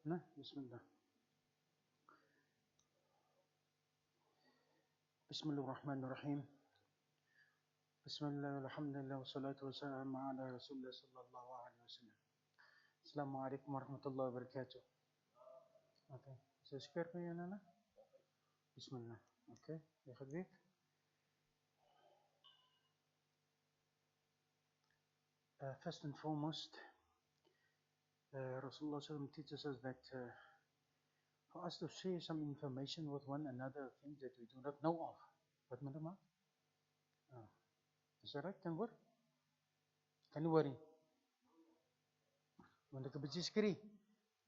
Nah, Bismillah. Bismillahirrahmanirrahim. Bismillah, alhamdulillah, wa salatu wa salam ala Rasulullah sallallahu alayhi wa sallam. Assalamu alaikum wa rahmatullahi wa barakatuh. Okay. Is this clear for you, Nana? Bismillah. Okay. Ya Khadweek. First and foremost, Rasulullah sallam teaches us that for us to share some information with one another, things that we do not know of. What, madam? Oh. Is that right? Can work? Can you worry? Want to be scary?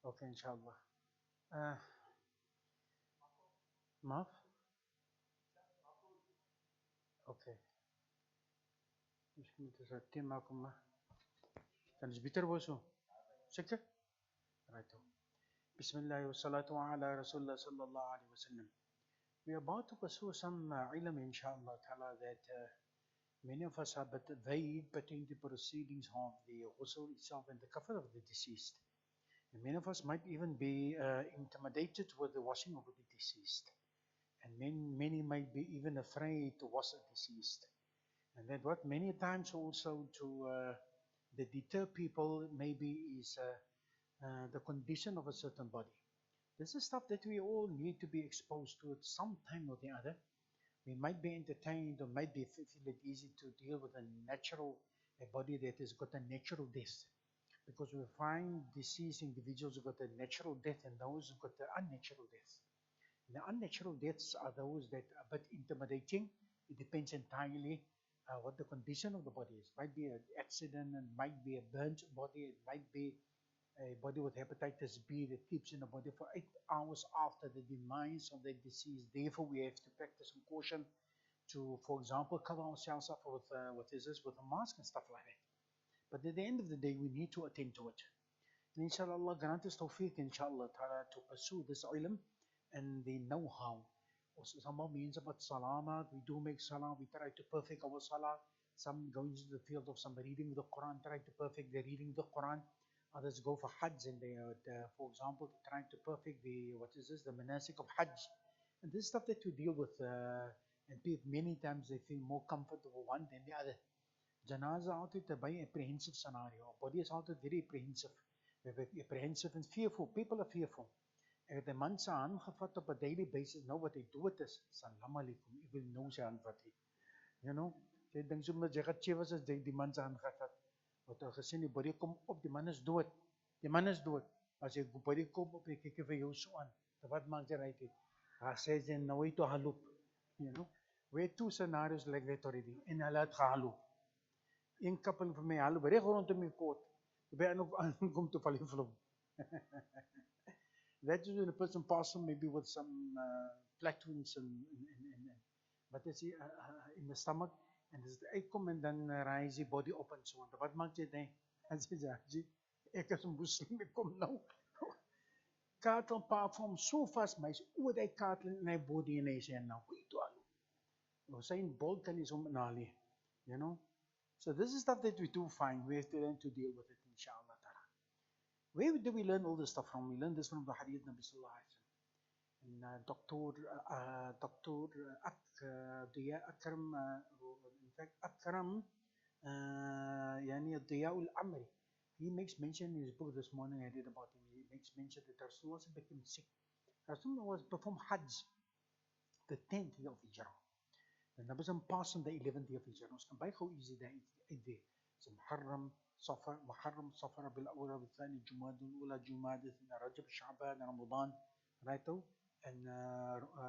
Okay, inshallah. Maaf? Okay. Misschien moeten ze het thema maken. Kan het beter worden zo? Zeker? Right. Bismillah wa salatu ala Rasulullah sallallahu alayhi wa sallam. We are about to pursue some ilm, inshallah ta'ala, that many of us are but vague pertaining to proceedings of the ghusl itself and the kafir of the deceased. And many of us might even be intimidated with the washing of the deceased. And many might be even afraid to wash a deceased. And that what many times also to the deter people maybe is the condition of a certain body. This is stuff that we all need to be exposed to at some time or the other. We might be entertained or might be feel it easy to deal with a body that has got a natural death. Because we find deceased individuals who got a natural death and those who got the unnatural death. And the unnatural deaths are those that are a bit intimidating. It depends entirely what the condition of the body is. It might be an accident, it might be a burnt body, it might be a body with hepatitis B that keeps in the body for 8 hours after the demise of the deceased. Therefore, we have to practice some caution to, for example, cover ourselves up with with a mask and stuff like that. But at the end of the day, we need to attend to it. And inshallah, Allah grant us tawfiq, inshallah, to pursue this ilm and the know-how. Also, some means about salah, we do make salah, we try to perfect our salah. Some go into the field of some reading the Quran, try to perfect the reading the Quran. Others go for Hajj and they, for example, trying to perfect the manasik of Hajj. And this is stuff that we deal with, and people, many times they feel more comfortable one than the other. Janaza altijd a very apprehensive scenario. Body is altijd very apprehensive. We're apprehensive and fearful. People are fearful. Ek het 'n man se hand gevat op 'n daily basis. Nou wat hy dood is, salam alaikum. Ek wil nou sy hand vat. You know, jy dink sommer jy gaan chewas as die man se hand gevat. Wat hy gesê die body kom op, die man is dood. Die man is dood. As jy body kom op, ek kyk vir jou so aan. Wat maak jy right? Hy sê jy nou hy toe haloop. You know, we had 2 scenarios like that already. En hulle het gehaloop. Een kappel vir my haloop reg rondom my kot. By aankom toe val hy vloek. That is when a person passes maybe with some flat wounds but it's in the stomach and as the uitkom en dan rise die body op en so on. Wat maak jy dan? As jy sê, ek is 'n moslim, ek kom nou. Katel pak hom so vas, my oor die katel in my body en hy sê nou, hoe toe al. Nou sy bol kan is om nali, you know. So this is stuff that we do find. We have to learn to deal with it, inshallah ta'ala. Where do we learn all this stuff from? We learn this from the Hadith Nabi Sallallahu Alaihi Wasallam. And Dr. Akram, in fact, Akram, Yani Diya al-Amri, he makes mention in his book this morning, I read about him, he makes mention that Rasulullah became sick. Rasulullah was performed Hajj, the 10th year of Hijrah. The Nabi passed on the 11th year of Hijrah. Ons kan baie gou easy daar uitweeg. So Muharram, Safar, Rabiul Awwal, Rabiul Thani, Jumada al-Ula, Jumada, Rajab, Sha'ban, Ramadan, right? and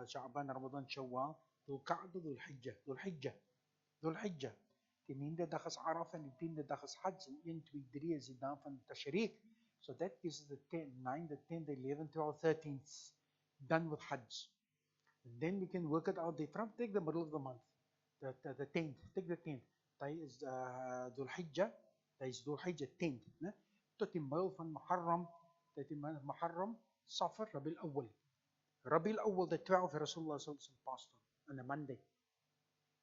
Sha'ban, Ramadan, Shawwal, Dhul Qa'dah, Dhul Hijjah. Die 9de dag is Arafah en die 10de dag is Hajj en 1, 2, 3 is die dag van Tashriq. So that gives us the 9, the 10, the 11, 12, 13th done with Hajj. And then we can work it out there. From take the middle of the month, the 10th, take the 10th. That is Dhul Hijjah, that is Dhul Hijjah 10th. Tot die middel van Muharram, dat die Muharram, Safar, Rabi al-Awwal. Rabi al-Awwal, the 12th, Rasulullah passed on a Monday.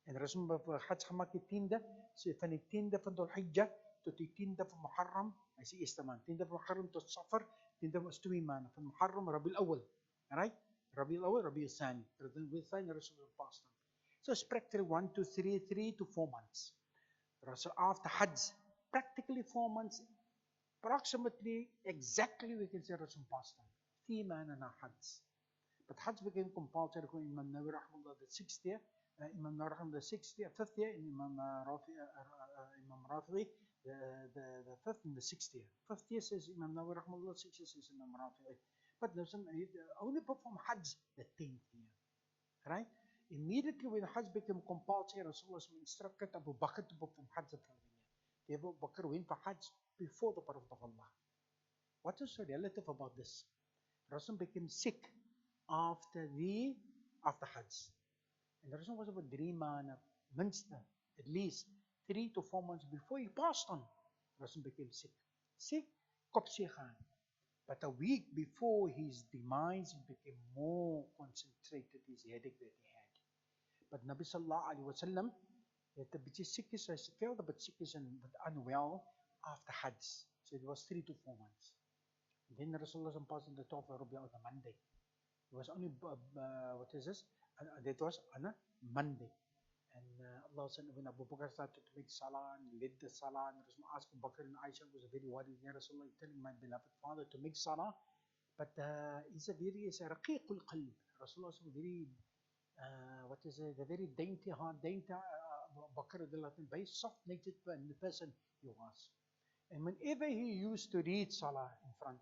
En Rasulullah Hajj gemaakt die 10de, so van die 10de van Dhul Hijjah tot die 10de van Muharram, hy is die eerste maand. 10de van Muharram tot Safar, 10de was 2 maanden. Van Muharram, Rabi al-Awwal. Right? Rabi al-Awwal, Rabi al-Thani. Rabi al-Thani, Rasulullah passed on. So it's practically 1 to 3 to 4 months. So after Hajj, practically 4 months, approximately, exactly we can say Rasulullah passed on. 3 months and a Hajj. But Hajj became compulsory for Imam Nawawi Rahimahullah the 6th year, Imam Nawawi Rahimahullah the 6th year, 5th year, and Imam Rafi'i the 5th and the 6th year. 5th year says Imam Nawawi Rahimahullah, 6th year says Imam Rafi'i. But listen, only perform Hajj the 10th year. Right? Immediately when Hajj became compulsory, Rasulullah instructed Abu Bakr to perform Hajj the following year. Abu Bakr went for Hajj before the Prophet of Allah. What is so relative about this? Rasul became sick after Hajj. And Rasul was about 3 months, minstens, at least 3 to 4 months before he passed on. Rasul became sick. Sick, kopsie gaan. But a week before his demise, he became more concentrated, his headache that he had. But Nabi Sallallahu Alaihi Wasallam, he had a bit sick, so he felt a bit sick and unwell after Hajj. So it was 3 to 4 months. And then Rasulullah passed on the 12th of Arabiya on a Monday. It was only, what is this? That was on a Monday. And Allah said, when Abu Bakr started to make salah and led the salah, and Rasulullah asked Abu Bakr and Aisha was very worried, Ya Rasulullah, telling my beloved father to make salah, but he's a raqiqul qalb. Rasulullah is a very, a very dainty heart, Abu Bakr, very soft-natured person he was. And whenever he used to read salah in front,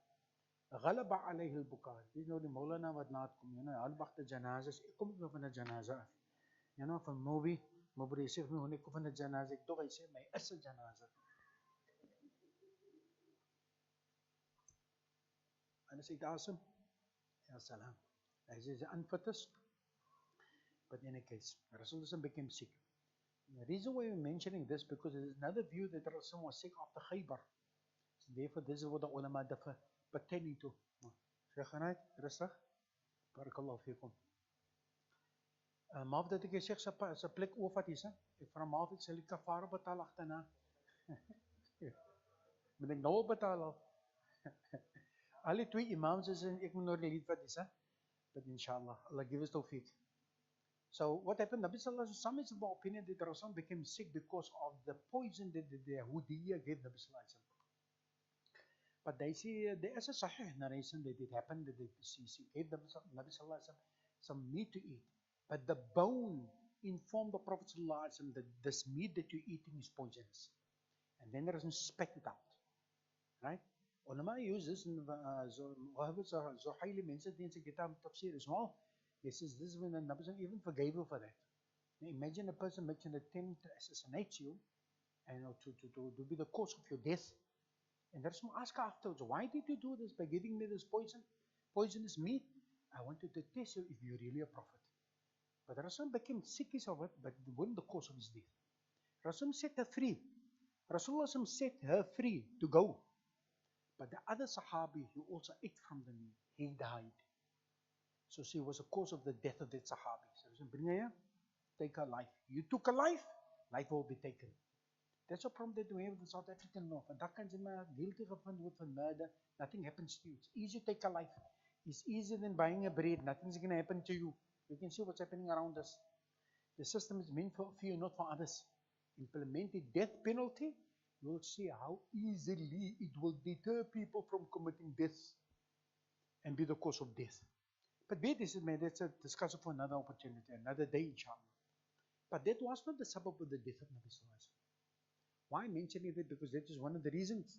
غلب عليه البكاء. You know the Moulana wat laat kom, you know, al wagte janazas, ek kom ook van 'n janaza af. You know, van Mobi sê vir my, hoe ek kom van 'n janaza, ek tog hy sê my is 'n janaza. En as ek asem, ya salam. Hy sê the unfittest, but in any case, Rasulullah became sick. And the reason why we're mentioning this, because there is another view that Rasulullah was sick after Khaybar. So therefore, this is what the ulama differ pertaining to. Sheikh Hanief, rustig. Barakallahu fikum. Maaf dat ek die Sheikh sy plek oorvat hier, ek vra maaf, ek sal die kafara betaal agterna. Moet ek nou betaal al? Al die 2 imams is en ek moet nou die lied wat is, but inshallah, Allah give us tawfiq. So what happened? Nabi Sallallahu Alaihi Wasallam, some is of the opinion that Rasul became sick because of the poison that the Yahudiyya gave Nabi Sallallahu Alaihi Wasallam. But they say there is a sahih narration that it happened that she gave Nabi Sallallahu Alaihi Wasallam some meat to eat. But the bone informed the Prophet Sallallahu Alaihi Wasallam that this meat that you're eating is poisonous. And then Rasul spat it out. Right? Ulama use this in Zuhaili mentions in the Kitab Tafsir as well. He says this is when the Nabi Sallallahu even forgave you for that. Now imagine a person makes an attempt to assassinate you and to be the cause of your death. And Rasul asked afterwards, why did you do this by giving me this poisonous meat? I wanted to test you if you're really a prophet. But Rasul became sick of it, but it wasn't the cause of his death. Rasul set her free. Rasulullah set her free to go. But the other Sahabi who also ate from the meat, he died. So she was the cause of the death of that Sahabi. So Rasul bring her, take her life. You took a life, life will be taken. That's a problem that we have in South African law. Vandag kan jy maar guilty gevind word van murder, nothing happens to you. It's easy to take a life. It's easier than buying a bread. Nothing's going to happen to you. You can see what's happening around us. The system is meant for you, not for others. Implement the death penalty, you will see how easily it will deter people from committing death and be the cause of death. But that's a discussion for another opportunity, another day, inshallah. But that was not the sabab of the death of Nabi Sallallahu Alaihi Wasallam. Why mentioning that? Because that is one of the reasons.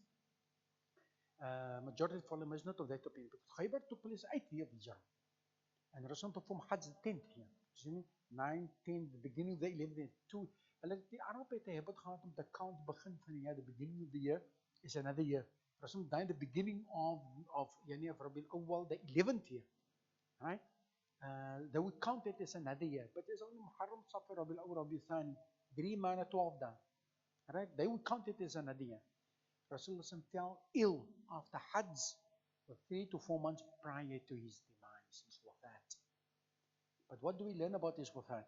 Majority of followers not of that opinion. Because Khaybar took place 8 years of Hijrah. And Rasul performed Hajj the 10th here. Sien nie? 9, 10, the beginning of the 11th, 2. Hulle die Arabië het 'n habit gehad om te count begin van die jaar, the beginning of the year is another year. Rasul died the beginning of Rabiul Awwal, the 11th year. Right? They would count it as another year, but it's only Muharram, Safar, Rabiul Awwal, Rabiul Thani, 3 maana 12 days. Right? They would count it as another year. Rasulullah fell ill after Hajj for 3 to 4 months prior to his demise, his wafat. But what do we learn about his wafat?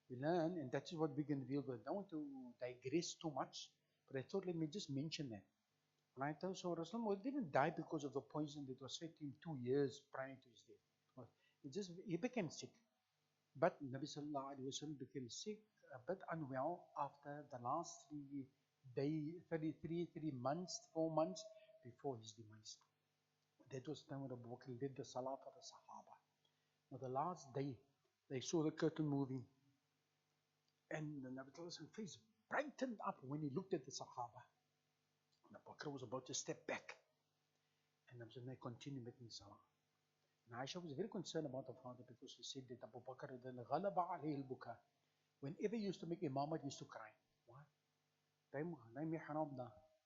We learn, and that is what we're going to deal with. I don't want to digress too much, but I thought let me just mention that. Right? So Rasulullah didn't die because of the poison that was fed to him 2 years prior to his death. He became sick. But Nabi Sallallahu Alaihi Wasallam became sick, a bit unwell after the last 3 months, 4 months before his demise. That was the time when Abu Bakr led the Salah for the Sahaba. Now the last day, they saw the curtain moving. And the Nabi Sallallahu Alaihi Wasallam's face brightened up when he looked at the Sahaba. And Abu Bakr was about to step back. And Nabi Sallallahu continued making Salah. And Aisha was very concerned about her father because she said that Abu Bakr ghalaba alayhi al-buka. Whenever he used to make imam, he used to cry. Why?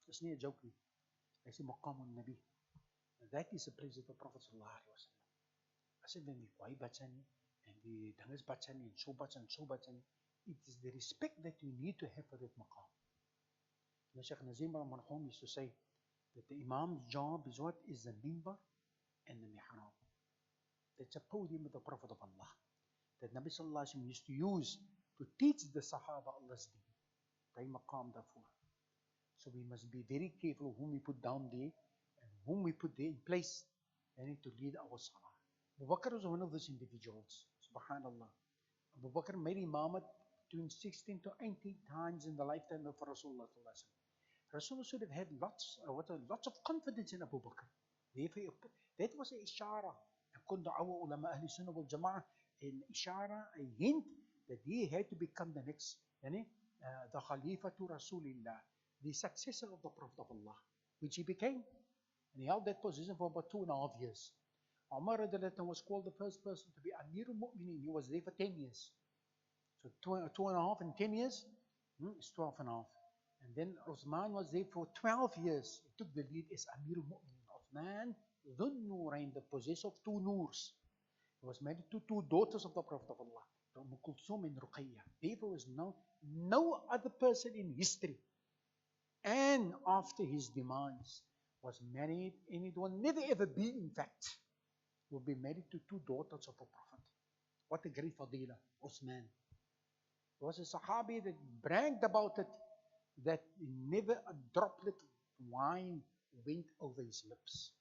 It's not a joke. It's a maqam al-Nabi. That is the place of the Prophet Sallallahu Alaihi Wasallam. I said, then the why bachani and the dangas bachani and so bachani. It is the respect that you need to have for that maqam. And Shaykh Nazim al-Marhum used to say that the imam's job is what? Is the mimbar and the mihrab. That's a podium of the Prophet of Allah that Nabi Sallallahu Alaihi Wasallam used to use to teach the Sahaba Allah's deen. They maqam therefore. So we must be very careful whom we put down there and whom we put there in place and to lead our Salah. Abu Bakr was one of those individuals. Subhanallah. Abu Bakr made imamah between 16 to 18 times in the lifetime of Rasulullah. Rasulullah should have had lots of confidence in Abu Bakr. Therefore, that was an ishara. Kon da'awa ulama ahli sunnah wal jama'ah, an ishara, a hint that he had to become the next, the Khalifa to Rasulullah, the successor of the Prophet of Allah, which he became. And he held that position for about 2.5 years. Umar was called the first person to be Amirul Mu'minin. He was there for 10 years. So 2.5 and 10 years, it's 12.5. And then Uthman was there for 12 years. He took the lead as Amirul Mu'minin. Uthman, Dhun Nurain, the possessor of 2 Noors. He was married to 2 daughters of the Prophet of Allah, Umm Kulthum and Ruqayya. Therefore was no other person in history and after his demise was married, and it will never ever be, in fact, will be married to 2 daughters of the Prophet. What a great fadila, Uthman. He was a Sahabi that bragged about it, that never a droplet of wine went over his lips.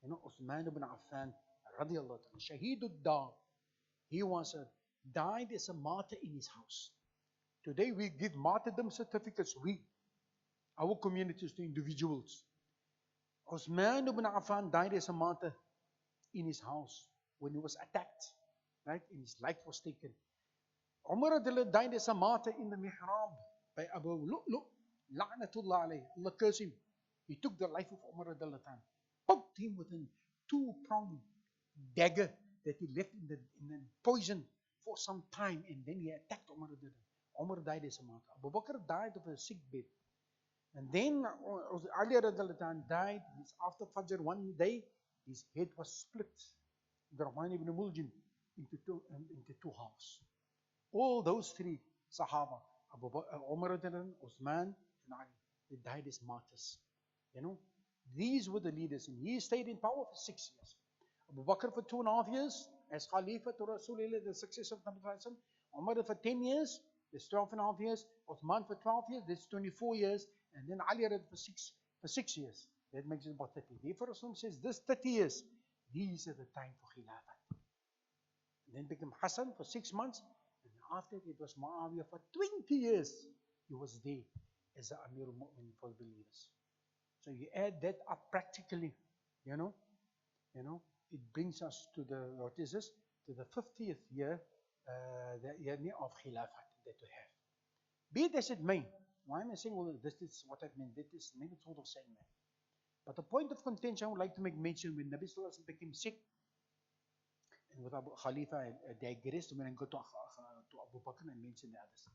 Uthman ibn Affan, radiallahu ta'ala, Shahidud Dar, he died as a martyr in his house. Today we give martyrdom certificates, our communities, to individuals. Uthman ibn Affan died as a martyr in his house when he was attacked, right? And his life was taken. Umar died as a martyr in the mihrab by Abu Lu'lu', la'natullah alayhi. Allah curse him. He took the life of Umar poked him with a 2-pronged dagger that he left in the poison for some time, and then he attacked Umar. Umar died as a martyr. Abu Bakr died of a sick bed. And then Ali died after Fajr one day. His head was split, Ibrahim ibn Muljim, into two halves. All those 3 Sahaba, Umar, Uthman, and Ali, they died as martyrs. These were the leaders, and he stayed in power for 6 years. Abu Bakr for 2.5 years as Khalifa to Rasulullah, the successor of Nabi Sallallahu Alaihi Wasallam. Umar for 10 years, that's 12.5 years. Uthman for 12 years, that's 24 years. And then Ali for 6 years. That makes it about 30. Therefore, Rasulullah says, this 30 years, these are the time for Khilafat. And then became Hassan for 6 months. And after it was Muawiyah for 20 years. He was there as the Amir al-Mu'min for the believers. So you add that up practically, it brings us to the, to the 50th year, the year of Khilafat that we have. Be it as it may, why am I saying, well, this is what I mean, that is maybe sort of saying that. But the point of contention I would like to make mention, when Nabi Sallallahu Alaihi Wasallam became sick, with Abu Khalifa, I digress. When I go to Abu Bakr and mention the others.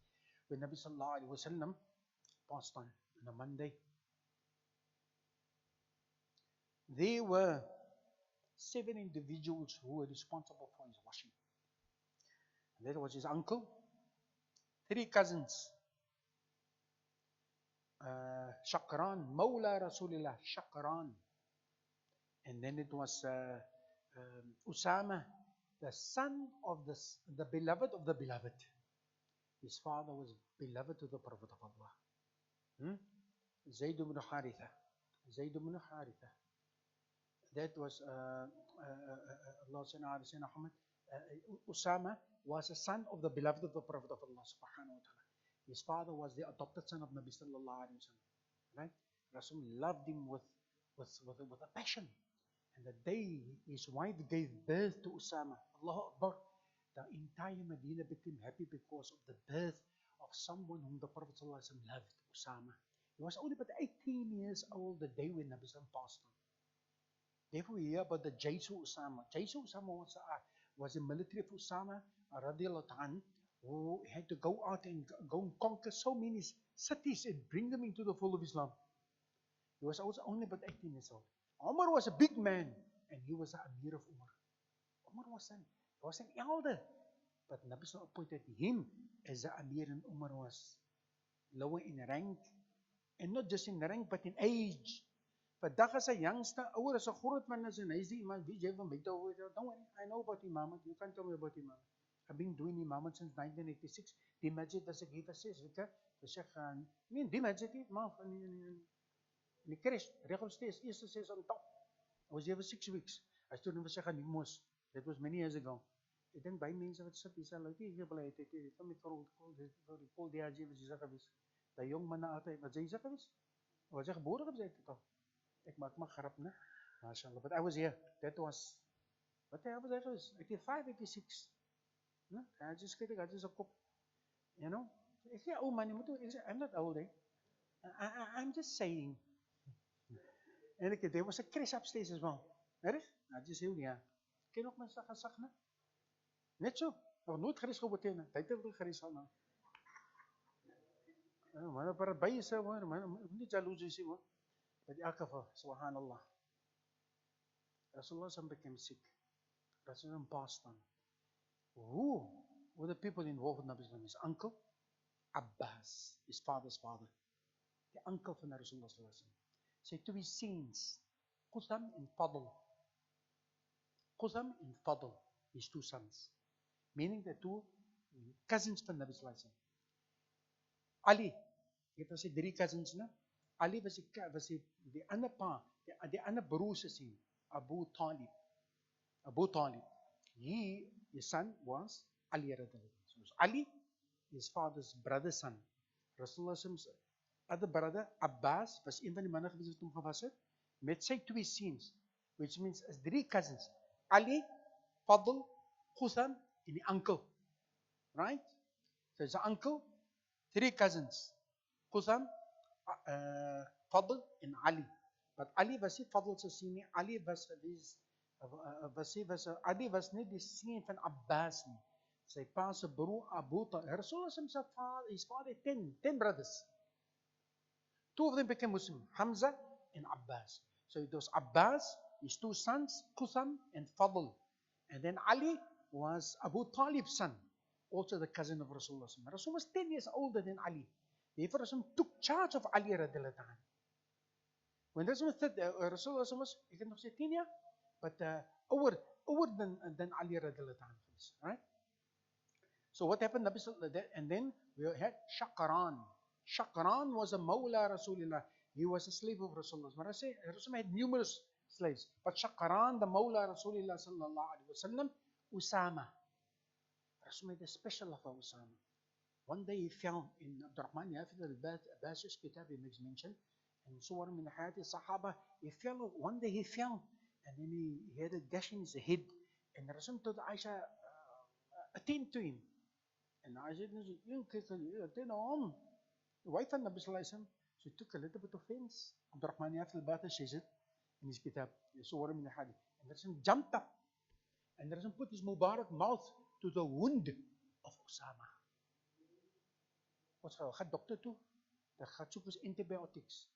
When Nabi Sallallahu Alaihi Wasallam passed on a Monday, there were 7 individuals who were responsible for his washing. And that was his uncle, 3 cousins, Shaqran, Mawla Rasulullah, Shaqran. And then it was Usama, the son of the beloved of the beloved. His father was beloved to the Prophet of Allah. Zayd ibn Haritha. Zayd ibn Haritha. That was Allah Sayyidina Muhammad. Usama was a son of the beloved of the Prophet of Allah subhanahu wa ta'ala. His father was the adopted son of Nabi sallallahu alayhi wa sallam. Right? Rasul loved him with a passion. And the day his wife gave birth to Usama, Allahu Akbar, the entire Medina became happy because of the birth of someone whom the Prophet sallallahu alayhi wa sallam loved, Usama. He was only about 18 years old the day when Nabi sallallahu passed on. Therefore, we hear about the Jaisu Usama. Jaisu Usama was a military of Usama radiallahu anhu, who had to go out and go and conquer so many cities and bring them into the fold of Islam. He was also only about 18 years old. Umar was a big man, and he was the Amir of Umar. Umar was an elder, but Nabi Sallallahu appointed him as the Amir, and Umar was lower in rank, and not just in rank, but in age. Vandag as 'n youngster, ouer as 'n groot man is, en hy is die imam, wie jy van my te hoor, don't worry, I know about Imam, you can't tell me about Imam. I've been doing Imam since 1986. Die masjid was ek hier vir 6 weke, dus ek gaan, nee, die masjid nie, maar in die crash, regel steeds, eerste 6 on top. I was here for 6 weeks. I stood in vir die Moos. That was many years ago. Ek dink baie mense wat sit, die sal ook hier bly het, het met Paul die Haji was hier gewees. Die jong man na altyd, wat jy hier gewees? Was hy gebore op sy tyd? Ek maak maar grap, né? MashaAllah. But I was here. That was, what the hell was that? 85, 86. No? I just get a kop. You know? Ek sê, oud man, I'm not old, eh? I'm just saying. En there was a crash upstairs as well. Reg? I just say, ja. Ken nog mense gesag, né? Net so. Nog nooit gereis gehoor nie. Hy het ook gereis al nou. Maar per by is hoor, man, nie jaloesie sê hoor. But in elk geval, subhanallah. Rasulullah became sick. Rasulullah passed on. Who were the people involved in Nabi Sallallahu? His uncle, Abbas, his father's father. The uncle van Rasulullah Sallallahu Alaihi Wasallam. Sy 2 sons, Qutham and Fadl. Qutham and Fadl, his 2 sons. Meaning the 2 cousins van Nabi Sallallahu Alaihi Wasallam. Ali, het was 3 cousins, né? Ali was die ander pa, die ander broer se seun, Abu Talib. Abu Talib. His son was Ali radhiyallahu anhu. So Ali, his father's brother's son. Rasulullah's other brother, Abbas, was een van die manne gewees wat hom gewas het, met sy 2 seuns, which means as 3 cousins. Ali, Fadl, Qutham, and the uncle. Right? So it's an uncle, 3 cousins. Qutham, Fadl and Ali. But Ali was nie Fadl se seun nie. Ali was nie die seun van Abbas nie. Sy pa se broer Abu Talib. Rasulullah his father had 10 brothers. 2 of them became Muslim, Hamza and Abbas. So it was Abbas, his 2 sons, Qutham and Fadl. And then Ali was Abu Talib's son, also the cousin of Rasulullah. Rasulullah was 10 years older than Ali. Therefore, Rasulullah took charge of Ali radhiyallahu anhu. When Rasulullah was, you can say 10 years, but over than Ali radhiyallahu anhu. Right? So what happened? And then we had Shaqran. Shaqran was a Mawla Rasulullah. He was a slave of Rasulullah. Rasulullah had numerous slaves. But Shaqran, the Mawla Rasulullah sallallahu alaihi wasallam, Usama. Rasulullah had a special love for Usama. One day he found in Abdurrahman al-Abbas's kitab, he makes mention, and so on in the Hayat Sahaba, one day he found, and then he had a gash in his head, and Rasulullah told Aisha, attend to him. And Aisha said, attend him. The wife of Nabi Sallallahu Alaihi Wasallam, she took a little bit of offense. Abdurrahman al-Abbas says it in his kitab, so on in the Hadith. And Rasulullah jumped up and the Rasul put his Mubarak mouth to the wound of Usama. Ons gaan dokter toe, dan gaan soek ons antibiotics.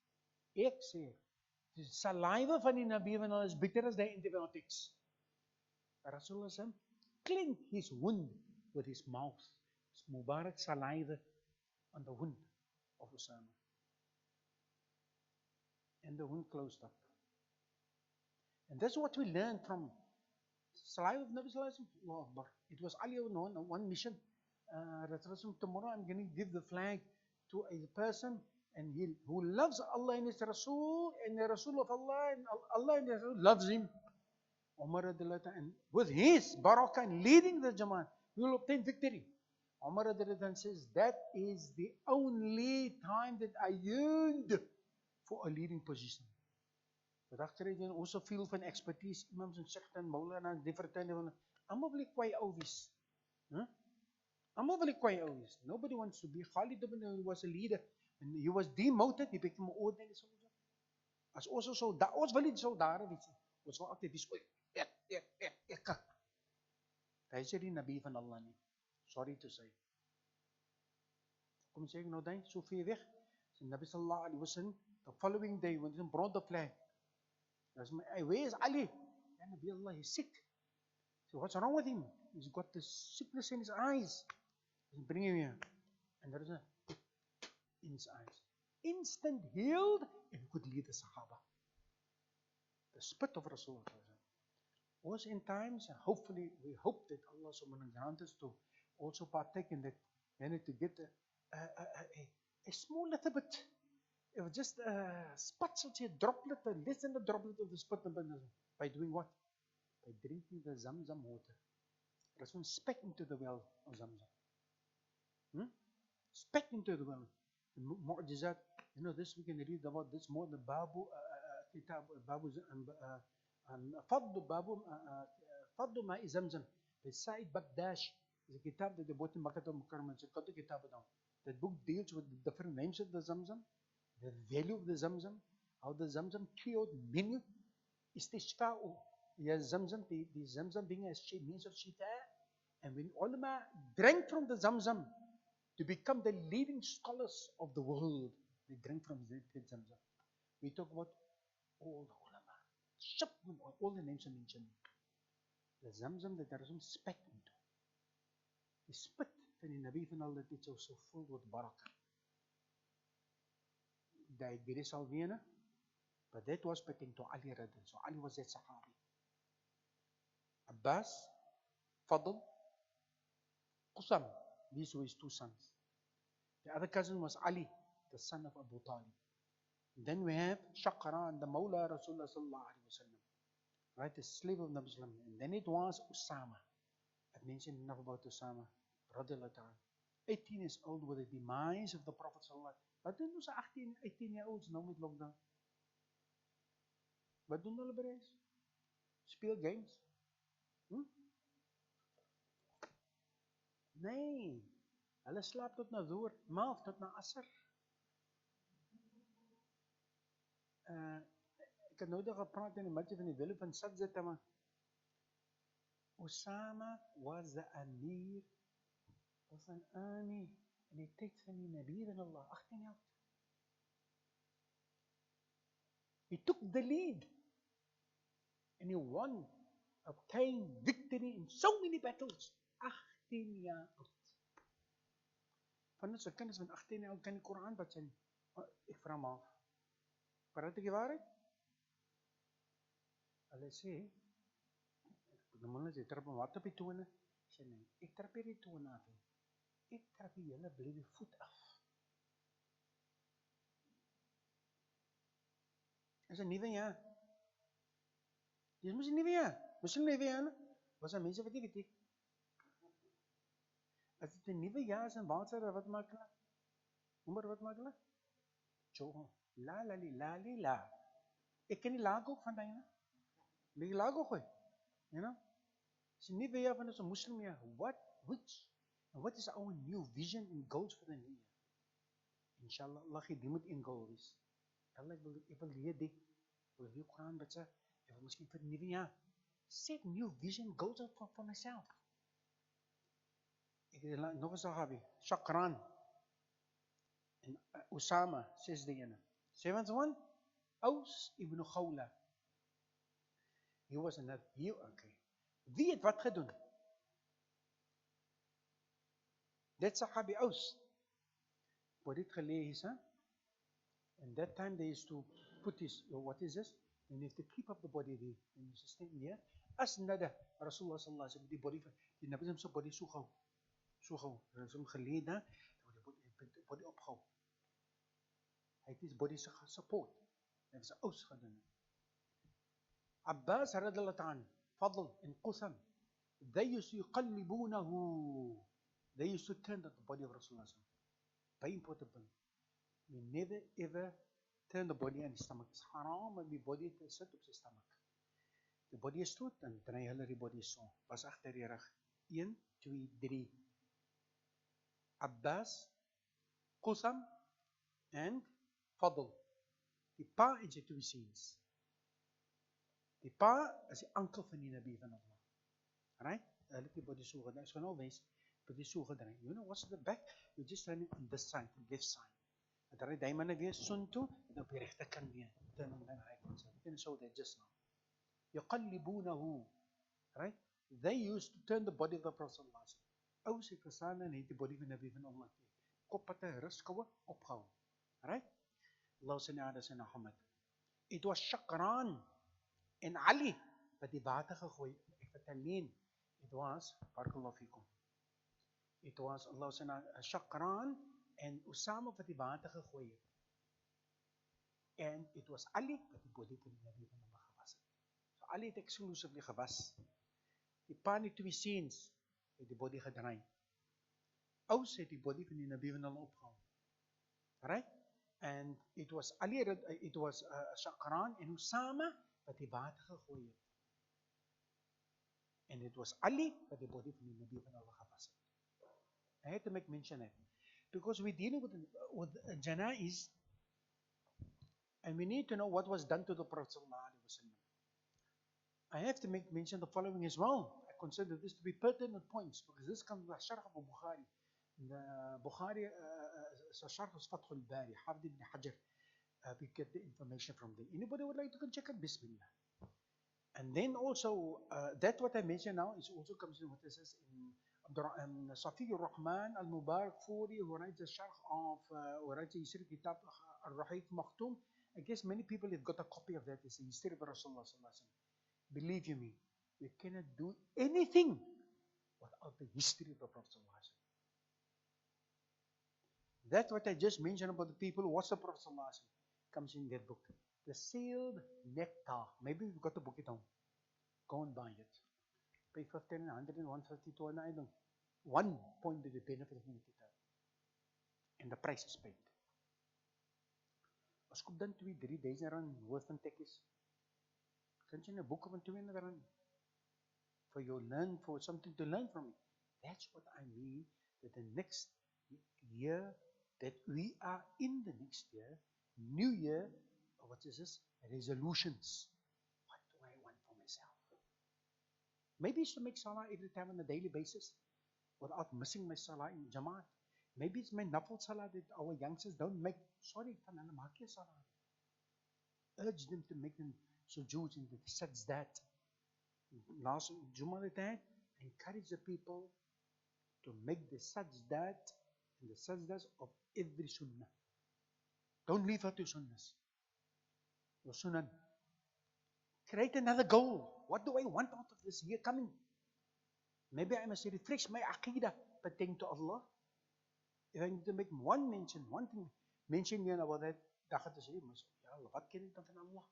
Ek sê, die saliva van die Nabi van Allah is bitter as die antibiotics. Rasulullah said, cleaned his wound with his mouth, his Mubarak saliva on the wound of Usama. And the wound closed up. And that's what we learned from saliva of Nabi Sallallahu Alaihi Wasallam. It was Ali on one mission. Tomorrow I'm going to give the flag to a person and who loves Allah and His Rasul and the Rasul of Allah and Allah and His Rasul loves him. Umar and with his barakah and leading the Jama'at, we will obtain victory. Umar says, that is the only time that I yearned for a leading position. Vandag kry jy also veel van expertise, imams en sheikhs en Moulana en different van, almal wil kwai ou wees. Almal wil kwai ou wees. Nobody wants to be. Khalid ibn was a leader and he was demoted, he became an ordinary soldier. As ons soldaat, ons wil nie soldate wees. Ons wil altyd wees, ek. Hy sê die Nabi van Allah nie. Sorry to say. Kom sê ek nou dan, so ver weg. So Nabi sallallahu alaihi wasallam, the following day, when he brought the flag, where is Ali? Ya Nabi Allah, he's sick. So what's wrong with him? He's got this sickness in his eyes. Bring him here. And there is a in his eyes. Instant healed and could lead the Sahaba. The spit of Rasulullah was in times, and hopefully we hope that Allah subhanahu grant us to also partake in that, and to get a small little bit, it was just a spot, such a droplet, less than a droplet of the spit, by doing what? By drinking the Zamzam water. Rasul spat into the well of Zamzam. Spat into the well. The Mu'jizat, this we can read about this more, the Babu, Kitab, Babu, and Fadlu Ma'i Zamzam. The Sa'id Bagdash is a kitab that they bought in Makkah al-Mukarramah. It's got the kitab down. That book deals with the different names of the Zamzam, the value of the Zamzam, how the Zamzam cured many istishfa'u. Yes, Zamzam, the Zamzam being a means of shita. And when ulama drank from the Zamzam to become the leading scholars of the world, they drank from the Zamzam. We talk about all the ulama, all the names are mentioned. The Zamzam that the Rasul spat into. He spit van die Nabi van Allah, dit is so full with barakah. Die grace alweer, but that was spitting to Ali radhi. So Ali was that Sahabi. Abbas, Fadl, Qusam, these were his two sons. The other cousin was Ali, the son of Abu Talib. Then we have Shaqran, the Mawla Rasulullah sallallahu alaihi wasallam, right, the slave of Nabi sallam. And then it was Usama. I've mentioned enough about Usama, radiallahu ta'ala. 18 years old with the demise of the Prophet sallallahu alaihi wasallam. Wat doen ons 18 year olds nou met lockdown? Wat doen hulle by huis? Speel games? Nee, hulle slaap tot na Zohr, maaf tot na Asr. Ek het nou daar gepraat in die midde van die wille van Sadzata, maar Usama was the Amir of an army in die tyd van die Nabi van Allah, 18 jaar. He took the lead and he won, obtained victory in so many battles. 18 jaar oud. Van ons kinders van 18 jaar oud kan die Koran wat sê, ek vraag maar af. Praat ek die waarheid? Hulle sê, die man sê, trap hom wat op die tone? Sê nee, ek trap hier die tone af. Ek trap die hele blinde voet af. Is een nieuwe jaar. Dit is een nieuwe jaar. Moes een nieuwe jaar, was er mense wat nie weet. As dit een nieuwe jaar is en waanser, wat maak hulle? Noem maar wat maak hulle? Tjoh, la la li la li la. Ek ken die laag ook van die, die laag ook gooi. You know? It's a nieuwe jaar van ons Muslim jaar. What is our new vision and goals for the new year? Inshallah, Allah die moet een goal wees. Allah, ek wil leer die, ek wil leer Quran, wat sê, ek wil miskien vir die nieuwe jaar, set new vision goes out for myself. Nog een sahabi, Shakran. En Usama, says the ene. Seventh one, Aus ibn Khawla. He was another, okay. Wie het wat gedoen? That sahabi Aus. Wat het gelezen? And that time they used to put this, what is this? And you have to keep up the body there. And you sustain here. As nada, Rasulullah sallallahu alaihi wasallam, die body, die Nabi sallam body so gauw. So gauw. Hy het hom geleed, dan word die body opgehou. Hy het die body support. Hy het sy Aus gedoen. Abbas radiyallahu ta'ala, Fadl and Qusam, they used to yuqallibunahu. They used to turn the body of Rasulullah. Very important thing. We never ever turn the body on the stomach. It's haram om die body te sit op sy stomach. Die body is stoot, en draai hulle die body so. Was agter die rug. 1, 2, 3. Abbas, Qusam, and Fadl. Die pa en sy 2 seuns. Die pa is die ankel van die Nabi van Allah. Right? Hulle het die body so gedraai. Ek gaan nou wys, body so gedraai. You know what's the back? You're just running on this side, the left side. En dan die manne weer son toe, en op die regterkant weer. Dan hy kan sê. You can show that just now. Yuqallibunahu. Right? They used to turn the body of the Prophet sallallahu alaihi wasallam. Ou sy gestaan en het die body van Nabi van Allah. Kop het 'n ruskoue opgehou. Right? Allah salli ala sayyidina Muhammad. It was Shakran en Ali wat die water gegooi. Ek het alleen. It was, barakallahu fikum. It was Allah salli ala Shakran en Usama wat die water gegooi het. And it was Ali wat die body van die Nabi van Allah gewas het. So Ali het exclusively gewas. Die pa en die 2 seuns het die body gedraai. Aus het die body van die Nabi van Allah opgehou. Right? And it was Ali, it was Shakran en Usama wat die water gegooi het. And it was Ali wat die body van die Nabi van Allah gewas het. I had to make mention of it. Because we're dealing with janaiz, and we need to know what was done to the Prophet sallallahu alaihi wasallam. I have to make mention the following as well. I consider this to be pertinent points, because this comes from the Sharh of Bukhari. The Bukhari, Sharh of Fath al-Bari, Hafid ibn Hajar, we get the information from them. Anybody would like to go check it? Bismillah. And then also, that what I mentioned now is also comes in what it says in Safi al-Rahman al-Mubarak Furi, who writes the Sharh of, who writes the History Kitab al-Rahiq Makhtum. I guess many people have got a copy of that. It's the history of Rasulullah sallallahu alaihi wasallam. Believe you me, we cannot do anything without the history of the Prophet sallallahu alaihi wasallam. That's what I just mentioned about the people who watch the Prophet sallallahu alaihi wasallam. Comes in that book. The Sealed Nectar. Maybe you've got to book it home. Go and buy it. Pay 15 and 100 and 152 and I don't. 1 point to the benefit of the kitab. And the price is paid. As koop dan 2-3 duizend rand hoofd van tekkies. Kan jy 'n boek van 200 rand? For you learn, for something to learn from it. That's what I mean, that the next year, that we are in the next year, new year, what is this? Resolutions. What do I want for myself? Maybe it's to make salah every time on a daily basis, without missing my salah in Jamaat. Maybe it's my nafil salah that our youngsters don't make. Sorry, van hulle maak jy salah. Urge them to make them sujood in the sajdat. Last Jummah time, encourage the people to make the sajdat and the sajdas of every sunnah. Don't leave out your sunnahs. Your sunnah. Create another goal. What do I want out of this year coming? Maybe I must refresh my aqidah pertaining to Allah. If I need to make one mention, one thing, mention here about that, dan gaan jy sê, ja Allah, wat ken ek dan van Allah?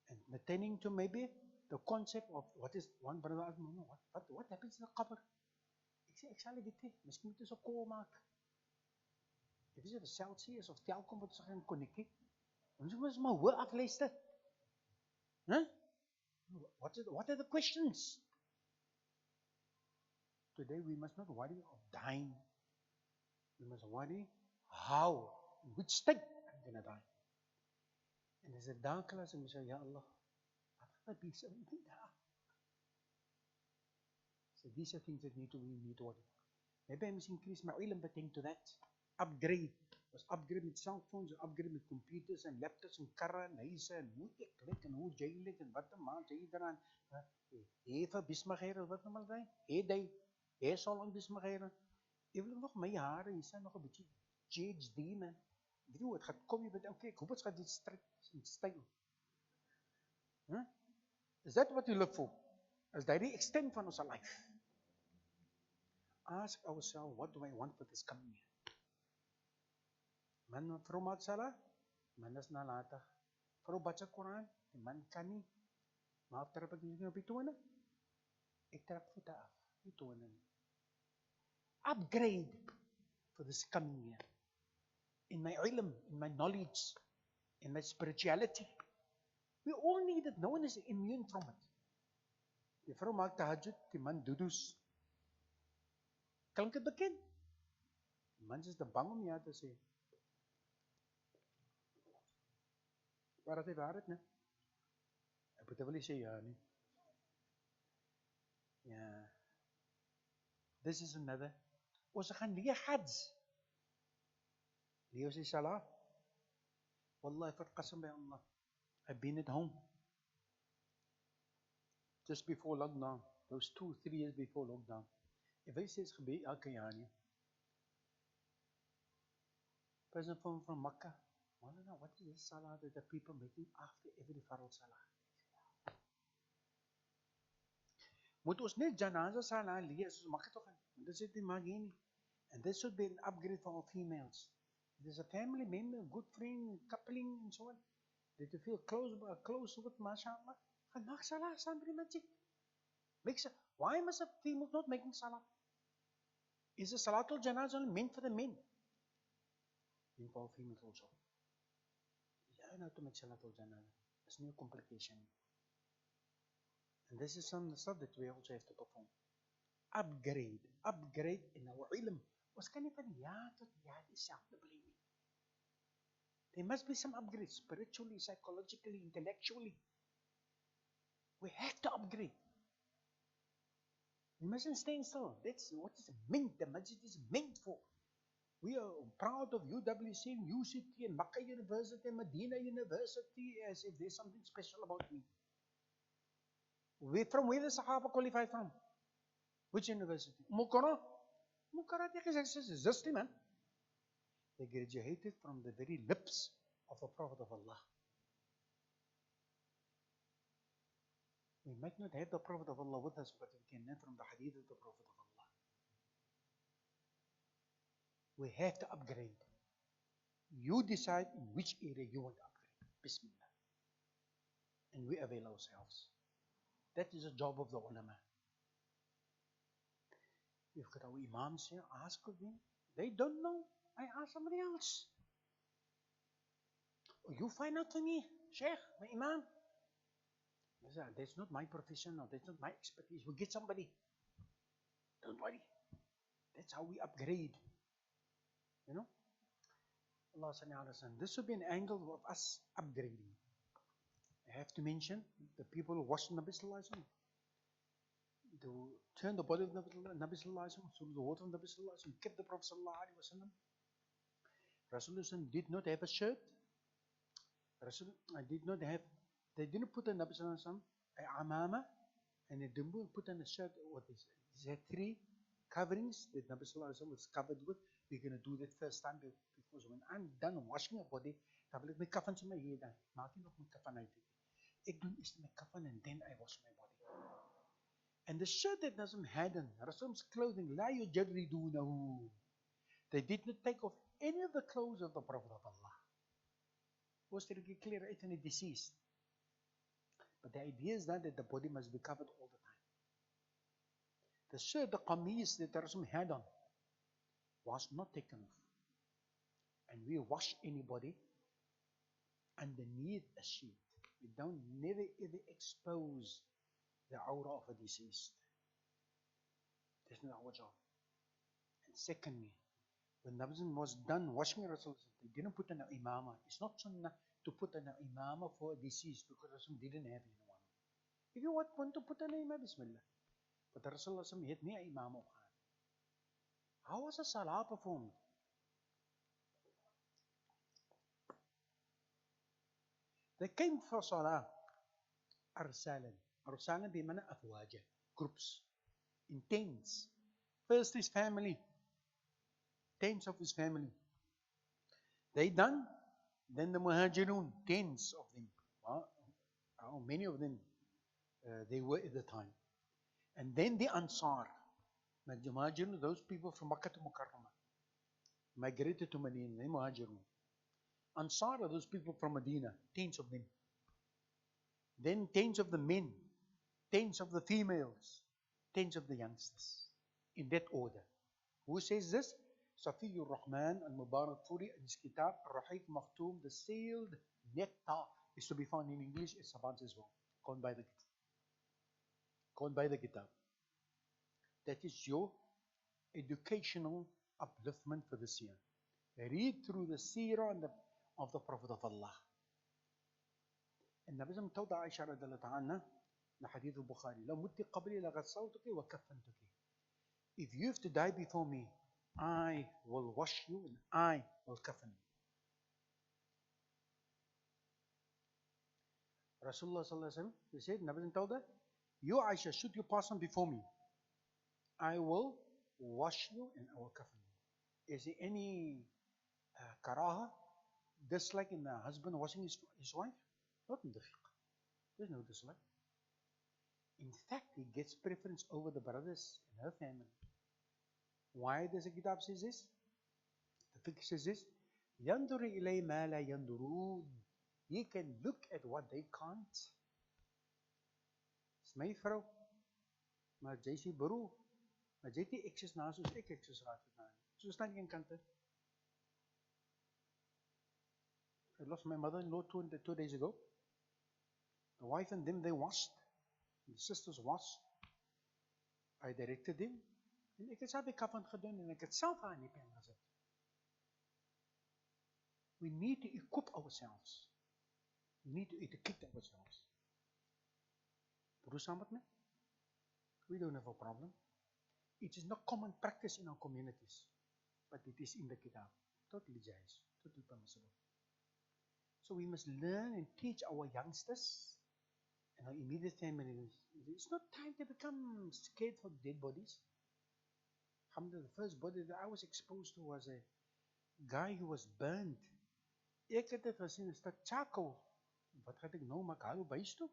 And pertaining to maybe the concept of what is one brother asked me, what happens in the qabr? Ek sê, ek sal dit weet, miskien moet ons 'n call maak. Dit is 'n selfsie is of telkom wat ons gaan connect. Ons moet maar hoor afluister. Huh? What are the questions? Today we must not worry of dying. We must worry how, in which state I'm going to die. And as a dark class, and we say, Ya Allah, wat gaan wees in die dag? So these are things that we need to worry. Maybe I must increase my ilm pertaining to that. Upgrade. Was upgrade met cell phones, upgrade met computers en laptops en karre en huise en hoe ek lyk en hoe jy lyk en wat 'n maand jy daaraan. Eva bismagere wat nou maar daai. Hy sal aan bismagere. Ek wil nog my hare, hier zijn nog 'n bietjie JHD man. Weet jy wat gaan kom jy met okay, hoe wat gaan dit styl? Huh? Is that what you look for? Is that the extent van ons life? Ask ourselves, what do I want for this coming year? Man vrou maak salah, man is nalatig. Vrou baca Quran, die man kan nie. Maar trap ek nie op die tone? Ek trap voete af, die tone nie. Upgrade for this coming year. In my ilm, in my knowledge, in my spirituality. We all need it. No one is immune from it. Die vrou maak tahajjud, die man dudus. Klink dit bekend? Die man is te bang om ja te sê. Maar dat hy waarheid, ne? Ek moet wel sê ja, nie. Ja. This is another. Ons gaan leer hajj. Leer ons die salah. Wallahi, vir qasam by Allah. I've been at home. Just before lockdown. Those 2-3 years before lockdown. If I say it's gebeur elke jaar nie. Person from Makkah. Moulana, what is this salah that the people making after every Farouk salah? Moet ons net janaza salah leer, soos mag het toch nie. Dit is die mag nie. And this should be an upgrade for our females. There's a family member, a good friend, coupling and so on. That you feel close with, mashallah. Gaan maak salah saam by die masjid. Why must a female not making salah? Is the salatul janazah only meant for the men? Meant for females also. I know to make salatul janazah. It's no complication. And this is some stuff that we also have to perform. Upgrade in our ilm. Ons kan nie van jaar tot jaar dieselfde bly nie. There must be some upgrade, spiritually, psychologically, intellectually. We have to upgrade. We mustn't stand still. That's what is meant. The masjid is meant for. We are proud of UWC, UCT, and Makkah University, and Medina University, as if there's something special about me. From where the Sahaba qualified from? Which university? Muqara? Muqara is just man. They graduated from the very lips of a Prophet of Allah. We might not have the Prophet of Allah with us, but we can learn from the hadith of the Prophet of Allah. We have to upgrade. You decide in which area you want to upgrade. Bismillah. And we avail ourselves. That is the job of the ulama. We've got our imams here, ask of them. They don't know. I ask somebody else. Oh, you find out for me, Sheikh, my imam. That's not my profession, or that's not my expertise. We'll get somebody. Don't worry. That's how we upgrade. You know? Allah sallallahu alaihi wasallam. This would be an angle of us upgrading. I have to mention the people who washed Nabi sallallahu alaihi wasallam. To turn the body of Nabi sallallahu alaihi wasallam, through the water of Nabi sallallahu alaihi wasallam, kept the Prophet sallallahu alaihi wasallam. Rasulullah did not have a shirt. They didn't put on Nabi sallallahu alaihi wasallam a amama, and they didn't put on a shirt. What is it? They had 3 coverings that Nabi sallallahu alaihi wasallam was covered with. We're going to do that first time because when I'm done washing a body, dan wil ek my kafan in my hair dan. Maak nie nog my kafan uit. Ek doen eers my kafan and then I wash my body. And the shirt that Nazim had on, Rasul's clothing, la yujarridunahu. They did not take off any of the clothes of the Prophet of Allah. Was to get clear uit in the deceased. But the idea is that the body must be covered all the time. The shirt, the qamis that Rasul had on, was not taken off. And we wash anybody underneath a sheet. We don't never ever expose the aura of a deceased. That's not our job. And secondly, when Nabi was done washing Rasul, they didn't put an imama. It's not sunnah to put an imama for a deceased because Rasul didn't have anyone. If you want to put an imam, bismillah. Want Rasulullah het nie 'n imam opgehad. How was a salah performed? They came for salah arsalan. Arsalan bimana afwaja, groups, in tens. First his family, tens of his family. They done, then the muhajirun, tens of them. How many of them they were at the time. And then the ansar. The muhajirun, those people from Makkah to Mukarramah, migrated to Medina, they muhajirun. Ansar are those people from Medina, tens of them. Then tens of the men, tens of the females, tens of the youngsters, in that order. Who says this? Safiyur Rahman al-Mubarak Furi in his kitab Ar-Rahiq Makhtoom, the sealed nectar, is to be found in English as Savants as well. Go and buy the kitab. Go and buy the kitab. That is your educational upliftment for this year. Read through the seerah of the Prophet of Allah. النبي صلى الله عليه وسلم told Aisha رضي الله عنها in the Hadith of Bukhari, لو مت قبلي لغسلتك وكفنتك. If you have to die before me, I will wash you and I will coffin you. Rasulullah sallallahu alaihi wasallam, he said, Nabi told her, you Aisha, should you pass on before me, I will wash you and I will coffin you. Is there any karaha, dislike in the husband washing his wife? Not in the fiqh. There's no dislike. In fact, he gets preference over the brothers in her family. Why does the kitab say this? The fiqh says this. يَنْظُرِ إِلَيْهِ مَا لَا يَنْظُرُونَ. He can look at what they can't. Dis my vrou. Maar jy sê broer, maar jy het nie ekses na soos ek ekses raad het na. So staan jy in kante. I lost my mother-in-law 2 days ago. The wife and them, they washed. The sisters washed. I directed them. En ek het self die kafan gedoen en ek het self haar in die pen gezet. We need to equip ourselves. We need to educate ourselves. Broer, saam met my? We don't have a problem. It is not common practice in our communities, but it is in the kitab. Totally jais, totally permissible. So we must learn and teach our youngsters and our immediate families. It's not time to become scared for dead bodies. The first body that I was exposed to was a guy who was burned. Ek het dit gesien, 'n stuk charcoal. Wat gaan ek nou maak? Hallo huis toe?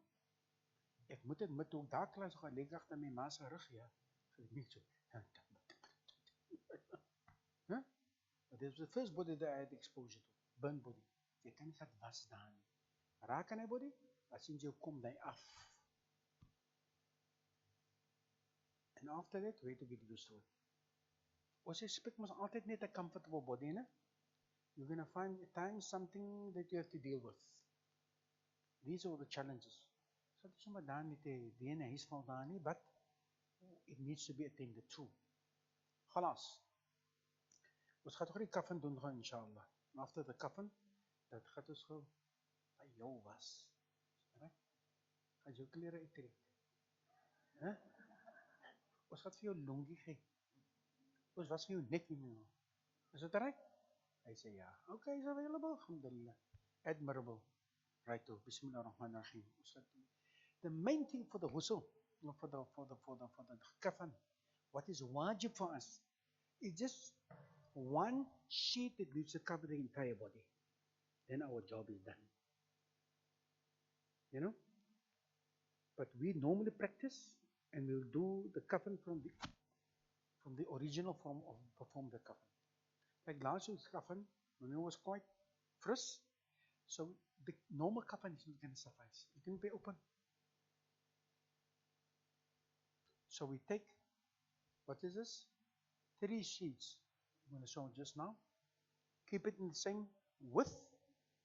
Ek moet dit met ook daar klaar so gaan lê agter my ma se rug, ja. Net so. Huh? But this was the first body that I had exposure to. Burned body. Jy kan nie gaan was daar nie. Raak aan hy body? As jy kom dan af. And after that, where to get used to it. Ons expect must altyd net 'n comfortable body, né? You're going to find at times something that you have to deal with. These are the challenges. So dis sommer daar met die ene huis val daar nie, but it needs to be attended to. Khalas. Ons gaan toch die kafan doen gaan, inshallah. And after the kafan, dat gaat ons gou by jou was. Right? Gaan jou klere uittrek. Huh? Ons gaan vir jou longie gee. Ons was vir jou nek nie. Is it right? Hy sê ja. Okay, is available. Alhamdulillah. Admirable. Right, Bismillah ar-Rahman ar-Rahim. The main thing for the ghusl, for the kafan, what is wajib for us, is just one sheet that needs to cover the entire body. Then our job is done. You know? But we normally practice and we'll do the kafan from the original form of perform the kafan. Like last year's kafan, when it was quite fresh, so the normal kafan is not going to suffice. It can be open. So we take, what is this? 3 sheets. I'm going to show just now. Keep it in the same width,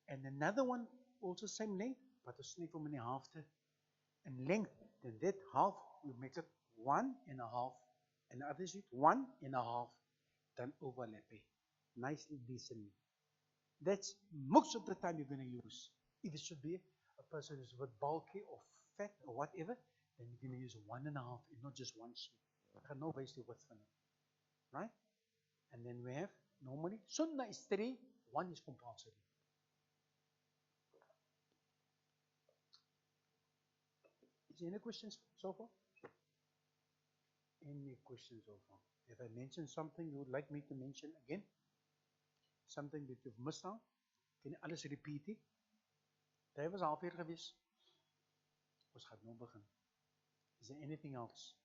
and another one also same length, but a snake from half and length. Then that half we make it 1.5, and the other sheet 1.5, then overlap it nicely, decently. That's most of the time you're going to use. If it should be a person who's a bit bulky or fat or whatever, then you're going to use 1.5 and not just one sheet. No waste of width, right? And then we have normally sunnah is 3, 1 is compulsory. Is there any questions so far? Any questions so far? If I mentioned something you would like me to mention again, something that you've missed out, can you alles repeat it? Hij was half uur geweest. Ons gaat nou begin. Is there anything else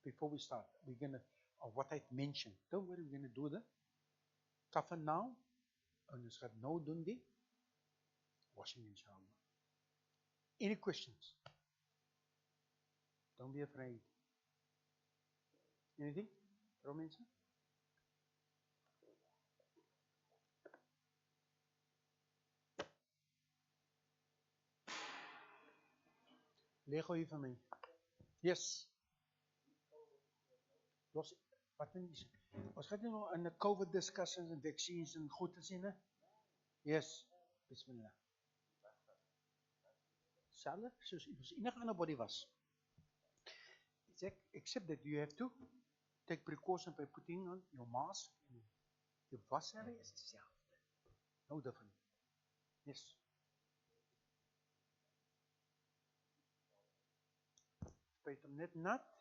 before we start? We're gonna, or what I've mentioned. Don't worry, we're gonna do the kafan now. En ons gaat nou doen die washing inshallah. Any questions? Don't be afraid. Anything? Vrouw mensen? Lego hier van mij. Yes. Los, wat is? Ons gaat nou in de COVID discussions en vaccines en goed te zien, hè? Yes. Bismillah. Zelf, soos enige ander body was. Except that you have to take precaution by putting on your mask. The was area is hetzelfde. No different. Yes. Spuit hom net nat.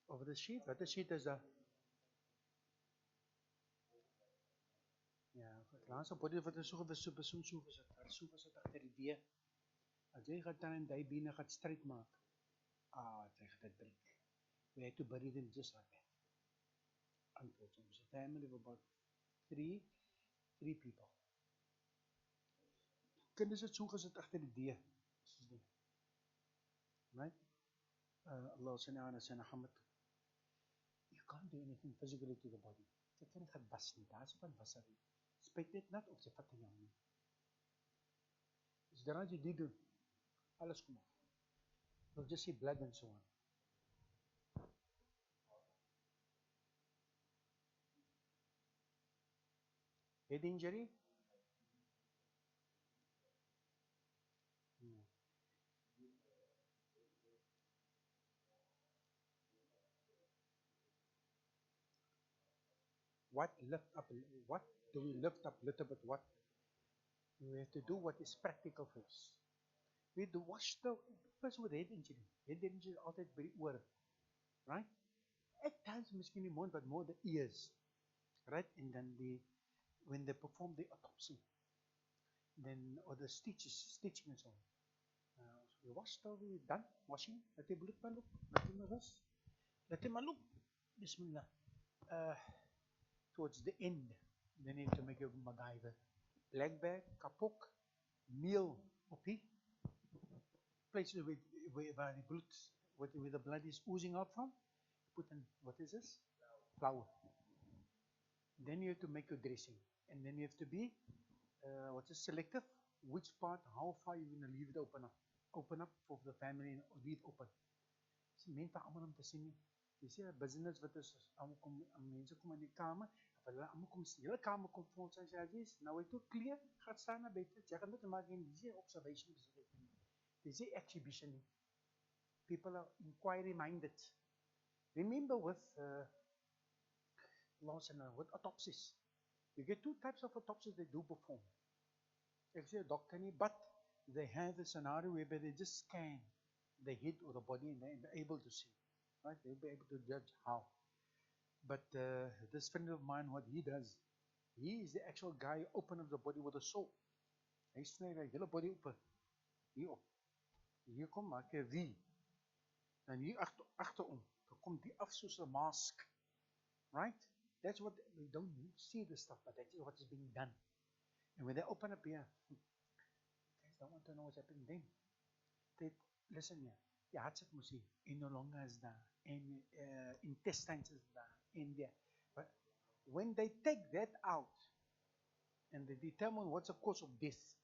Over the sheet. Wat die sheet is daar? Ja, het laatste body wat is so gewees, so gesit. Daar so gesit agter die deur. As jy gaan dan die bene gaan stryd maak. Jy gaan dit breek. We had to bury them just like that. Unfortunately, it was a family of about three people. Kinders het so gesit agter die deur. Right? Allah subhanahu wa ta'ala. You can't do anything physically to the body. Jy kan nie gaan was nie. Daar is van wasserie. Spuit net nat of jy vat in jou nie. Dus daarna jy dit doen. Alles kom af. You'll just see blood and so on. Head injury? No. What lift up? What do we lift up? Little bit what? We have to do what is practical first. We have to wash the first with head injury. Head injury is always very oor, right? At times, miskien die mond, but more the ears, right? And then when they perform the autopsy, then or the stitching and so on. So we wash till we done washing. Let die bloed maar loop. Let hom rus. Let hom maar loop. Bismillah. Towards the end, then you have to make a MacGyver. Black bag, kapok, meal, oppie. Places where the blood, where the blood is oozing out from. Put in, what is this? Flour. Then you have to make your dressing. And then you have to be, selective. Which part, how far you're going to leave it open up. Open up for the family and leave open. Dis nie mense almal om te sien nie. Dis 'n business wat is, mense kom in die kamer, hulle almal kom, die hele kamer kom vol, sy sê, nou het jy kleer, gaan staan na bed, jy gaan dit maak en dis 'n observation, dis 'n exhibition. People are inquiry minded. Remember with with autopsies, you get two types of autopsies they do perform. Ek sê doctor nie, but they have a scenario where they just scan the head or the body and they're able to see. Right? They'll be able to judge how. But this friend of mine, what he does, he is the actual guy who opens up the body with a saw. Hy sny die hele body open. Hier op. Hier kom maak hy V. En hier agterom, dan kom die af soos 'n mask. Right? That's what we don't see the stuff, but that is what is being done. And when they open up here, guys don't want to know what's happening then. They listen here. Die hartsak mos hier, en no longer is daar, en intestines is daar, en there. But when they take that out, and they determine what's the cause of death,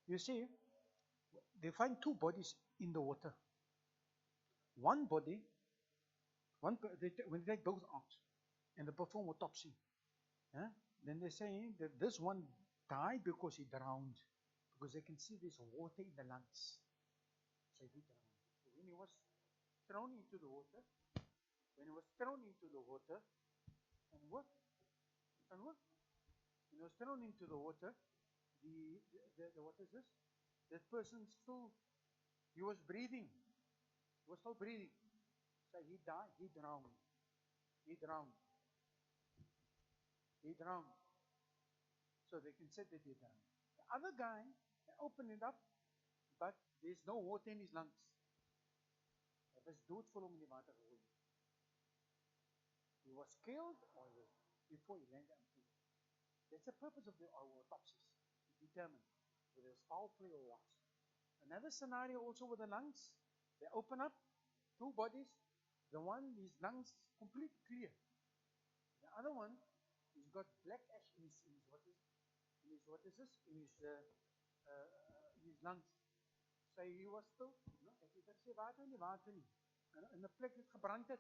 you see, they find two bodies in the water. One body, when they take those out, and they perform autopsy, then they're saying that this one died because he drowned, because they can see there's water in the lungs. So he drowned. So when he was thrown into the water, and what? When he was thrown into the water, the what is this? That person still, he was breathing. He was still breathing. So he died. He drowned. He drowned. He drowned. So they can say that he drowned. The other guy, they opened it up, but there's no water in his lungs. Hy was doodvol om in die water gegooi. He was killed or before he landed on food. That's the purpose of our autopsies, to determine whether it's foul play or what. Another scenario also with the lungs, they open up two bodies. The one, his lungs completely clear. The other one, he's got black ash in his lungs. So he was still, ek het gesê water nie, in 'n plek het gebrand het.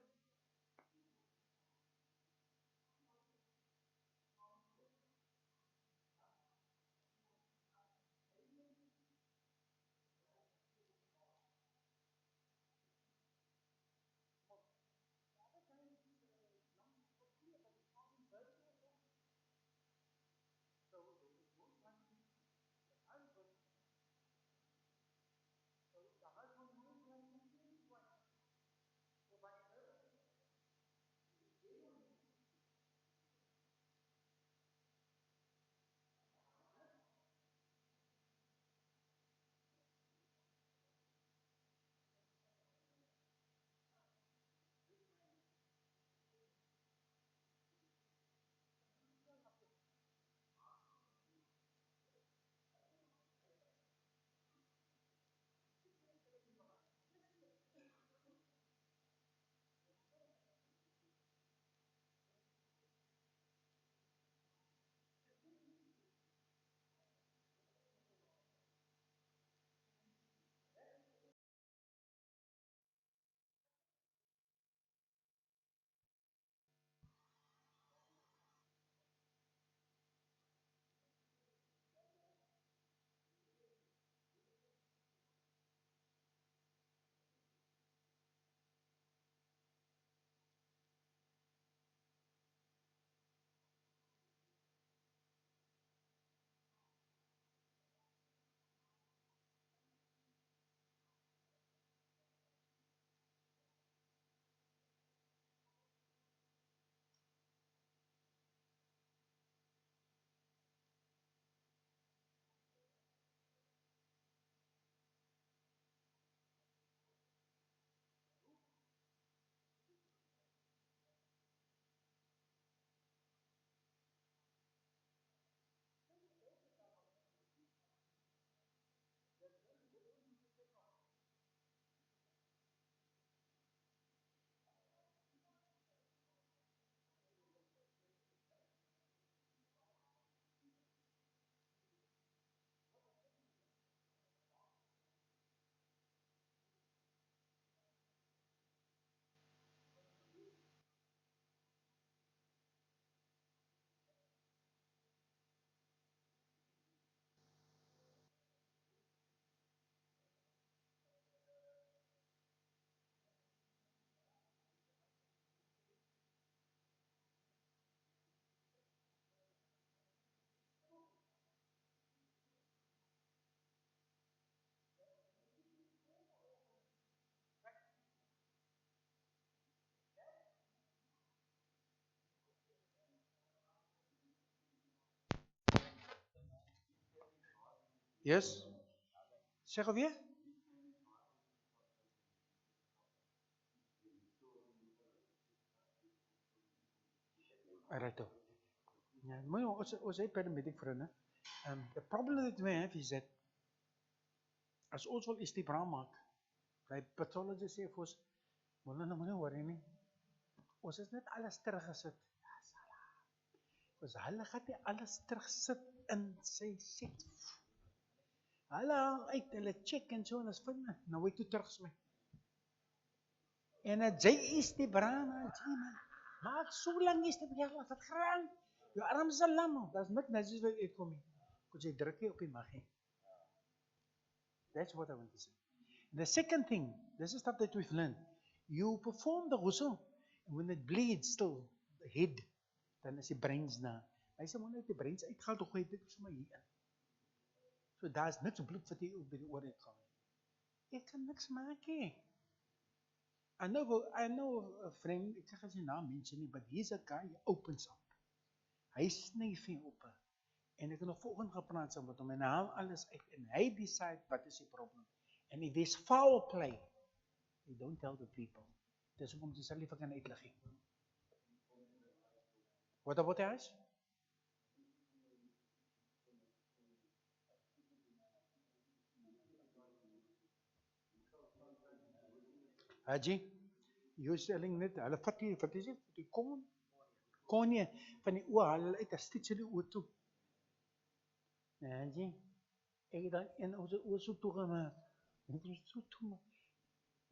Yes? Zeg alweer? Alright. Yeah, ons het paramedic vriende. The problem that we have is that as ons wil istibra maak, die pathologist sê vir ons, Moulana, moenie worry nie. Ons is net alles teruggesit. Ja, sala. Ons hulle gaan nie alles terugsit in sy set. Hulle uit, hulle check en so, en is vinnig. Nou weet toe terugsmy. En jy istibra, man. Maak so lang istibra, laat het gaan. Jou arm is al lam, dat is niks netjes wat uitkom nie. Kon jy druk op die mag hê. That's what I want to say. The second thing, this is stuff that we've learned. You perform the ghusl, and when it bleeds still, the head, dan is die brains na. Hy sê, man, die brains uitgehaal, toch gooi dit sommer hier in. So daar is niks bloed wat jy op die oor uitgaan. Ek kan niks maak nie. I know a friend, ek sê sy naam mense nie, but he's a guy, he opens up. Hy sny vir jou op. En ek het nog volgende gepraat saam met hom, en hy haal alles uit, en hy decide wat is die probleem. And if there's foul play, you don't tell the people. Dis om te sal nie vir kan uitlig nie. What about us? Haji, you're telling net, hulle vat die, wat is dit, die konie van die oor, hulle uit, as dit sy die oor toe. Haji, ek het dan in onze oor so toegemaak. Ek het so toegemaak.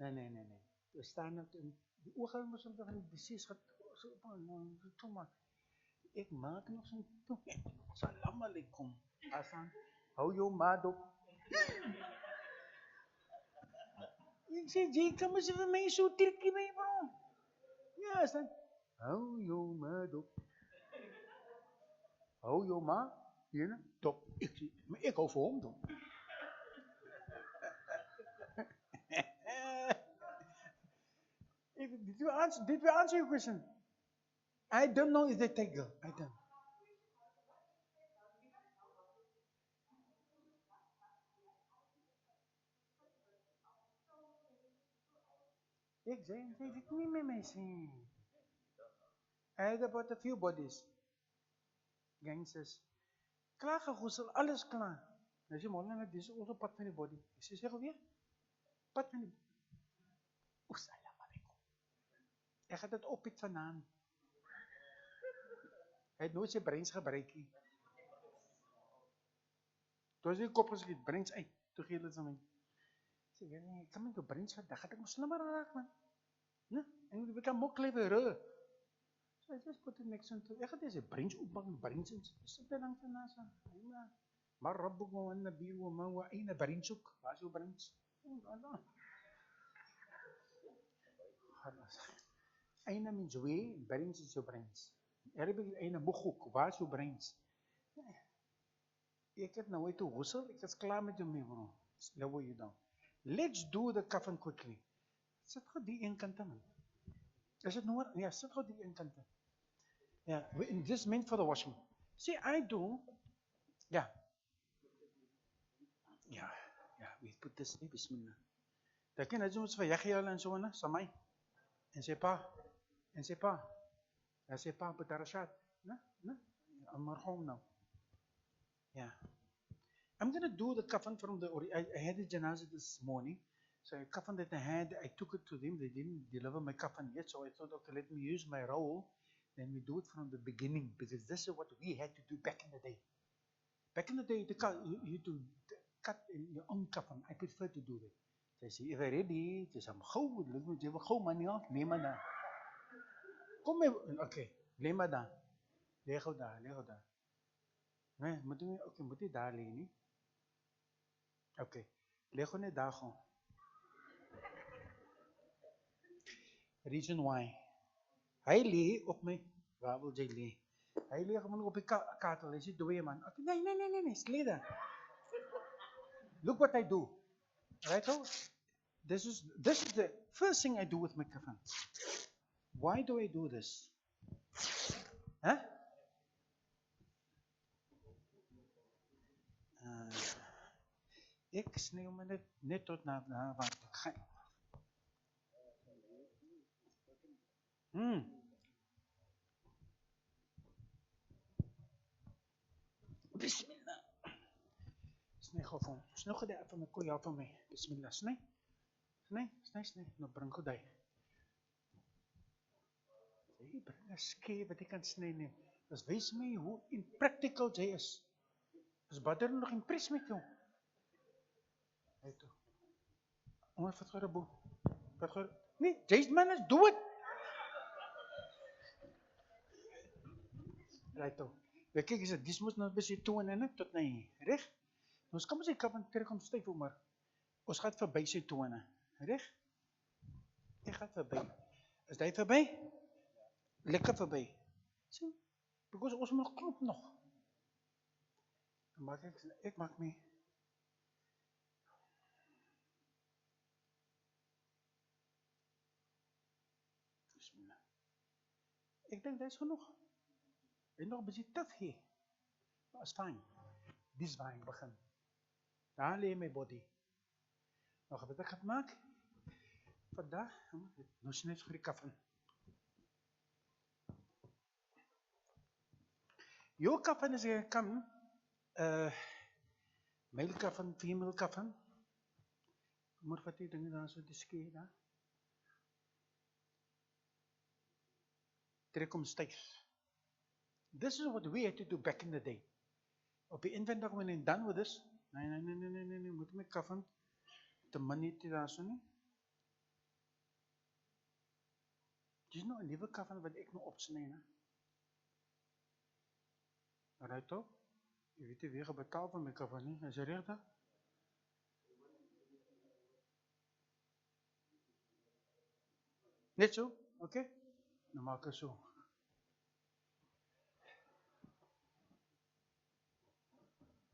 Nee. We staan op, die oor gaan ons van die disease so toegemaak. Ek maak nog so toe. Salam alaikum. Asan, hou jou maat op. Ek sê, jy kan maar sê vir my so trikkie my bro. Ja, is dan, hou jou maat op. Hou jou maat, hier, top. Ek hou vir hom, top. Did we answer your question? I don't know if they take girl. I don't. Exactly. I had about a few bodies. Gangsters. Klaar gegoesel, alles klaar. As jy Moulana, dit is ook 'n pad van die body. Ek sê alweer, pad van die body. Salam alaikum. Ek het dit op het vanaand. Hy het nooit sy breins gebruik nie. Toe as die kop geskiet, breins uit. Toe gee hulle dit aan my. Sê, ek kan met jou breins vandag, het ek ons slimmer raak, man. Nee, en jy kan mok lewe rug. So I just put it next to, ek het deze breins opbak, breins in, sit daar langs van nasa. Maar rabbukum wa nabi wa man wa aina breinsuk. Waar is jou breins? Aina means way, brains is your brains. Arabic is aina mukhuk, waar is jou brains? Ek het nou uit toe hoesel, ek is klaar met jou mee, bro. Slow you down. Let's do the coffin quickly. Sit gou die een kant aan. Is dit nou? Ja, sit gou die een kant aan. Ja, this is meant for the washing. See, I do. Yeah. Yeah, we put this in, bismillah. Dan kan jy ons vir Yahya en so na, samai. En sê pa, en sê pa, betarashat. Na, marhum now. Yeah. I'm going to do the coffin from the, I had the janazah this morning. So a coffin that I had, I took it to them. They didn't deliver my coffin yet. So I thought, okay, let me use my roll. Then we do it from the beginning. Because this is what we had to do back in the day. Back in the day, you had to cut in your own coffin. I prefer to do that. They say, if I'm ready, just I'm go. Let me just go, man. Neem maar daar. Kom mee. Okay, neem maar daar. Leg hou daar. Nee, moet jy daar lê nie. Okay, leg hou net daar gewoon. Reason why. Hy lê op my, waar wil jy lê? Hy lê gewoon op die katel, hy sê, Duai man. Okay, nee, lê daar. Look what I do. Right, so, this is the first thing I do with my coffin. Why do I do this? Huh? Ek sny hom net tot na waar ek gaan. Bismillah. Sny gou van. Sny gou die van my koei af van my. Bismillah. Sny. Nou bring gou die. Jy bring 'n skee wat jy kan sny nie. Dis wys my hoe impractical jy is. Is Badr nog impressed met jou? Hey toe. Wat gaan er bo? Wat gaan? Nee, jy's man, let's do it. Right toe. Kyk, dis moet nou bes toe en tot na hier, reg? Ons kom as ek kan terugkom styf maar. Ons gaat verby sy tone. Reg? Jy gaat verby. Is jy verby? Lekker verby. Sien? Because ons moet klop nog. Maar ek maak my. Bismillah. Ek dink dit is genoeg. En nog bietjie tough hier. Maar is fine. Dis waar ek begin. Daar lê my body. Nog wat ek gaan maak? Vandaag, nou is net vir die kafan. Jou kafan is jy kan, male kafan, female kafan. Moet wat die dinge daar so diskee daar. Trek hom styf. This is what we had to do back in the day. Op die inwendig when I'm done with this, nee, moet my kafan te min nie daar so nie. Dit is nou 'n nuwe kafan wat ek nou opsny, né? Right toch? Jy weet nie wie gaan betaal vir my kafan nie, is jy reg daar? Net so, okay? Nou maak ek so.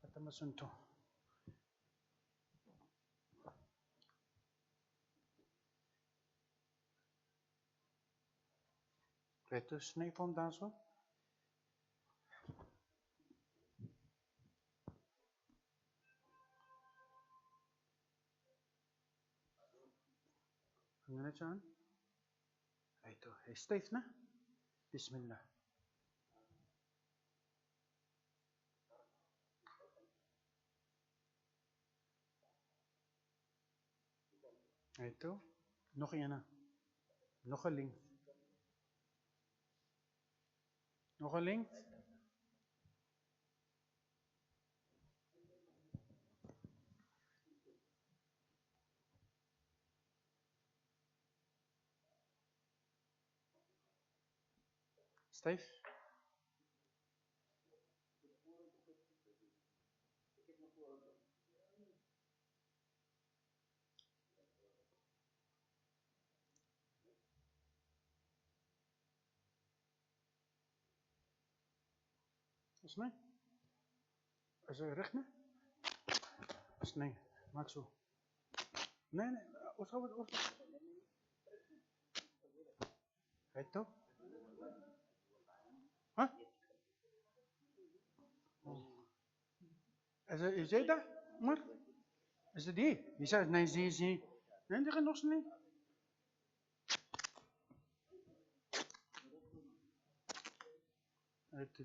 Wat maar so toe. Titus sny van daar so. Hang net aan. Hy toe, hy styf, né? Bismillah. Hy toe, nog een. Nog 'n lengte. Nog 'n lengte. Styf. Is nie? Is hy reg, né? Is nie, maak so. Nee, ons gaan wat Hy toe. Huh? Is jy daar? Maar? Is dit die? Wie sê, nee, zie. Nee, die gaan nog nie.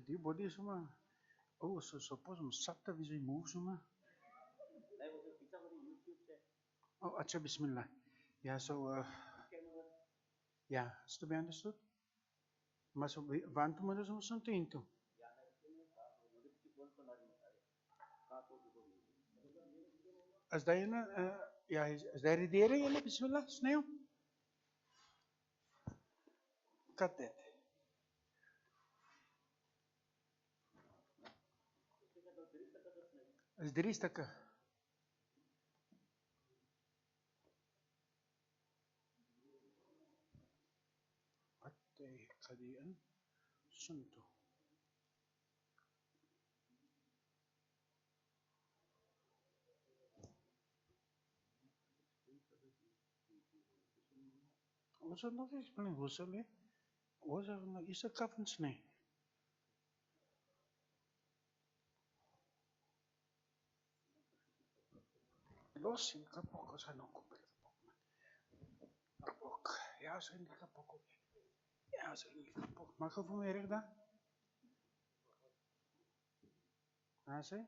Die body is maar. Oh, so suppose om satte wie sy move so maar. Oh, acha bismillah. Ja, so ja, is to be understood? Maar so want moet ons ons so toe. As jy ja, is daar die deure julle bismillah, sneeu. Cut it. Is 3 stukke. Wat ek ga die in sin toe. Ons het nog eens plan, ons sal ons het nog is 'n kafens nie. Los in kapok, ons gaan nog op kapok. Ja, so in die kapok ook. Ja, so in die kapok. Mag ek vir my reg daar? Ja, sê?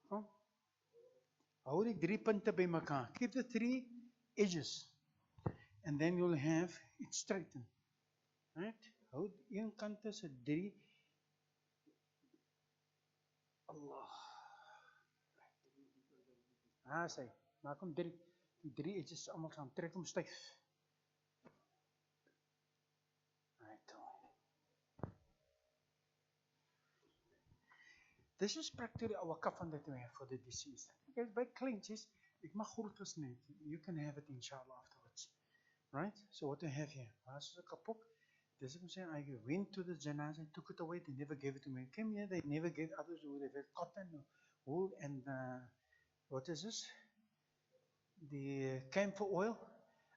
Kom. Hou die 3 punte by mekaar. Keep the 3 edges. And then you'll have it straightened. Right? Hou een kant is 'n 3. Allah. Sê, maak hom 3. Die 3 edges almal saam, trek hom styf. Right. This is practically our kafan that we have for the deceased. Because by clinches, Ik mag groet gesneden. You can have it inshallah afterwards. Right? So what do we have here? As a kapok. This is saying I went to the janazah, took it away, they never gave it to me. I came here, they never gave others who would have had cotton, wool, and what is this? The camphor oil.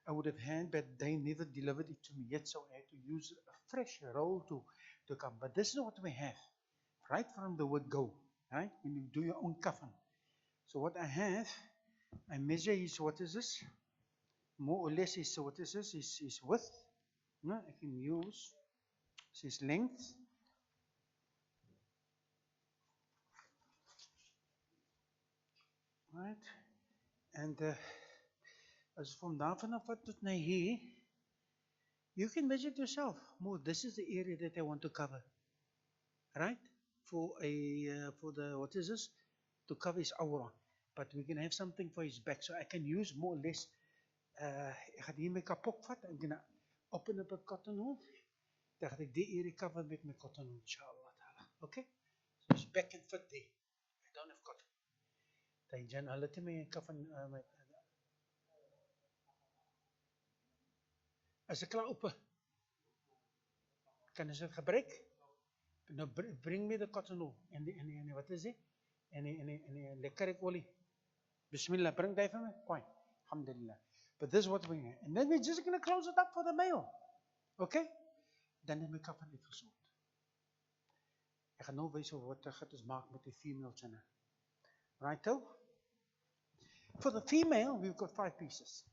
I would have had, but they never delivered it to me yet, so I had to use a fresh roll to come. But this is what we have, right from the word go, right? When you do your own coffin. So what I have, I measure is, what is this? More or less is, what is this? Is width. No, I can use, this is length. Right? And as from daar vanaf wat tot na hier, you can measure it yourself. More, this is the area that I want to cover. Right? For the, what is this? To cover his aura. But we can have something for his back. So I can use more or less, ek gaan hier my kapok vat, I'm going to open up a cotton wool. Dan gaan ek die area cover met my cotton wool, inshallah ta'ala. Okay? So his back can fit there. I don't have cotton. Dan Jan, hulle het my kafan, as ek klaar open, kan ons dit gebruik? Nou bring me the cotton wool, en wat is die? En die lekker olie. Bismillah, bring die vir my? Fine, alhamdulillah. But this is what we have. And then we're just going to close it up for the male. Okay? Dan het my kafan uitgesort. Ek gaan nou wys wat ek het maak met die female channel. Righto? For the female, we've got 5 pieces.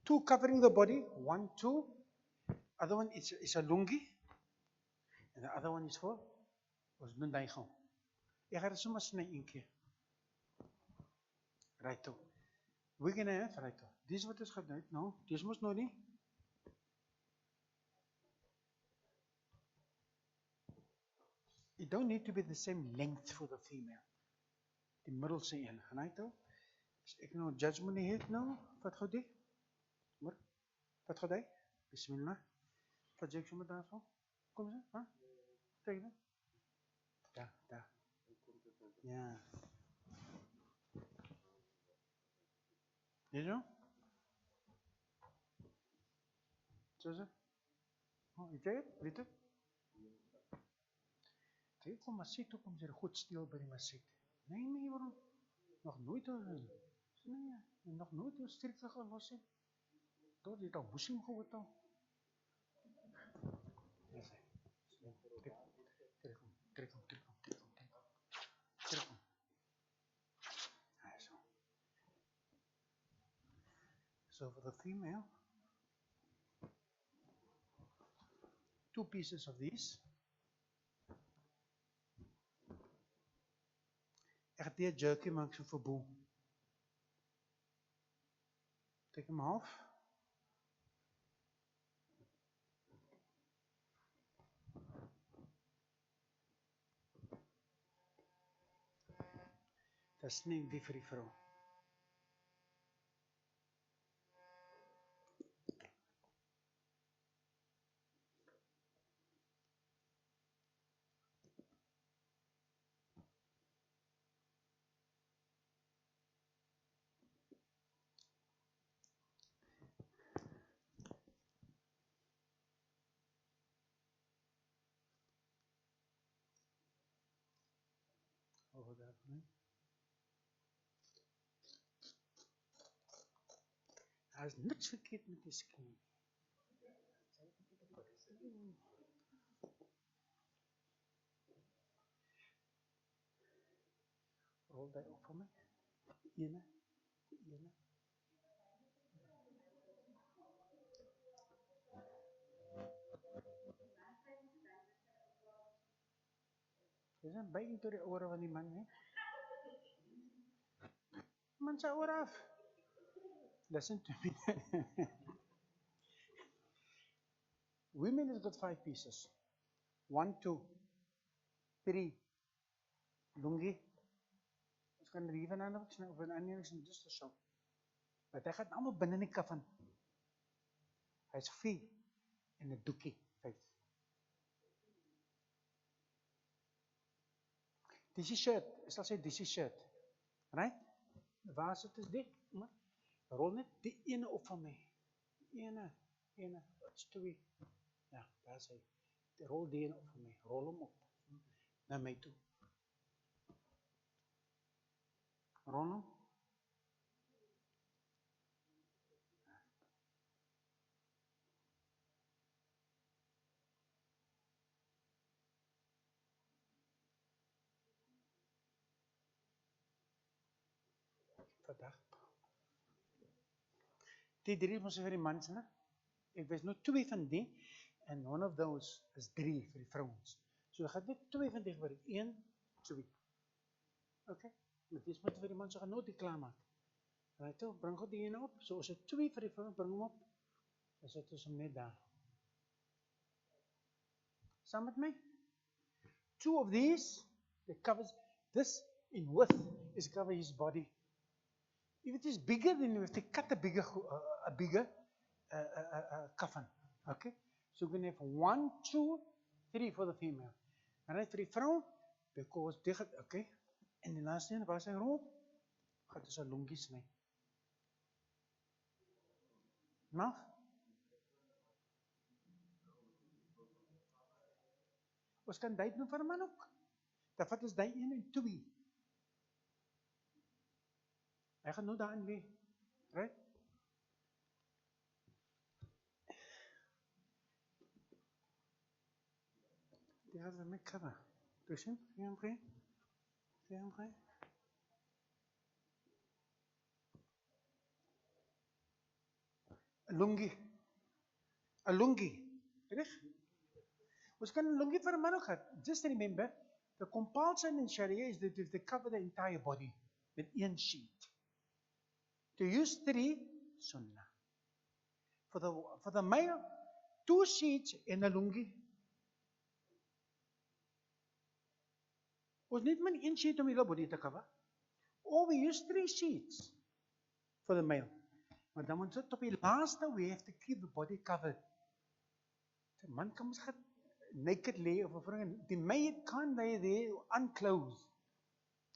2 covering the body, 1, 2. Other one is a lungi. And the other one is for Nundaigo. Ek gaan dit sommer sny een keer. Righto. We're going to have, righto. Dis wat is gedoen, no? Dis mos nou nie. It don't need to be the same length for the female. Die middelste een, righto. As ek nou judgment nie het nou, wat gaan die? Wat gaan die? Bismillah. Wat jy ek sommer daar so? Kom eens, ha? Kijk dan. Daar. Ja. Hier zo? Zo is het? Oh, weet jy het? Weet het? Kijk, kom Masjid toe, kom jy goed stil by die Masjid. Nee, waarom? Nog nooit nee, nog nooit een sterke gelos het. Door dit al moslim gehoord al. Trek hem. So for the female, 2 pieces of these. Ek het die jerky maak so verboel. Take him off. Dat is nie die vir die vrou. Over daar van nie. Daar is niks verkeerd met die skin. Rol die op vir my. Die ene. Is een byting door die ore van die man, nie? Man sy oor af. Listen to me. Women has got 5 pieces. 1, 2, 3. Lungi. Ons kan er hier vandaan op, of een ander is in just so. Want hy gaat allemaal binnen die kafan. Hy is 4 en een doekie 5. This is shirt. Ek sal sê this is shirt. Right? Waar sit is die? Rol net die ene op van my. Ene, dat is 2. Ja, daar is hy. Rol die ene op van my. Rol hom op. Na my toe. Rol hom. Vandaag. Die 3 was vir die mans, né? Ek wys nou 2 van die, and one of those is 3 vir die vrouens. So, ek gaan net 2 van die gebruik. 1, 2. Okay? Met dis moet vir die mans, so gaan nou die klaarmaak. Right, toe, bring God die ene op. So, as ek 2 vir die vrouens, bring hom op. As het is hom net daar. Saam met my? 2 of these, that covers this in width, is cover his body. If it is bigger, then you have to cut a bigger coffin. Okay? So we're going to have 1, 2, 3 for the female. Alright, for the vrouw, because they got, okay? En die laaste een, waar is hy rond? Gaat dus een lungie snij. Nou? Ons kan dit doen vir 'n man ook. Dan vat ons die 1 en 2. Hy gaan nou daarin lê. Right? Die gaan we met cover. Dus hem, zie je hem vrij? Een lungi. Reg? Ons kan een lungi vir 'n man ook gehad. Just remember, the compulsion in Sharia is that they cover the entire body with 1 sheet. To use 3, sunnah. For the male, 2 sheets in a lungi. Ons niet maar 1 sheet om die hele body te cover. Or we use 3 sheets for the male. Maar dan moet het op die laaste, we have to keep the body covered. The man kan misschien naked lay of a the maid can't lay there unclothed.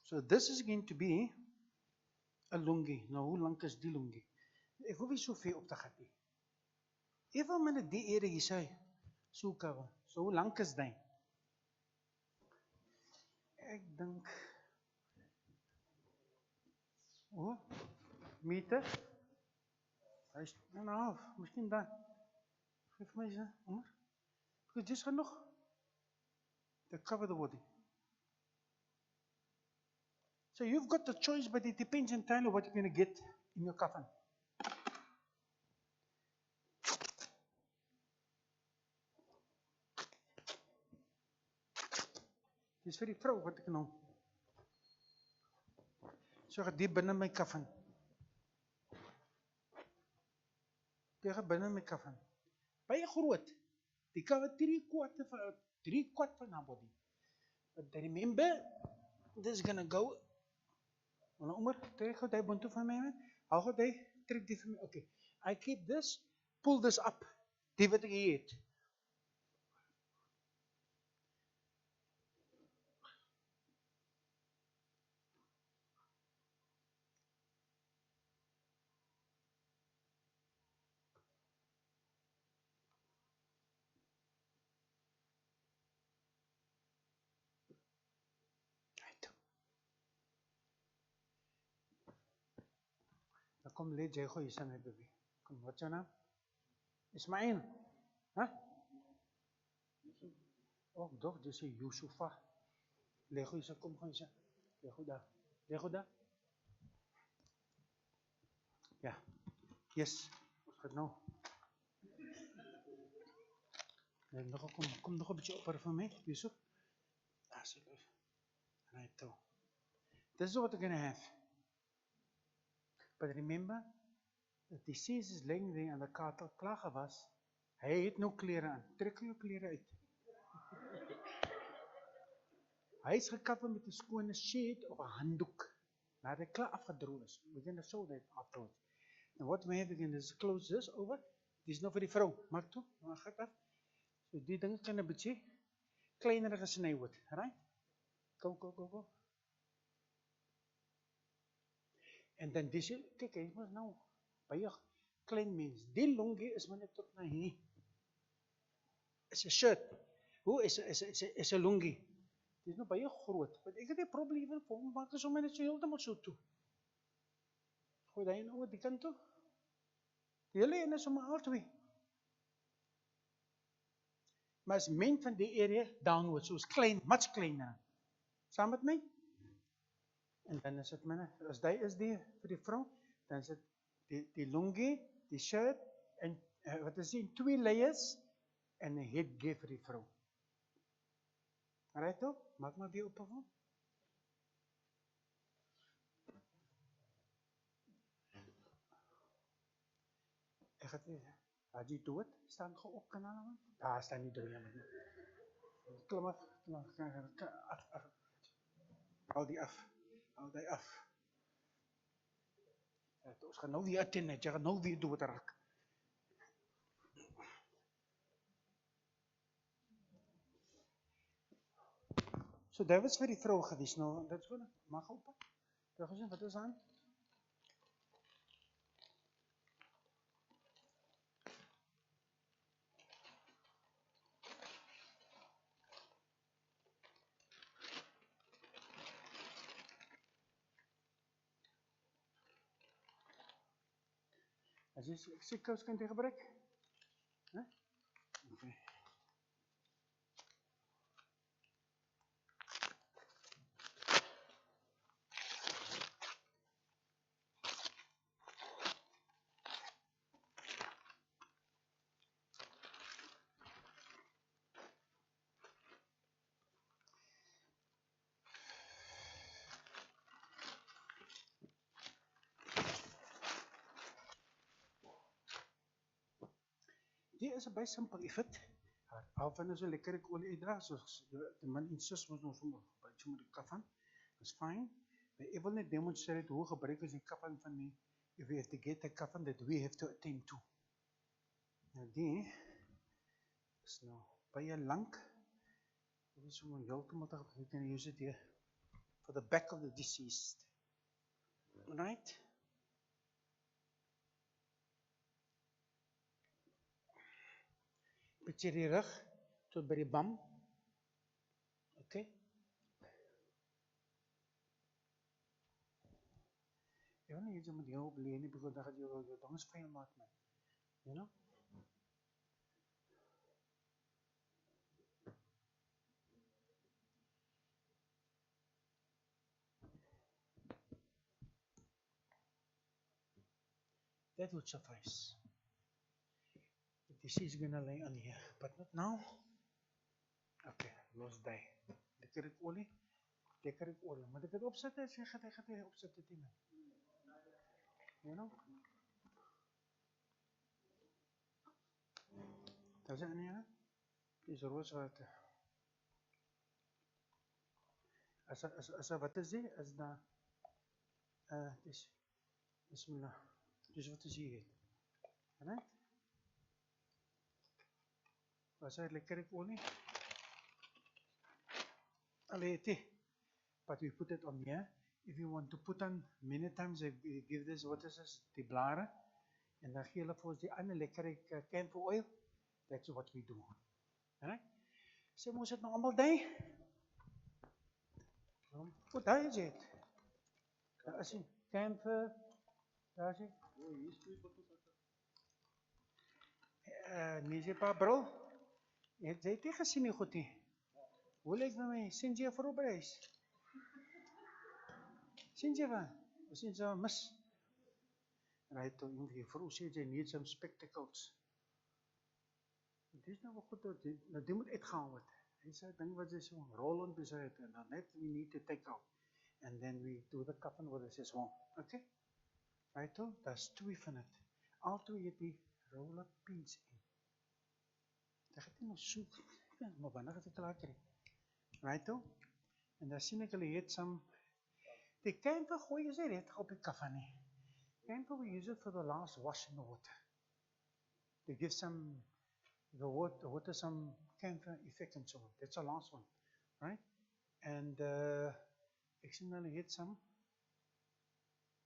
So this is going to be a lungi. Nou, hoe lang is die lungi? Ek hoef nie soveel op te gaan nie. Even met die ere hier sê, so cover. So hoe lang is die? Ek dink, meter? Hy is 1,5, miskien dan. Geef my eens, Omar. Because dis genoeg. To cover the body. So you've got the choice, but it depends entirely what you're going to get in your coffin. Dis vir die vrou wat ek nou. So ek die binne my coffin. Die gaan binne my coffin. Baie groot. Die cover 3/4 van haar body. But remember, this is gonna go. Nou Omar, trek gou die bontoe van my. Hou gou die, trek die van my. Okay. I keep this, pull this up. Die wat ek hier het. Kom, let jy gooi jy my baby. Kom, wat jou naam? Ismail. Huh? Oh, doch, dis is Yusufa. Leg gooi jy, kom gooi jy. Leg goed daar. Leg goed daar. Ja. Yes. Wat gaat nou? Kom nog een beetje op voor mij, Yusuf. Alsjeblieft. Right, toe. This is what we're going to have. But remember, the deceased is laying there aan de kaart al klaar gewas. Hy het nou klere aan. Trek jou klere uit. Hy is gekappen met 'n skone sheet of 'n handdoek. Nadat hy klaar afgedroog is. We're going to show that afterwards. And what we have again is close this over. Dis nou vir die vrou. Maak toe. Maar gaat af. So die ding kan 'n bietjie kleiner gesny word. Right? Go. En dan dis kyk, hy mos nou baie klein mens. Die longie is maar net tot na hier. Is 'n shirt. Hoe is 'n longie? Dit is nou baie groot. Want ek het 'n probleem met hom, maak dit sommer net so heeltemal so toe. Gooi daai nou oor die kant toe. Die hele een is sommer al twee. Maar as men van die area downward, soos klein, much kleiner. Saam met my? En dan is dit minne, as die is die vir die vrou, dan is dit die longie, die shirt, en wat is die, 2 layers, en 'n headgear vir die vrou. Right op? Maak maar weer op hom. Ek het Haji dood, staan geop kanaal. Daar staan nie dood nie. Klim af. Hou die af. Ons gaan nou weer attend, jy gaan nou weer dood raak. So dit was vir die vrou gewees. Nou, dit is goed. Mag op. Terug gesien, wat is aan? As jy siekkous kan jy gebruik? Hè? Okay. Die is baie simpel, jy weet. Al van is 'n lekker olie uitdra, soos die man insist moet ons sommer gebruik sommer die kafan. That's fine. But ek wil net demonstrate hoe gebruik is die kafan van die, if we have to get a kafan that we have to attend to. Nou die is nou baie lank. Dit is sommer heeltemal te gebruik en use it here for the back of the deceased. Right? Beetje die rug, tot by die bam. Okay. Jy wil nie iets met jou opleen nie, because dan gaat jou tongs vuil maak, man. You know? That would suffice. The deceased is going to lay on here, but not now. Okay, los die. Lekker ek olie. Maar ek het opsit, as jy gaat hy opsit dit nie. You know? Dat is in hier. Dis rooswater. As wat is die? As da dis bismillah. Dis wat is hier. Right? Was hy lekker ek olie? But we put it on here. If you want to put on, many times we give this, what is this, die blare, en dan gee hulle vir ons die ander lekker camphor oil. That's what we do. Alright? So moes het nou allemaal die? Wat daar is het? Daar is die camphor, daar is die. Nie is die paar bril. Jy het nie gesien nie goed nie. Hoe lyk met my? Sien jy vir op reis? Sien jy wat? Of sien jy mis? Right, die vrou sê jy need some spectacles. Dit is nou wel goed, nou die moet uitgaan word. Hy sê ding wat jy so roll on besig het, en dan net we need to take out. And then we do the coffin with us as well. Okay? Right, dat is 2 van het. Al 2 het die roll-up pins in. Dat gaat nie nou soek. Ja, maar wanneer gaat het klaar kry? Right, en dan sien ek hulle het some, die camphor gooi is net op die kafan nie. Camphor we use it for the last wash in the water. They give some, the water some camphor effect and so on. That's the last one, right? And ek sien hulle het some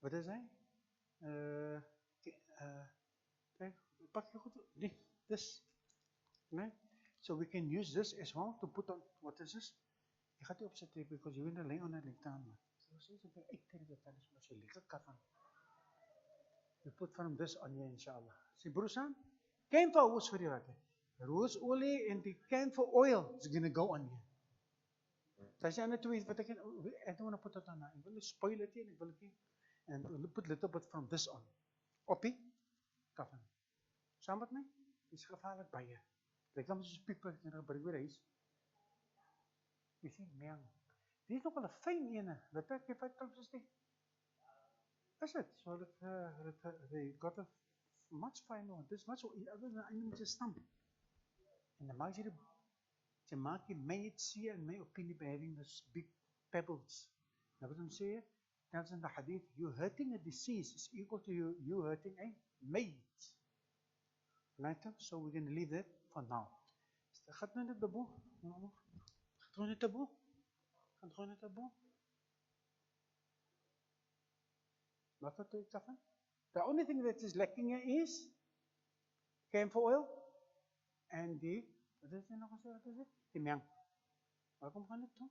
Wat is hy? Kijk, pak je goed. Nee, this. Right? So we can use this as well to put on, what is this? Je gaat die opzetten because you will lay on it like that. So since you can eat that is much lekker kafan. You put from this on here inshallah. See Brusan? Can for rose for you right? Rose olie and the can for oil is gonna go on here. That's the two ways, but I don't want to put it on now. I will spoil it and we'll put a little bit from this on. Oppie, kafan. Saam met my? Dis gevaarlik baie. Like I'm just people in a bring reis. You see, man. Dit is nog wel 'n fyn ene. Wat ek het is dit. Is it? So they got a much finer one. This much other than I need to stamp. And the maak jy maak jy my het see in my opinion by having this big pebbles. Nou wat hom sê, tells in the hadith, you hurting a disease is equal to you hurting a mate. Right? So we're going to leave that for now. Gaat nou net daarbo? Gaat gewoon net daarbo? Gaat gewoon net daarbo? Wat het toe kafan? The only thing that is lacking here is camphor oil and the, wat is dit nog gesê, wat is dit? Die meng. Waarom gaan dit toe?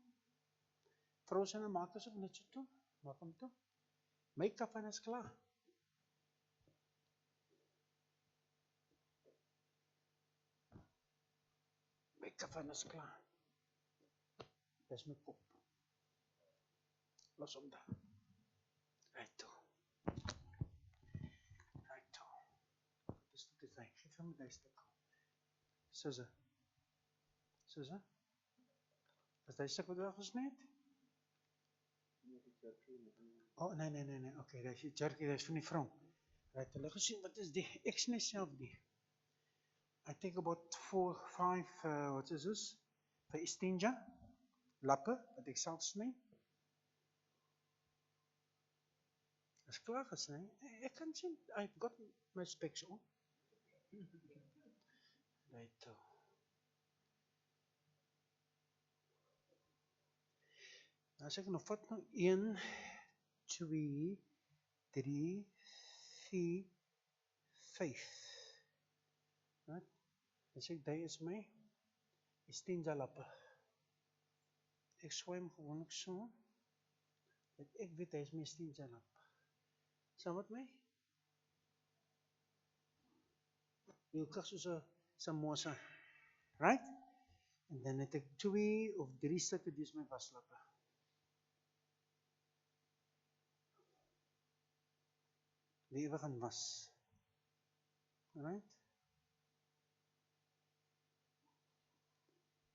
Frozen en maak asop net so toe. Maak hom toe. My kafan is klaar. My kafan is klaar. Dis my kop. Los hom daar. Right toe. Right toe. Dis dit is hy. Geef hom die stuk. Soos. Is die stuk wat jy gesny het? Oh, nee. Okay, dis die jerky, dis van die vrou. Right, hulle gesien, wat is die? Ek sny self die. I take about 4, 5, what is this? Vir istinja, lappe, wat ek self sny. Is klaar gesny. Ek kan sien, I've got my specs on. Right, toe. As ek nog vat nou 1, 2, 3, 4, 5. Right? As ek die is my istinja lappe. Ek swem gewoon ook so. Dat ek weet hy is my istinja lappe. Saam met my? Jy krijg soos 'n Moosa. Right? En dan het ek 2 of 3 stukke, dis my waslappe. Die we gaan was. Right?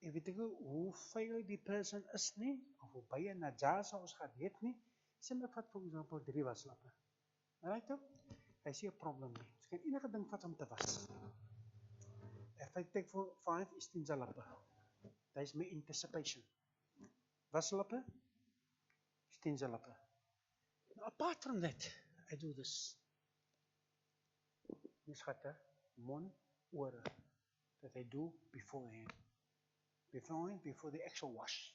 En weet ek hoe vuil die person is nie, of hoe baie najasa ons gaat weet nie, sê my vat vir example 3 waslappe. Right? Hy sê 'n probleem nie. Ons kan enige ding vat om te was. If I take for 5 istinja lappe, that is my anticipation. Waslappe, istinja lappe. Now, apart from that, I do this. Dis gatte, mond, ore, that I do beforehand. Before the actual wash.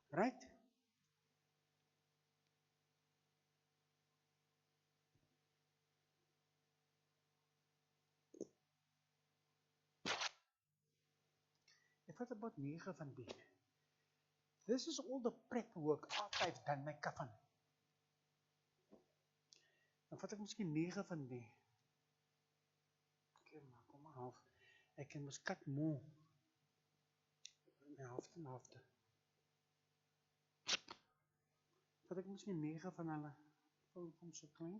Right? Ek vat about 9 van die. This is all the prep work after I've done my kafan. Dan vat ek miskien 9 van die. Okay, maar kom maar half. Ek kan mos kat moe. My helfte en helfte. Vat ek miskien 9 van hulle. Kom so klein.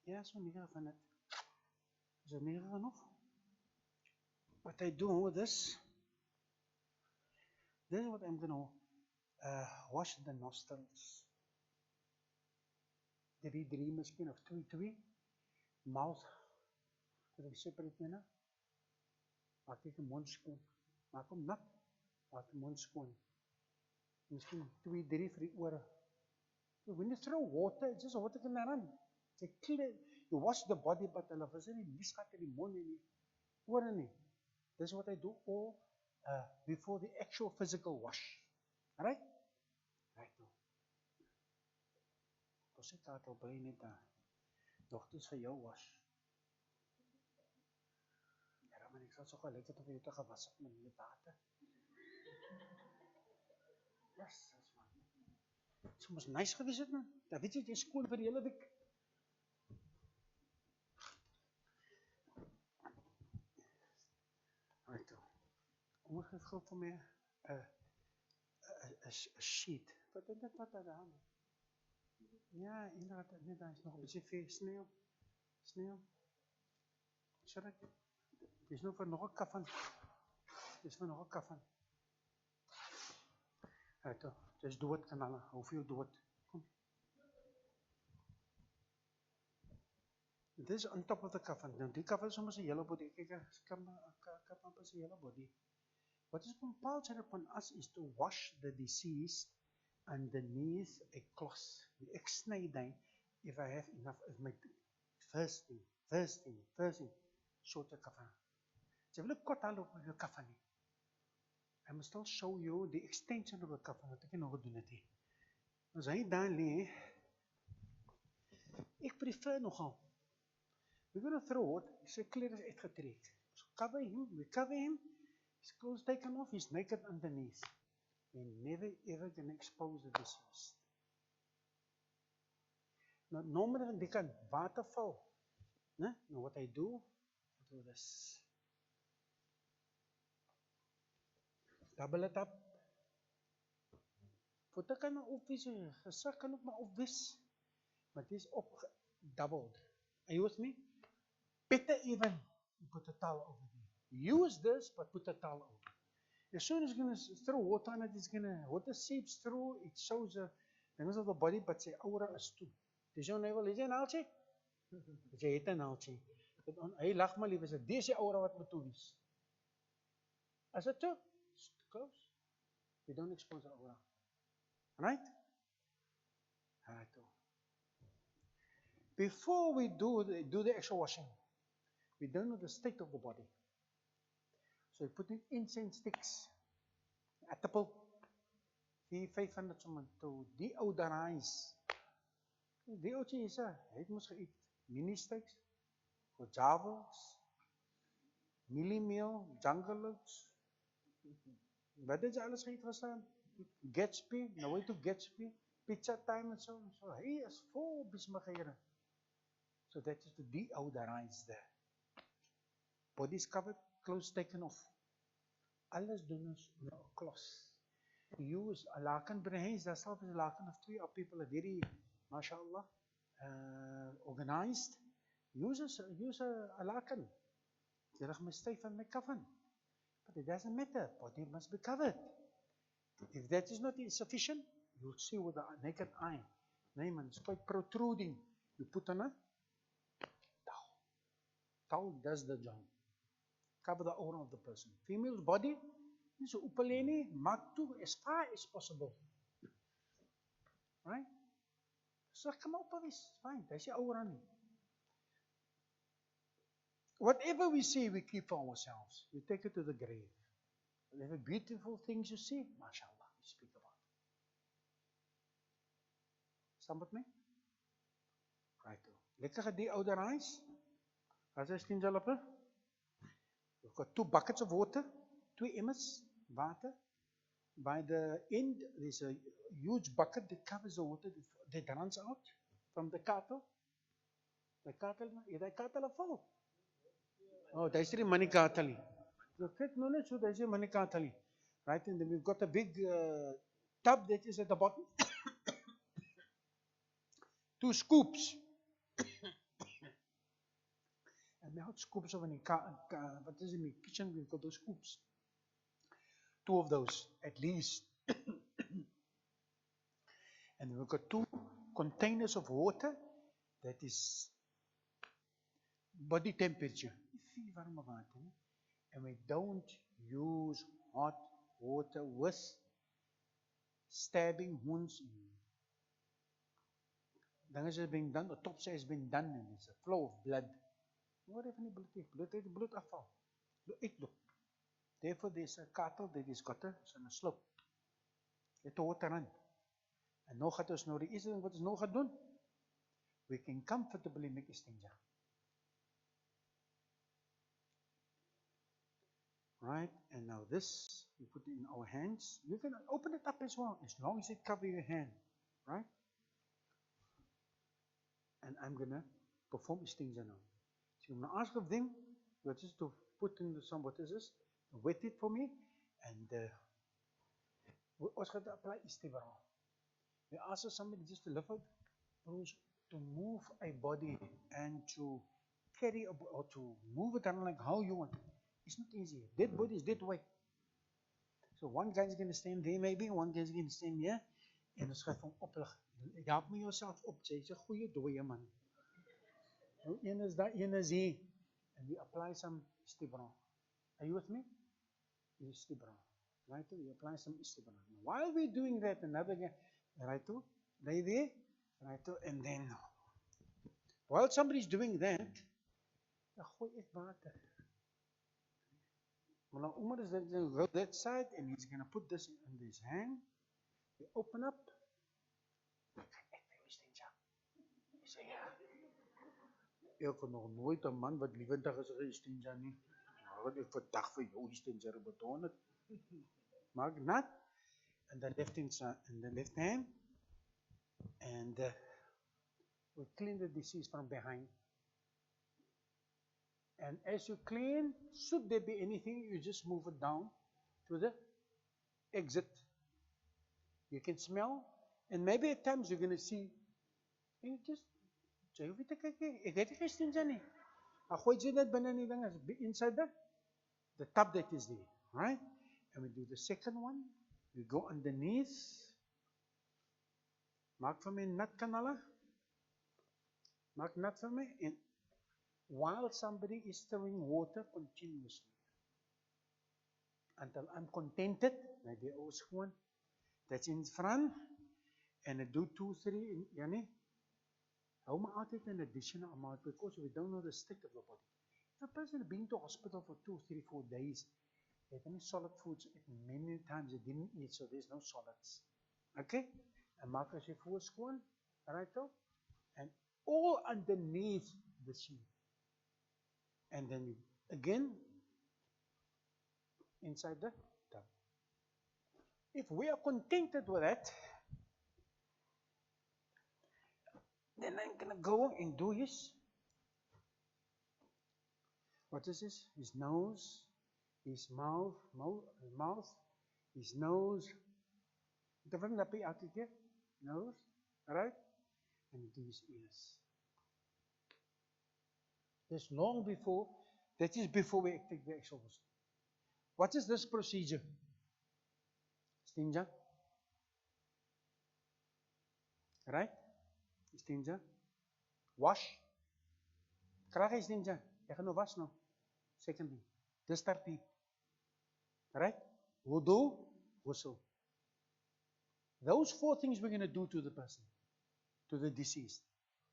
Ja, so 9 van het. Is er 9 genoeg? What I do with this is what I'm going to wash the nostrils. 3 miskien of 2. Mouth. Dat ek separate mena. Maak ek die mond skoon. Maak hom nat. Maak die mond skoon. Miskien 2, 3 vir die ore. So when you throw water, it's just water can run. It's a clear, you wash the body, but hulle was nie misgat in die mond en die ore nie. This is what I do all before the actual physical wash. Alright? Right now. Los die katel bly net daar. Dogters vir jou was. Ja, maar ek sal so gelyk het op jou te gewas het met water. Yes, that's man. Het moes nice gewees het, man. Dan weet jy, jy is skoon vir die hele week. Right, kom ons geef gou vir my 'n sheet. Wat is dit wat daar aan? Ja, inderdaad, net daar is nog 'n bietjie veel sneeu. Sorry. Dis nou vir nog 'n kafan. Dis vir nog 'n kafan. Right, dis dood kan hulle. Hoeveel dood? Kom. This is on top of the coffin. Now, the coffin is almost a yellow body. Is a yellow body. What is compulsory upon us is to wash the deceased underneath a cloth. Ek sny dan if I have enough of my first thing, shorter coffin. So, wil ek kort haal op my coffin nie. I must still show you the extension of the coffin. Wat ek nog gedoen het nie. As hy dan lê, ek prefer nogal. We're going to throw it, sy klere is uitgetrek. So we cover him, his clothes taken off, he's naked underneath. We're never ever going to expose the deceased. Nou, normally die kan water val. Now what I do this. Double it up. Voete kan maar opwis, gesig kan ook maar opwis. Maar dit is doubled. Are you with me? Better even, you put a towel over there. Use this, but put a towel over. As soon as you're going to throw water on it, water seeps through, it shows the things of the body, but say aura is too. Dis jou navel, is jy 'n naaltjie? Jy het 'n naaltjie. Hy lag maar lief, dis die aura wat moet toe wees. As it too, close. We don't expose the aura. Right? Alright. Before we do the actual washing, we don't know the state of the body. So we put in incense sticks, appel, 400-500 sommer, to deodorize. Die oudje is hy het mos geëet mini-steaks, javels, mieliemeal, jungle oats. Wat het jy alles geëet gestaan? Gatsby, nou way to Gatsby, pizza time and so on. So hy is vol besmighere. So that is to deodorize there. Body is covered, clothes taken off. Alles doen ons met 'n cloth. Use a laken by the hands, daar self is 'n laken of 2 of people are very, mashallah, organized. Use a laken. Jy rig my styf in my coffin. But it doesn't matter, body must be covered. If that is not sufficient, you'll see with the naked eye. Nee man, it's quite protruding. You put on a towel. Towel does the job. Cover the aura of the person. Female's body, nie so oop lê nie, maak toe as far as possible. Right? So kom op is fine. Dis die aura nie. Whatever we see, we keep for ourselves. We take it to the grave. Whatever beautiful things you see, mashallah, we speak about. Staan met my? Right. Lekker gedeodorize. As jy sien julle we've got 2 buckets of water, 2 emmers, water. By the end, there's a huge bucket that covers the water that runs out from the kettle. The kettle, is that kettle full? Oh, that's the money kettle. The quick knowledge, so that's the money kettle. Right, and then we've got a big tub that is at the bottom. 2 scoops. And we have scoops of what is in the kitchen, we've got those scoops. 2 of those, at least. And we've got 2 containers of water that is body temperature. And we don't use hot water with stabbing wounds. Things has been done, the top side has been done, and it's a flow of blood. What if any blood afval? Uitloop. Therefore, there's a kettle that is got a slope. Let the water run. En nou gaat ons nou die eerste ding wat ons nou gaan doen, we can comfortably make istinja. Right? And now this, we put it in our hands. You can open it up as well, as long as it covers your hand. Right? And I'm going to perform istinja now. So I'm going to ask of them, just to put in some, what is this? Wet it for me. And what's going to apply istibra. We ask somebody just to lift up, to move a body and to carry or to move it around like how you want. It's not easy. Dead body is dead weight. So one guy is going to stand there maybe, one guy is going to stand here. En ons gaan hom oplig. Help me yourself op. Jy is 'n goeie dooie man. Nou een is daar, een is hier. And we apply some istibra. Are you with me? Istibra. Right? We apply some istibra. While we're doing that, another guy, right? Lay there. Right? And then, while somebody's doing that, dan gooi ek water. Well, Umar is going to go that side and he's going to put this in his hand. We open up. He say, yeah. Ek het nog nooit 'n man wat lewendig is gesê istinja nie. Maar ek vandag vir jou istinja betoon het. Maak nat and the left hand and we clean the disease from behind. And as you clean, should there be anything, you just move it down to the exit. You can smell, and maybe at times you're going to see, and you just, ek het nie gestinja nie. Gooi jy dit binne in die ding, inside the tub that is there, right? And we do the second one. We go underneath. Maak vir my nat kanale. Maak nat vir my. And while somebody is stirring water continuously, until I'm contented, maybe also one that's in front, and I do 2, 3, yani, hou maar altyd an additional amount, because we don't know the state of the body. If a person has been to hospital for 2, 3, 4 days, they had any solid foods, many times they didn't eat, so there's no solids. Okay? And maak as jy voorskoon, right up, and all underneath the sheet. And then again, inside the tub. If we are contented with that, then I'm going to go and do what is this? His nose, his mouth, his nose. Different nose, right? And do his ears. That's long before, that is before we take the actual ghusl. What is this procedure? Istinja. Right? Istinja. Wash. Krijg istinja. Jy gaan nou was nou. Secondly. Dis tartiib. Right? Wudu, ghusl. Those 4 things we're going to do to the person, to the deceased.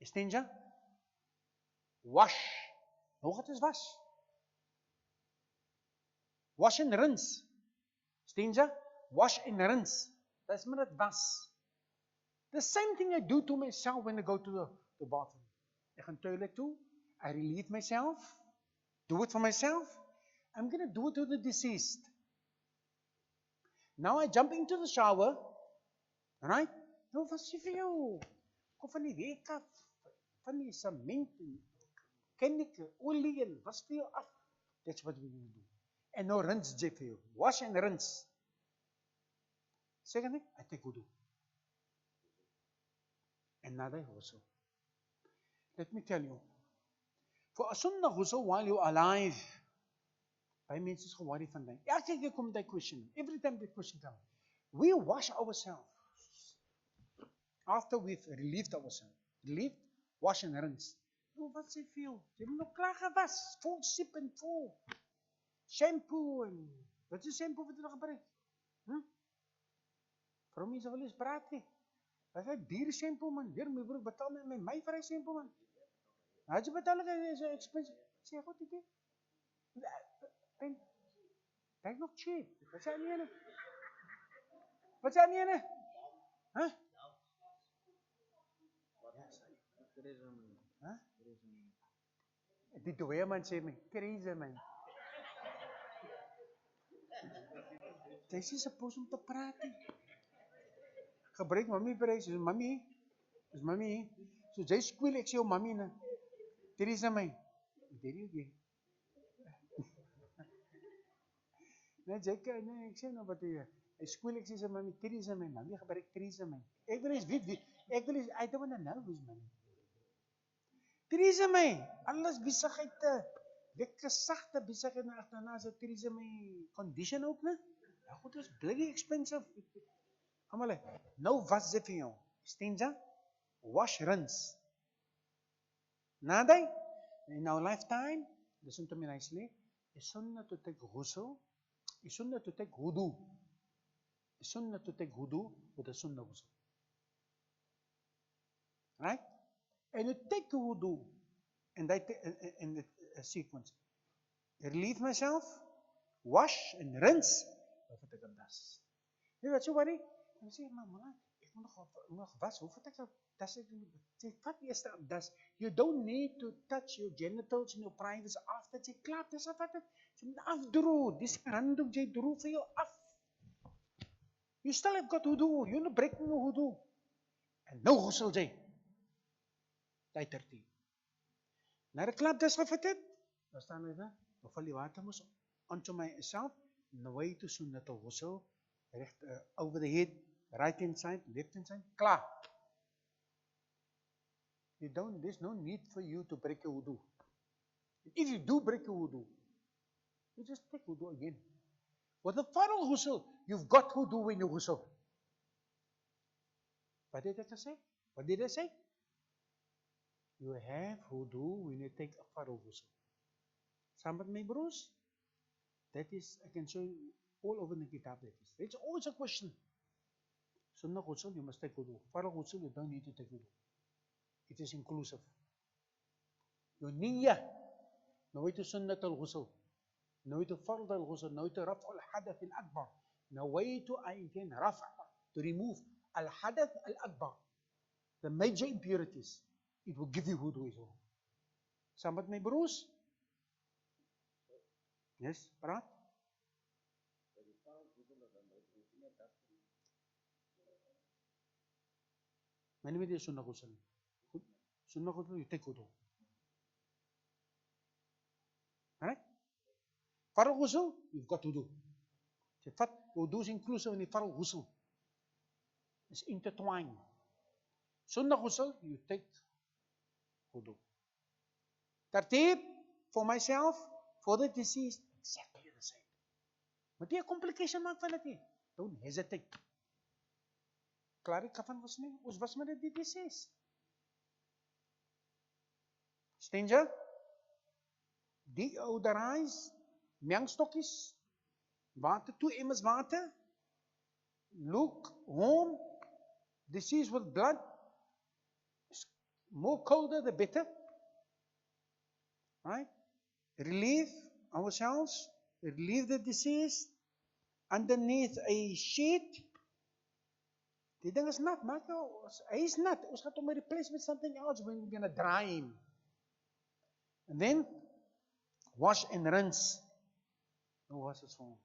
Istinja. Wash. Nou wat is was? Wash and rinse. Istinja. Wash and rinse. That's not was. The same thing I do to myself when I go to the bathroom. I gaan toilet toe. I relieve myself. Do it for myself. I'm going to do it to the deceased. Now I jump into the shower. Right? Nou wat sê vir jou? Kom van die week af. Van die cement en chemical, olie en was vir jou af. That's what we're going to do. And now rinse jy vir jou. Wash and rinse. Second thing, I take wudu. Another ghusl. Let me tell you. For a sunnah ghusl while you're alive, baie mense is ge-worry van dit. Elke keer kom die question. Every time the question comes. We wash ourselves. After we've relieved ourselves. Relieved, wash and rinse. Nou, wat sê vir jou? Jy moet nog klaar gewas. Vol sip en vol. Shampoo en... Wat is shampoo wat jy nog gebruik? Waarom mense wil eens praat nie? Wat is dier shampoo man? Weer my broer betaal my vir hy shampoo man. Had jy betaal is expensive? Sê goed ek? Kijk nog cheap. Wat sê nie ene? Wat sê nie ene? Huh? Huh? Die Toekamanie sê my, Teresa my. Sy sê suppose om te praat nie. Gebruik mami bereik, sy sê mami, is mami. So jy skweel, ek sê jou mami na. Teresa my. Teresa. Nee, jy kan, nee, ek sê nou wat jy. Ek skweel, ek sê sy mami, Teresa my. Mami gebruik Teresa my. Ek wil eens weet, ek wil eens, I don't want to know who's mami. Teresa my, alles besigheid te, lekker sagte besigheid na achterna, so Teresa my condition ook, ne? Ja goed, is bloody expensive. Allemaal, nou was dit vir jou. Stenja, wash, rinse. Naday, in our lifetime, listen to me nicely, it's sunnah to take ghusl, it's sunnah to take wudu. It's sunnah to take wudu with a sunnah ghusl. Right? And you take wudu, and I in the sequence. Relieve myself, wash and rinse, of het ek das. Jy weet so wat nie? Jy sê, Moulana, ek moet nog was, hoe het ek das? Jy vat eers das. You don't need to touch your genitals and your privates after jy klaar, dis wat het, jy moet afdroe, dis handdoek, jy droe vir jou af. You still have got wudu, you're not breaking your wudu. En nou ghusl jy. Tyd 13. Na die klap dis gevat het, dan staan hy daar, dan val die water moes onto myself, naway to sunnatul ghusl, recht over the head, right hand side, left hand side, klaar. There's no need for you to break your wudu. If you do break your wudu, you just take wudu again. With the Farouk ghusl, you've got wudu when you ghusl. What did I say? What did I say? You have wudu when you take a Farouk ghusl. Some of my bros, that is, I can show you all over the kitab that is. It's always a question. Sunnah ghusl, you must take wudu. Farouk ghusl, you don't need to take wudu. It is inclusive. Your niyyah, nawaitu sunnatul ghusl, nawaitu fard al ghusl, nawaitu raf' al hadath al akbar, nawaitu I intend raf', to remove al hadath al akbar, the major impurities. It will give you wudu as well. Sambat my bros? Yes, praat? Many with sunnah ghusl. Sunnah ghusl, you take wudu. Alright? Farouk ghusl, you've got wudu. Wudu is inclusive in the Farouk ghusl. It's intertwined. Sunnah ghusl, you take wudu. Tartib, for myself, for the deceased, exactly the same. Moet jy 'n complication maak van dit nie. Don't hesitate. Klaar die kafan was nie, ons was met die deceased. Stenger, deodorize, mengstokkies, water, 2 emmers water, look, home, deceased with blood, more colder the better, right? Relieve ourselves, relieve the deceased, underneath a sheet. Die ding is nat, maak nou, hy is nat, ons gaan hom replace with something else when we're going to dry him. And then, wash and rinse. No was het van?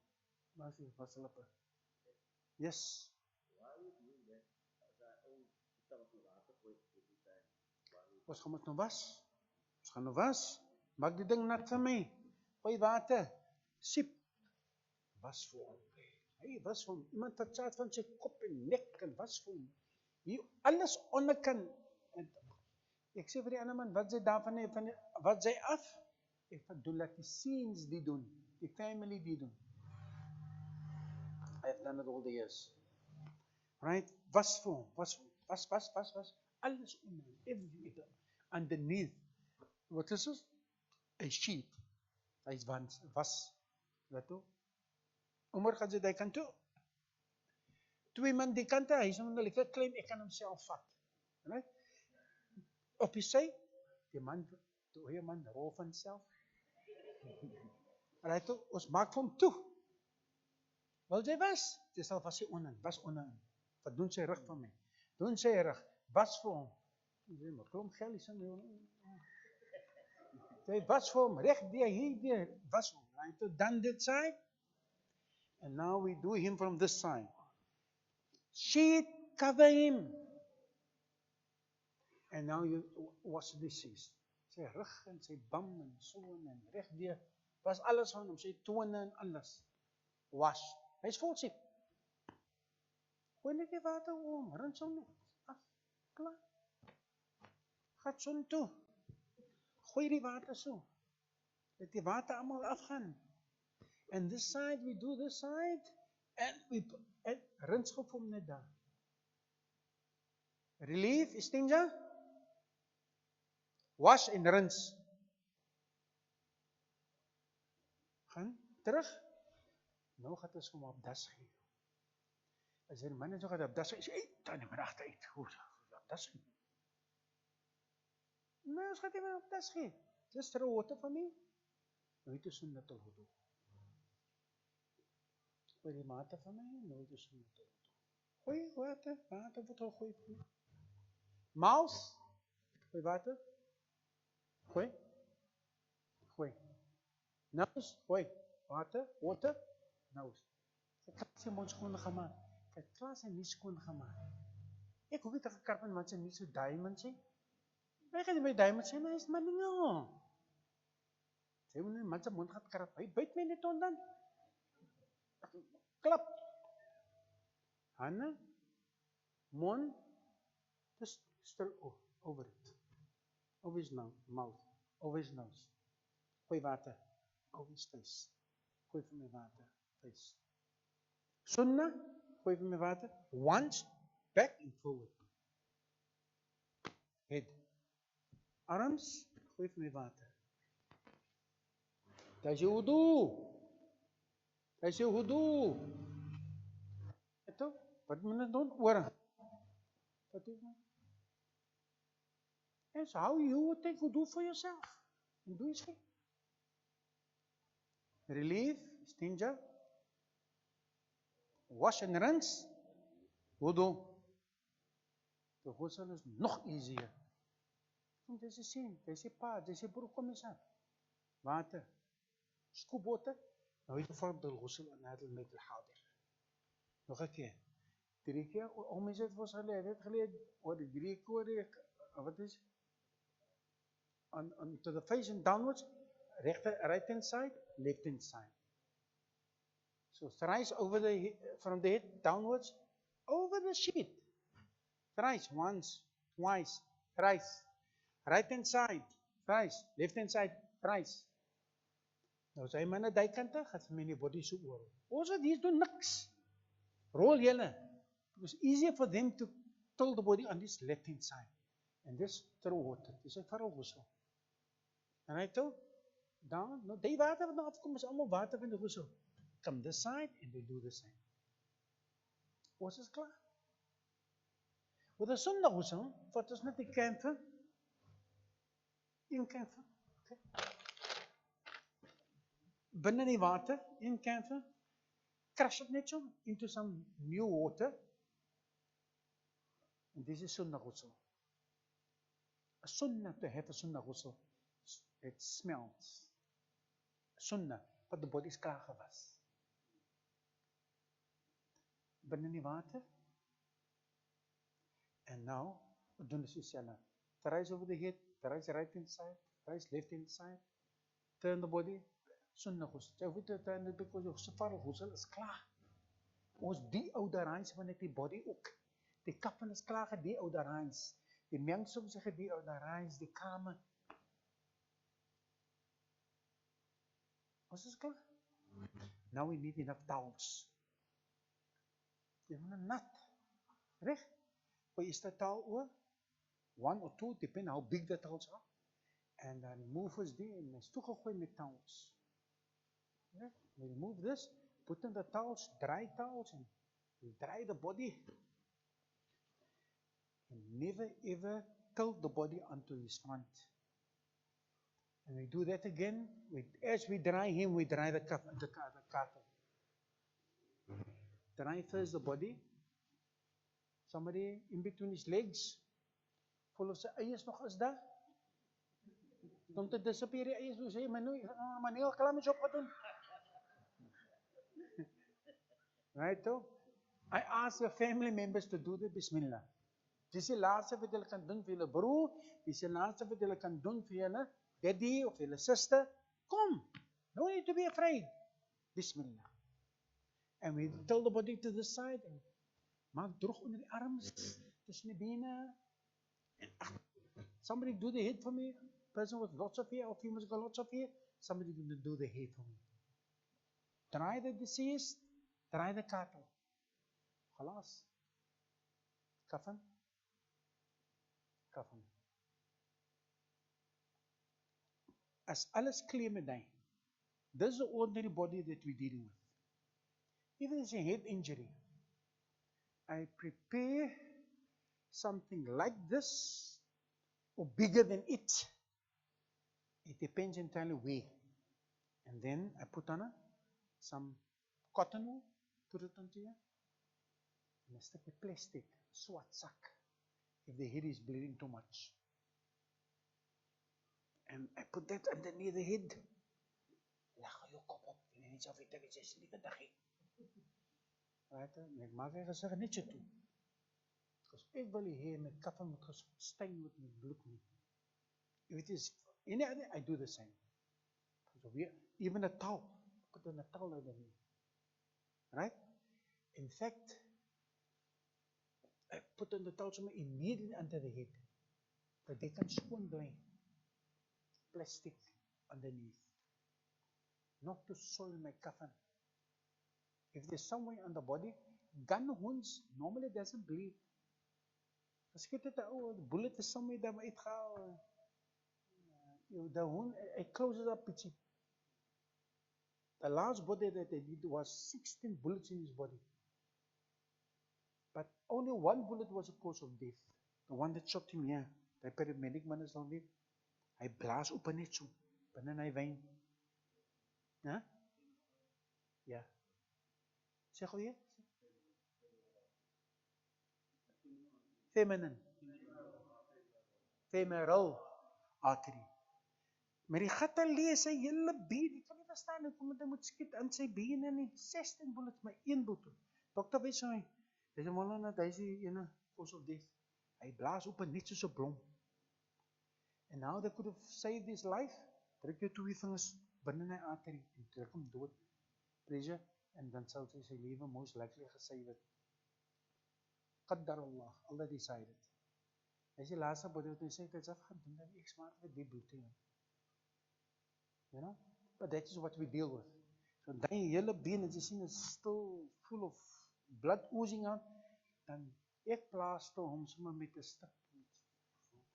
Was hulle? Yes. Ons gaan moet nou was. Ons gaan nou was. Maak die ding nat vir my. Gooi water. Siep. Was vir hom. Hy was vir hom. Iemand wat saad van sy kop en nek en was vir hom. Hier alles onderkant. Ek sê vir die ander man, wat sy daarvan hê, wat sy af? Ek doen dat die scenes die doen. Die family die doen. I have done it all the years. Right? Was vir hom. Was. Alles onder. Everything. Underneath. Wat is dit? A sheet. Hy is was. Wat toe? Omar gaan sy die kant toe. 2 man die kant, hy is nog lekker klein, ek kan homself vat. Right? Op die sy, die man rol van self. Right, ons maak vir hom toe. Wil jy was? Jy sal was sy onderin, was onderin. Wat doen sy rug van my? Doen sy rug, was vir hom. Maar klomp geld is They was for him, recht hier, was for him. Right? So done that side, and now we do him from this side. Sheet, cover him. And now you watch this is. Sy rug en sy bam en so en recht weer. Was alles van hom, sy tone en alles. Was. Hy's vol siek. Gooi net die water om, rins hom net. Af, klaar. Gaat son toe. Gooi die water so. Let die water allemaal afgaan. And this side, we do this side. En rins op hom net daar. Relief, istinja. Wash en rins. Gaan terug. Nou gaat ons hom op das gee. As die man so gaat op das gee, dan die man achteruit. Goed, op das gee. Nee, ons gaat nie op das gee. Just throw water for me. Nooit is sunnatul wudu. Gooi die water van my, nooit is sunnatul wudu. Gooi water wat al gooi vir my. Moos, gooi water. Gooi. Nose, gooi. Water, nose. Ek het sy mond skoon gemaakt. Ek het sy nie skoon gemaakt. Ek hoef nie te gekarp en mense nie so diamond sê. Ek gaan nie by diamond sê, maar hy is maar nie nou. Sy moet nie mense mond gaat karp. Hy byt my net ondan. Klap. Hande, mond, just stir over it. Over his mouth, over his nose. Gooi water, over his face. Gooi vir my water, face. Sunnah, gooi vir my water. Once, back and forward. Head. Arms, gooi vir my water. Dis jou wudu. Ito, wat moet jy doen? Oor. Wat doen jy? That's how you would take wudu for yourself. And do it. Relief, istinja. Wash and rinse. Wudu. The ghusl is nog easier. Dis is sien, dis is pa, dis is broer, kom eens aan. Water. Scoop water. Nou weet je فرض الغسل أن هذا الميت الحاضر. nog een keer. 3 keer, om is het was geleden, wat is 3 keer, wat is? On to the face and downwards, right hand side, left hand side. So thrice over from the head downwards, over the sheet. Thrice, once, twice, thrice. Right hand side, thrice. Left hand side, thrice. Nou sy man na die kante, gaat vir my die body so oor. Ons wat hier doen niks. Rol julle. It was easier for them to tilt the body on this left hand side. And this throw water. Dis ek varal ghusl. En hy toe, dan, nou die water wat nou afkom, is allemaal water van die ghusl. Come this side, and they do the same. Ons is klaar. With the sunnah ghusl, wat is net die kamfer? In kamfer. Okay. Binnen die water, in kamfer, crush it net so into some new water. And this is sunnah ghusl. A sunnah to have a sunnah ghusl. It smells. Sunnah, but the body is klaar gewas. Binnen die water. And now, we doen this dieselfde. Thrice over the head, thrice right hand side, thrice left hand side. Turn the body. Sunnah ghusl. Jy hoef te turn it because jou safar ghusl is klaar. Ons deodorize van die body ook. Die kappen is klaar gedeodorize. Die mengsel is gedeodorize, die kamer. Ons is klaar. Now we need enough towels. Jy moet nat. Reg? Gooi is dat towel oor? 1 or 2, depending how big the towels are. And then remove is die en is toegegooi met towels. Right? We remove this, put in the towels, dry towels, and dry the body. And never ever tilt the body onto his front. And we do that again. As we dry him, we dry the kafan. Dry first the body. Somebody in between his legs. Full of sy eiers nog is daar. Om te disappear die eiers, sê maar heel klaar met jou opgedoen. Right, though? I ask your family members to do the Bismillah. Dis die laaste wat julle kan doen vir julle broer, dis die laaste wat julle kan doen vir julle daddy of julle sister. Kom, no need to be afraid. Bismillah. And we tell the body to the side, and maak droog onder die arms, tussen die bene. Somebody do the head for me. Person with lots of hair, or females got lots of hair. Somebody going to do the head for me. Dry the deceased, dry the cattle. Khalas. Kafan. Kafan. As alles clear met die, this is the ordinary body that we're dealing with. If there's a head injury, I prepare something like this or bigger than it. It depends entirely where. And then I put on some cotton wool, put it onto here, and I stick a plastic, swat sack, if the head is bleeding too much. And I put that underneath the head. Lag jou kop op, en net so weet ek is nie vandag nie. Right, ek maak hy gesig net so toe. Because ek wil die heer met kafan moet gestyn word met bloed nie. If it is any other, I do the same. So even a towel, put on a towel underneath. Right? In fact, I put on the towel immediately under the head. That they can spoon blind. Plastic underneath. Not to soil my kafan. If there's somewhere on the body, gun wounds normally doesn't bleed. As jy dit the bullet is somewhere daar maar uitgehaal. The wound, it closes up pitchy. The last body that they did was 16 bullets in his body. But only one bullet was a cause of death. The one that shot him here. The paramedic man is on it. Hy blaas op net so, binne hy wyn. Ja? Ja. Sê gou weer. Feminine. Femoral artery. Maar die gat lees sy hele been, ek kan nie verstaan hoe kom hy moet skiet aan sy bene nie. 16 bullets, maar 1 bullet. Dokter weet so hy. Dis 'n Moulana, hy is die ene cause of death. Hy blaas op net soos 'n blom. And now they could have saved his life. Druk jou 2 vingers binne hy artery en druk hom dood. Pressure, en dan sal sy lewe most likely gesave het. Dar al Allah, Allah decided. As die laaste body wat hy sê, dit is afgedoen, dan ek smaak met die bloed in. You know? But that is what we deal with. So die hele been, as jy sien, is still full of blood oozing out, dan ek plaaster hom sommer met 'n stuk,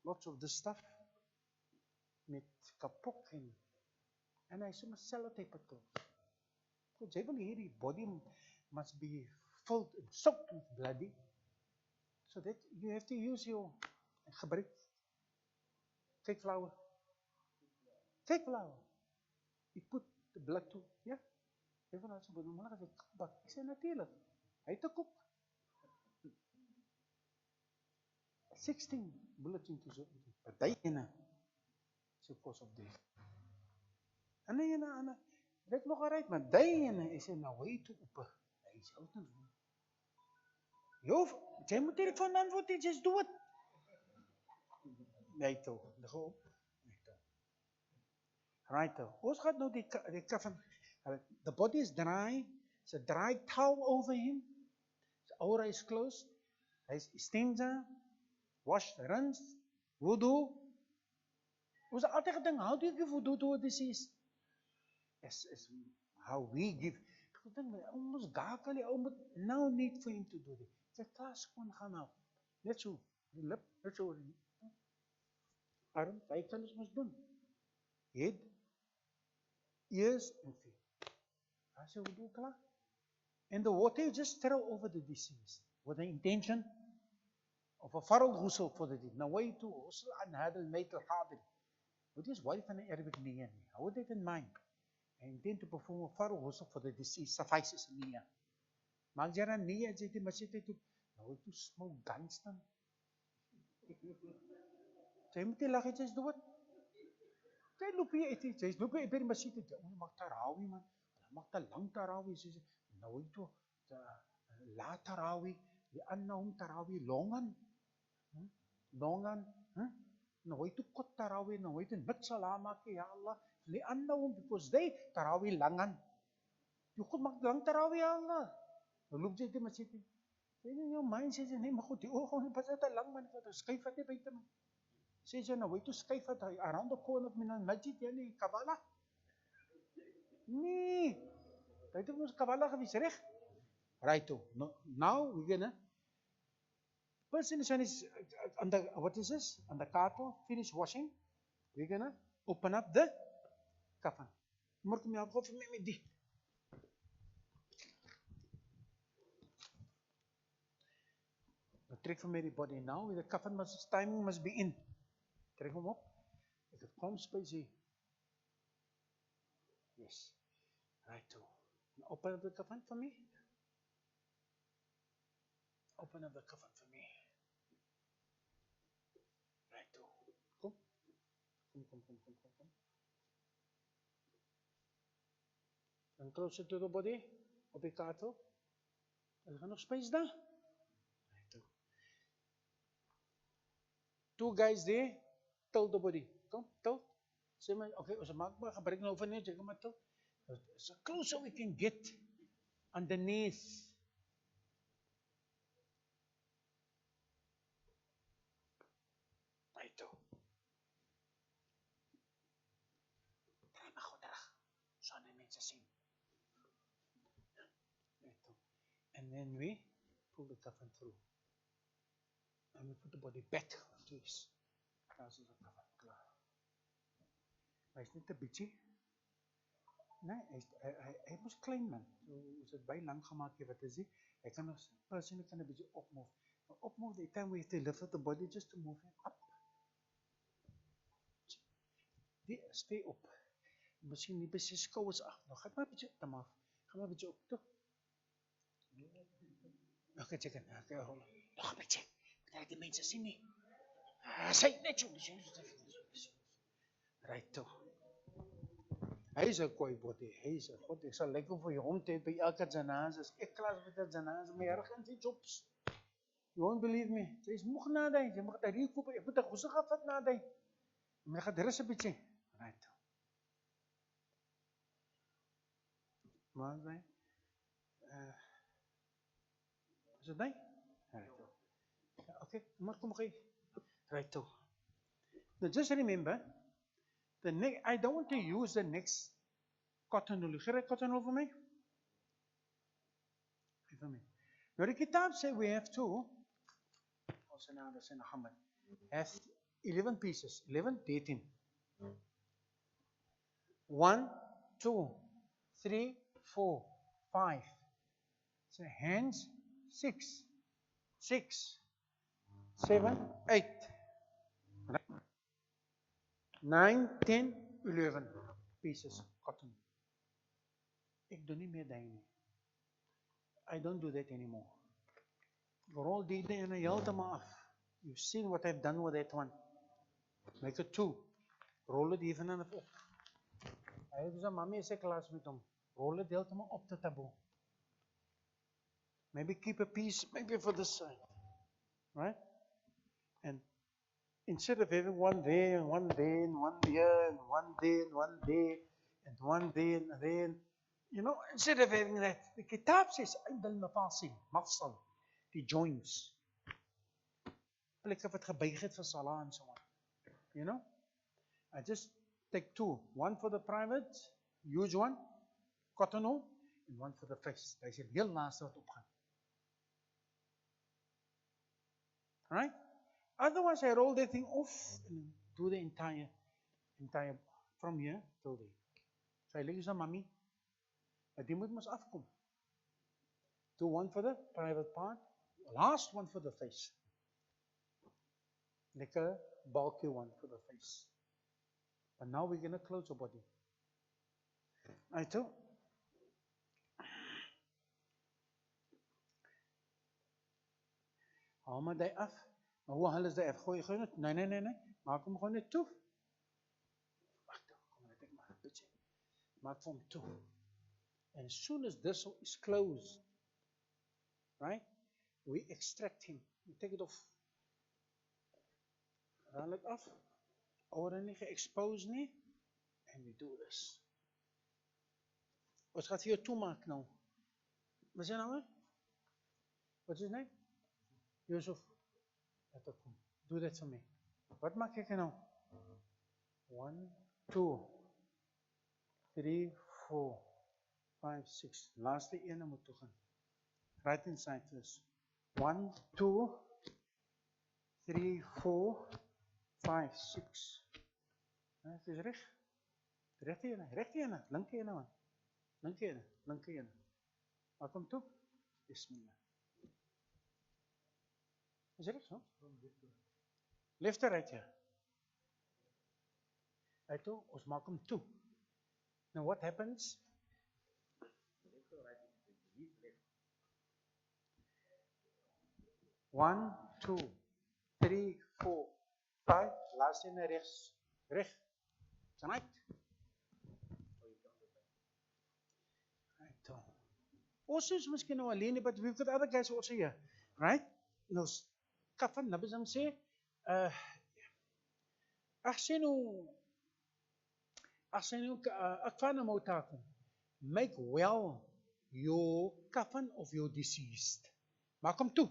lots of this stuff, met kapok en hy sommer sellotape het close. Because jy wil hierdie body must be filled and soaked with bloody. So that you have to use your gebruik cake flour. Cake flour. You put the blood to, ja? Even as jy normaal as ek bak, ek sê natuurlijk, hy het 'n koek. 16 bullets into so, but die ene is 'n cause of death. En die ene, ek nog gereid, maar die ene is in 'n way toe op. Hy is altyd doen. Jy moet hier van antwoord, just do it. Nee toch, go op. Nee toch. Right toch. Ons gaat nou die kafan. The body is dry. It's a dry towel over him. His aura is closed. His istinja, wash, rinse, wudu. Ons het altyd gedink, how do you give wudu to a deceased? Is how we give. Ek dink, ons gakel die ou moet no need for him to do this. Sy klaar skoon gaan nou. Net so, die lip, net so. Arm, hy kan ons mos doen. Head, ears and feet. As jy wudu klaar. And the water you just throw over the deceased with the intention of a Farouk ghusl for the deed. نويت غسل عن هذا الميت الحاضر. What is why from Arabic niyyah? Hold it in mind. I intend to perform a Farouk ghusl for the deceased. Suffices niyyah. Maak jy dan niyyah, jy die masjid toe. Nou toe smoke guns dan. Jy moet nie lag, jy is dood. Jy loop hier uit, jy loop hier by die masjid, jy mag tarawih man, jy mag te lang tarawih, jy sê, nou jy toe, la tarawih, die annahum tarawih, longan, nou jy toe kot tarawih, nou jy toe nik salam maak, ya Allah, die annahum, because they tarawih langan, jy goed mag lang tarawih, ya Allah, nou loop jy die masjid, jy in jou mind sê, nee, maar goed, die oog, nie pas uit lang man, skuif wat nie buiten man, sê jy nou, jy toe skuif wat, around the corner of my masjid, jy nie, Kabbalah, nee, jy toe ons Kabbalah gewees, recht? Right, now we're gonna, person is on the, what is this? On the carto, finish washing, we're gonna open up the kafan. Moet my op vir my met die. Trek vir my die body now, the kafan must, timing must be in. Trek hom op. If it comes spicy. Yes. Right, open up the kafan for me. Open up the kafan for me. Right, kom. Kom. And closer to the body, op die kaartel. Er gaan nog space daar. Right, two guys there, tilt the body. Kom, tilt. Sê my, okay, ons maak maar gebruik nou van net, jy kan maar tilt. So closer we can get underneath. And then we pull the kafan through. And we put the body back onto his. That's the kafan. Hij is niet een beetje. Nee, hij moest klein man. Is het bij lang gemaakt, wat is hij? Hij kan nog, persoonlijk kan een beetje opmove. Maar opmove, the time we have to lift up the body just to move him up. Stay op. Misschien niet bij zijn schouders af. Nou, ga maar een beetje op af. Ga maar een beetje op, toch? Oké, check. Oké, hold on. Nog een beetje. Dat die mensen zien niet. Say net zo. Right, toch. Hij is een kooi body. Hij is een god. Ik zal lekker voor je omtijd bij elke janazah. Ik klaar met de janazah. Maar ergens die jobs. You won't believe me. Ze is moeg nadenken. Je mag daar hier kopen. Je moet daar goed gaan nadenken. Maar je gaat er eens een beetje. Right, toch. Maar wij. Is het nee? Right. Okay, kom okay. Right. Now just remember, I don't want to use the next cotton wool. Get cotton wool for me? Now the kitab say we have to, also now the Sayyidina Muhammad, has 11 pieces, 11, 13. 1, 2, 3, 4, 5. So hands, 6, 7, 8, 9, 10, 11 pieces cotton. Ik doe niet meer dingen. I don't do that anymore. Roll die dingen helemaal af. You've seen what I've done with that one. Make it 2. Roll it even aan op. Hij heeft zijn mami is een klas met hem. Roll it helemaal op de taboe. Maybe keep a piece, maybe for this side. Right? And instead of having one there, and one there, and one there, and one there, and one there, and one there, and then, you know, instead of having that, the kitab says, عند المفاصل, mafsal, the joints. Plekke wat gebuig het vir salah and so on. You know? I just take 2. One for the private, huge one, cotton wool, and one for the face. Daar is hier heel laaste wat opgaan. Right? Otherwise, I roll that thing off and do the entire from here till there. So I leg some mummy. But die moet mos afkom. Do one for the private part, last one for the face. Like a bulky one for the face. But now we're going to close the body. Right, so. Haal maar die af. Maar hoe haal is dat? Gooi het? Nee. Maak hem gewoon net toe. Wacht, kom maar, ek maar. Maak vir hom toe. And as soon as this is closed, right, we extract him. We take it off. Haal het af. Oren nie ge-expose nie. And we do this. Wat gaat vir jou toemaak nou? Wat is jou naam? Wat is his name? Yusuf. Laat ek kom. Doe dit vir my. Wat maak ek nou? 1, 2, 3, 4, 5, 6. Laaste ene moet toe gaan. Right inside first. 1, 2, 3, 4, 5, 6. Het is reg. Regte ene. Linke ene man. Linke ene. Maak hom toe. Bismillah. Is it so? Left or right here? Right toe, ons maak hom toe. Now what happens? Left or right? Left. 1, 2, 3, 4, 5. Last in rechts. Reg. Right? Right toe. Also is miskien nou alleen, but we've got other guys also here. Right? Nou, kafan, nabi sam sê, ahsinu akfana mautakum. Make well your kafan of your deceased. Maak hom toe.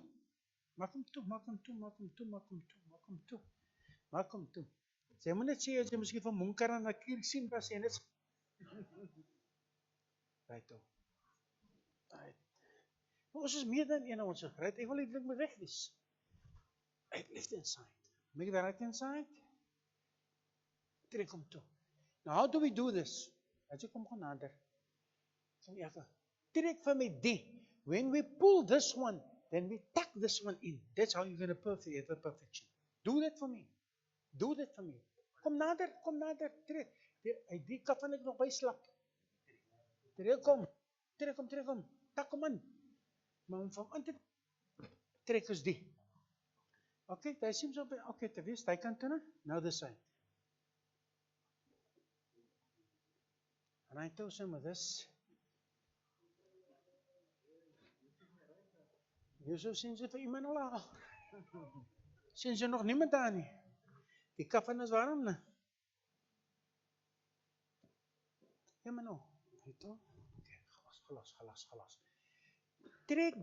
Sy moet net sê, as jy miskien van Munkar en Nakir sien, dan sê net. Right toe. Right. Ons is meer dan een ons right? Ek wil dit moet weg wees. Right, left hand side. Make the right hand side. Trek hom toe. Now how do we do this? As jy kom gaan nader. Trek van my die. When we pull this one, then we tuck this one in. That's how you're going to perfect perfection. Do that for me. Kom nader, trek. Die kafan ek nog by slap. Trek hom. Tak hom in. Maar om van in te trek is die. Okay, that seems okay to wees. Daai kant toe, now this side. And I told some of this. Yusuf sien sy vir iemand al. Sien sy nog niemand daar nie. Die kafan is warm, ne? Ja, maar nou. Okay, gelas. Trek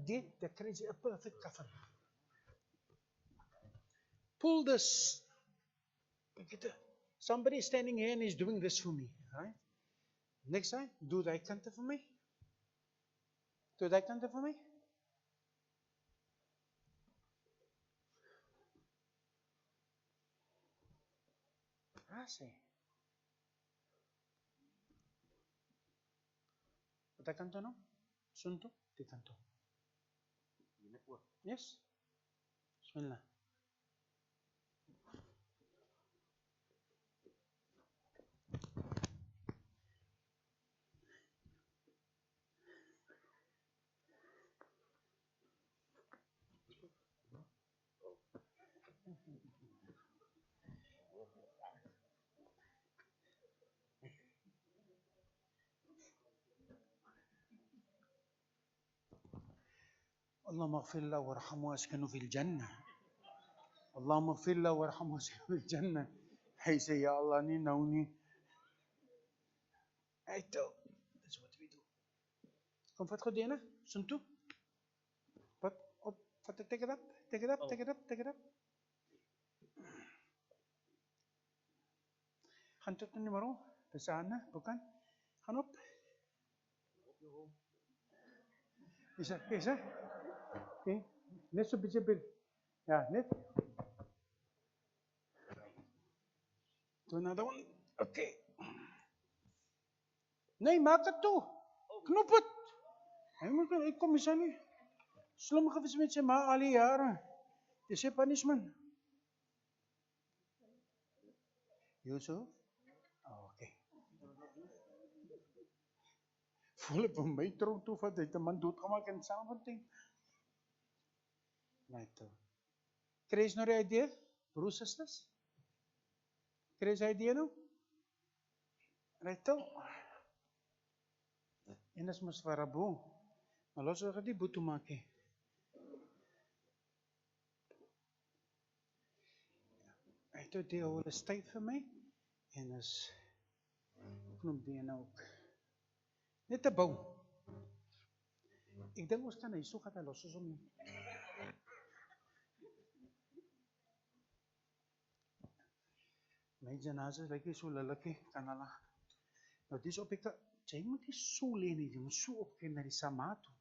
die, dat krijg je een perfect kafan. Pull this. Somebody standing here and is doing this for me, right? Next time, do that kant for me. Así. Wat kanto no? Sunto, di kanto. Yes. Bismillah. اللهم اغفر له وارحمه واسكنه في الجنة. اللهم اغفر له وارحمه واسكنه في الجنة. حيث يا الله ني نوني. Eito. That's what we do. Kom vat goed ene. Sin toe. Wat op vat take it up. Gaan tot in die maro. Dis aan, bukan. Gaan op. Is er? Okay. Net so bietjie bil. Ja, net. Do another one. Okay. Nee, maak het toe. Knop het. Hy kom eens aan nie. Slim gewees met sy ma al die jare. Dis sy punishment. Yusuf? Oh, okay. Voel op my tronk toe, wat het 'n man doodgemaak in Saterdag. Right. Kry jy nou die idee, broers, susters? Kry jy die idee nou? Right. En dis mos vir 'n boel. Maar los ons die boet toe maak. Hy het die hele tyd vir my en is knop die nou ook. Net te bou. Ek dink ons kan hy so gaan hy los ons om. My janaza lyk nie so lelikie kan hulle. Nou dis op ek jy moet nie so lê nie, jy moet so opkyk na die samato.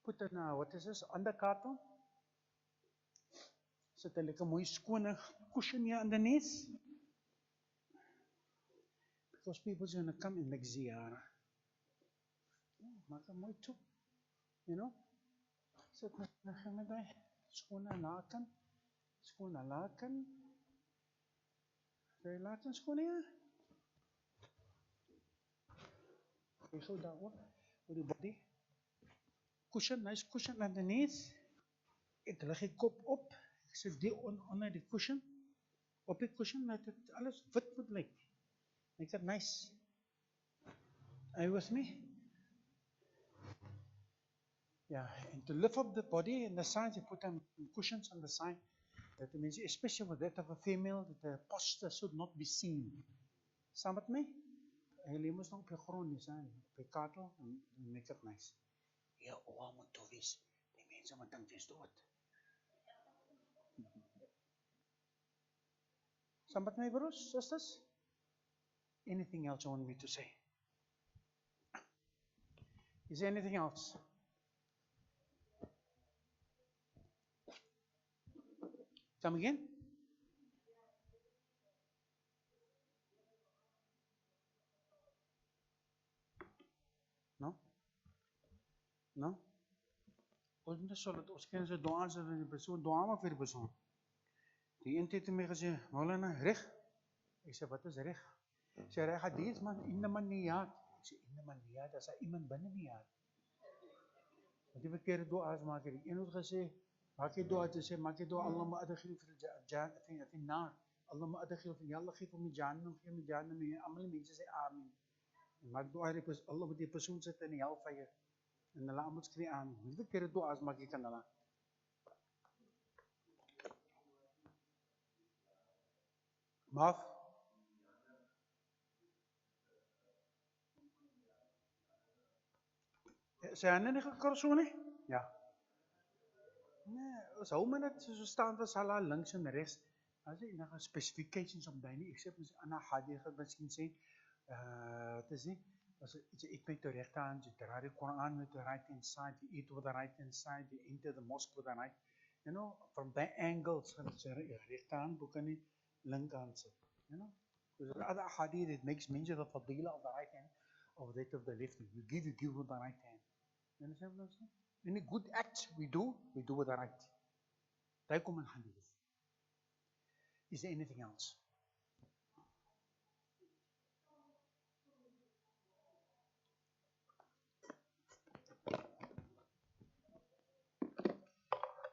Put in what is this underkant on? Sit 'n lekker mooi skone cushion hier underneath. Because people are going to come and make ziyarah. Maak hom mooi toe. You know? Sit met die skone laken. Skone laken. Jy laken skone hier. Jy gou daar op die body. Cushion, nice cushion underneath. Ek leg die kop op. Ek sit die onder die cushion. Op die cushion laat dit alles wit moet lyk. Make it nice. Are you with me? Yeah, and to lift up the body and the sides, you put them cushions on the side. That means, especially with that of a female, that the posture should not be seen. Saam met my? Jy moet nog op die grond nie zijn, op die katel, en make it nice. Ja, oor moet toe wees. Die mense moet dink jy is dood. Saam met my broers, sisters? Anything else you want me to say? Is there anything else? Come again? No? No? Ons moet so dat ons ken se dua's vir die persoon, du'a maak vir die persoon. Die een het my gesê, Moulana, reg? Ek sê, wat is reg? Ek sê, reg hadith man, innaman niyat. Ek sê, innaman niyat, as hy iemand binne niyat. Want die verkeerde dua's maak hier. Die een het gesê, maak jy du'a te sê, maak jy du'a, Allahumma adkhil fi naar. Allahumma adkhil fi, ya Allah geef hom die jahannam, geef hom die jahannam. En almal die mense sê amen. En maak du'a, Allah moet die persoon sit in die hellfire. En hulle almal skree amen. Die verkeerde dua's maak jy kan hulle. Maaf. Sy hande nie gekor so nie? Ja. Nee, ons hou maar net so staan vir Salah links en regs. As jy enige specifications op daai nie, ek sê mens Anna Hadith het miskien sê, wat is nie? As jy eet met die regterhand, jy draai die Quran with the right hand side, you eat with the right hand side, you enter the mosque with the right. You know, from that angle, so jy regterhand boek nie linkerhand sit. You know? Because the other hadith, it makes mention of the fadila of the right hand, of that of the left hand. You give with the right hand. You understand what I'm saying? Any good acts we do with the right. Daai kom in hadith. Is there anything else?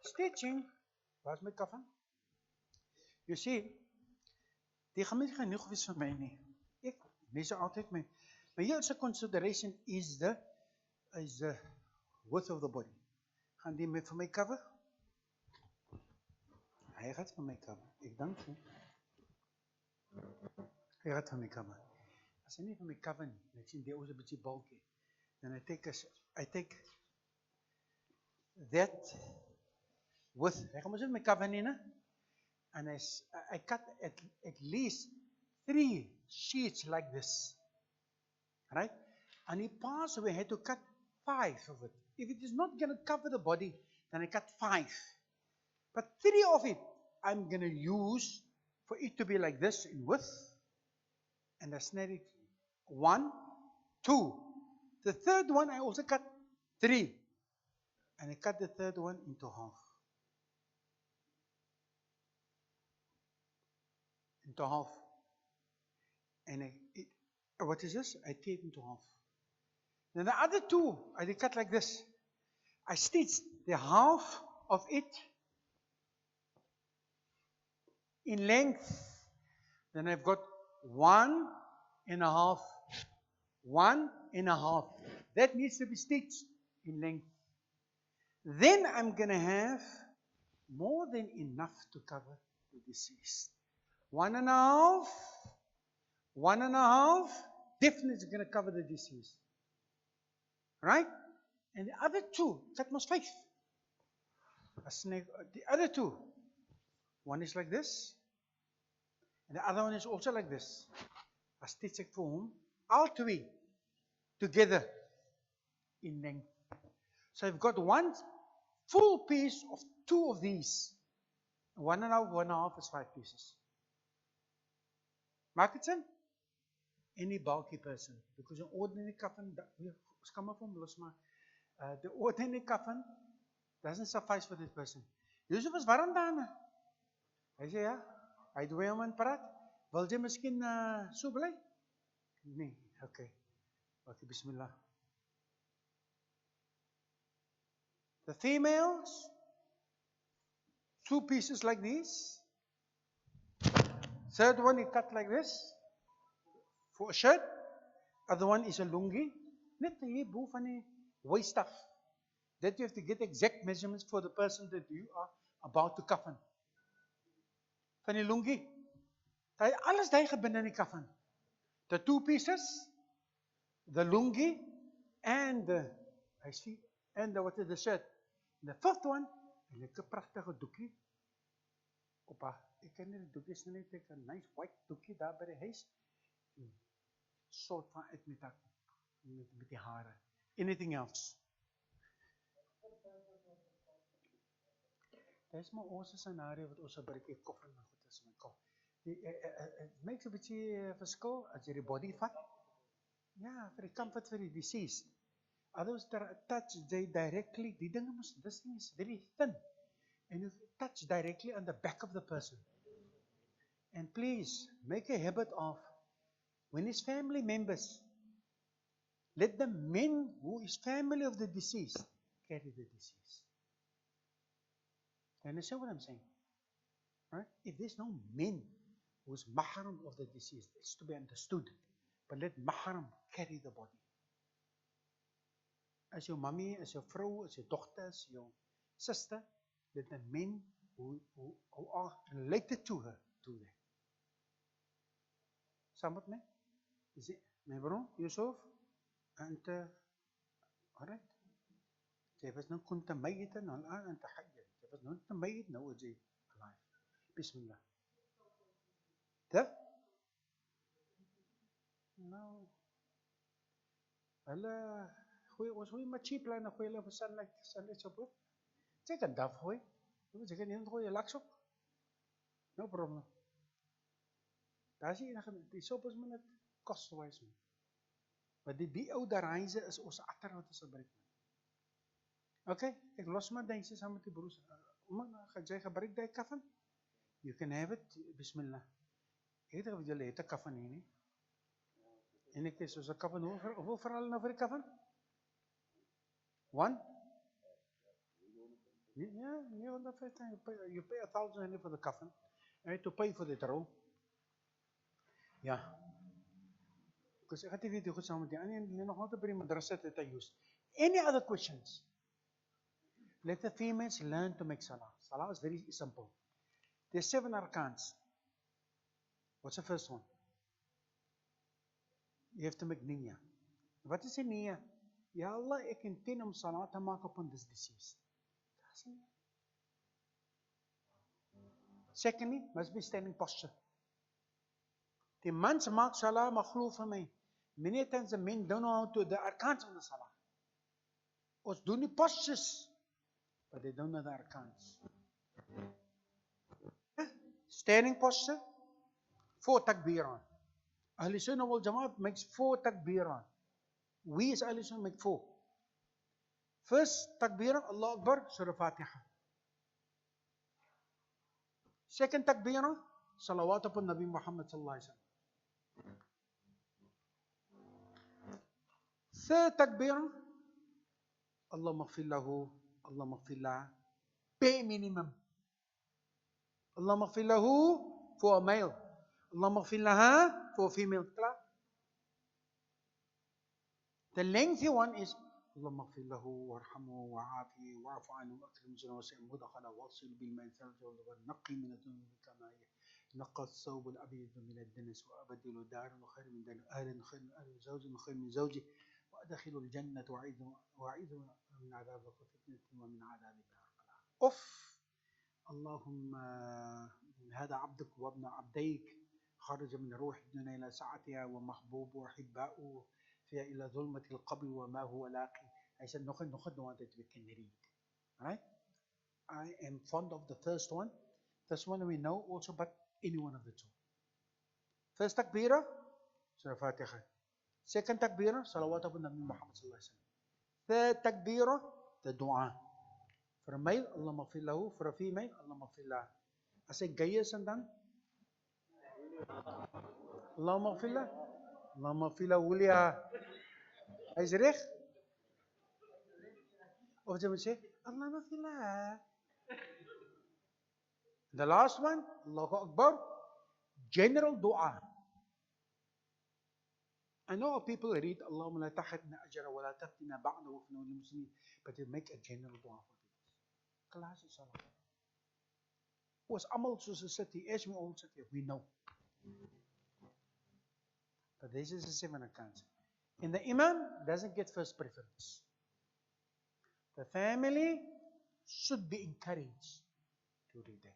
Stitching. Waar's my kafan? You see, die gemeente gaan nie gewees vir my nie. Ek, mense altyd my eerste consideration is the width of the body. Gaan die vir my cover? Hy gaat vir my cover. Ek dink nie. Hy gaat vir my cover. As hy nie vir my cover nie, ek sien die ouse 'n bietjie bulky. Then I take that width. Hy gaan mos nie my cover nie, né? And I cut at least 3 sheets like this. Right? And he passed away, I had to cut 5 of it. If it is not going to cover the body, then I cut 5. But 3 of it, I'm going to use for it to be like this in width. And I snare it 1, 2. The third one, I also cut 3. And I cut the third one into half. Into half. And what is this? I tear it into half. Then the other 2, I cut like this. I stitch the half of it in length. Then I've got 1.5. 1.5. That needs to be stitched in length. Then I'm going to have more than enough to cover the deceased. 1.5. 1.5. Definitely going to cover the deceased. Right? And the other 2, that must 5. The other 2. One is like this. And the other one is also like this. I stitch it for him. All 3 together in length. So I've got one full piece of 2 of these. 1.5, 1.5 is 5 pieces. Maak het sin? Any bulky person. Because an ordinary coffin, come up from Losma. The ordinary coffin doesn't suffice for this person. Yusuf is warm daar. Hy sê ja, hy doe hom in praat. Wil jy miskien so bly? Nee, okay. Okay, bismillah. The females, 2 pieces like this. Third one is cut like this for a shirt. Other one is a lungi. Net hier bo van die waist stuff. That you have to get exact measurements for the person that you are about to coffin. Van die lungi. Alles daar gebinde in die coffin. The 2 pieces, the lungi, and the shirt. And the 5th one, 'n lekker pragtige doekie. Ek ken nie die doekies nie, ek 'n nice white doekie daar by die huis. Soort van uit met die hare. Anything else? Dis maar ons scenario wat ons by die koffer en goed is met kop. It makes a bietjie verskil as jy die body vat. Ja, vir die comfort vir die deceased. Others touch they directly, this thing is very thin. And you touch directly on the back of the person. And please, make a habit of, when it's family members, let the men who is family of the deceased carry the deceased. You understand what I'm saying? Right? If there's no men who's mahram of the deceased, it's to be understood. But let mahram carry the body. As your mommy, as your vrou, as your dogter, as your sister, let the men who are related to her do that. Samat me? Is it? My bro, Yusuf? And, alright. Jy was nou kon te mayit en al-aan en te hayyan. Jy was nou te mayit, nou is jy alive. Bismillah. That? No. Hulle, ons gooi maar cheap line, gooi hulle vir sunlight support. Jy kan daf gooi. Jy kan nie gooi, laks op. No problem. Daar is die enige, die sop is maar net kostwise. Maar die oude reize is ons achter wat ons gebruik. Okay, ek los maar dingetjies saam met die broers. Gaan jy gebruik die kafan? You can have it, bismillah. Ek weet of julle het 'n kafan hier nie. En ek is soos 'n kafan, hoeveel verhaal nou vir die kafan? 1? Yeah, on the first time you pay 1,000 for the coffin. And to pay for the roll. Yeah. Because ek het nie weet hoe goed saam met die ander nog altyd by die madrasa het hy use. Any other questions? Let the females learn to make salah. Salah is very simple. There's 7 arkans. What's the first one? You have to make niyyah. Wat is die niyyah? Ya Allah, ek intend om salah te maak upon this deceased. Secondly, must be standing posture. Die mans maak salah, maar glo vir my. Many times the men don't know how to the arkans of the salah. Ons doen die postures, but they don't know the arkans. Standing posture, 4 takbiran. Ahl Sunnah wal Jamaat makes 4 takbiran. We as Ahl Sunnah make 4. First takbiran, Allah Akbar, Surah Fatiha. Second takbiran, salawat upon Nabi Muhammad sallallahu alaihi wasallam. Third takbiran, Allahumma ighfir lahu, Allahumma ighfir laha. Bare minimum. Allahumma ighfir lahu for a male. Allahumma ighfir laha for a female. The lengthy one is اللهم اغفر له وارحمه وعافيه واعف عنه واكرم نزله وسع مدخله واغسل بالماء الثلج والنقي من الذنوب كما نقى الثوب الابيض من الدنس وابدله دارا خير من دار اهلا خير من اهله وزوجا خير من زوجه وادخله الجنه واعيذه من عذاب الفتنه ومن عذاب النار. اوف. اللهم هذا عبدك وابن عبديك خرج من روح الدنيا الى سعتها ومحبوب واحباؤه فيها إلى ظلمة القبر وما هو لاقي. I said, نخد one that we can read. Right? I am fond of the first one. This one we know also, but any one of the two. First takbirah, Surah Fatiha. Second takbirah, salawat upon Nabi Muhammad sallallahu alaihi wasallam. Third takbirah, the dua. For a male, Allahumma ighfir lahu. For a female, Allahumma ighfir laha. As hy gay is en dan, Allahumma ighfir lahu. Allahumma ighfir lahu wuliha. Hy is reg? Of jy moet sê, Allahumma ighfir laha. The last one, Allahu Akbar, general dua. I know people read Allahumma la tahidna ajra wa la taftina ba'dahu fi nawli muslimin, but they make a general dua for people. Class is salah. Was amal soos 'n sit hier, as we all sit here, we know. But this is a 7 accounts. And the Imam doesn't get first preference. The family should be encouraged to read it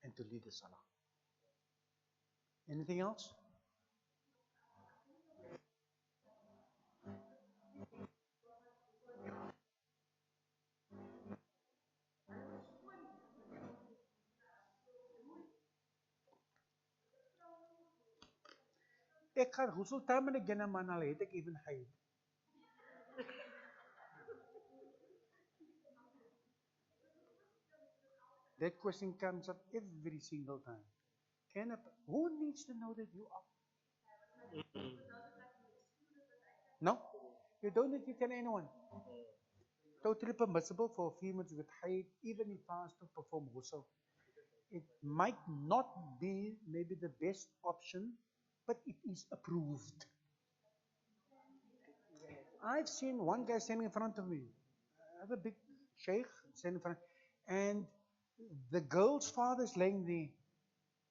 and to lead the salah. Anything else? Ek gaan hoeveel tyd ek gena man al het ek even hy. That question comes up every single time. Who needs to know that you are? No? You don't need to tell anyone. Totally permissible for females with haid, even if fast to perform ghusl. It might not be maybe the best option, but it is approved. I've seen one guy standing in front of me. I have a big sheikh standing in front, and the girl's father is laying there,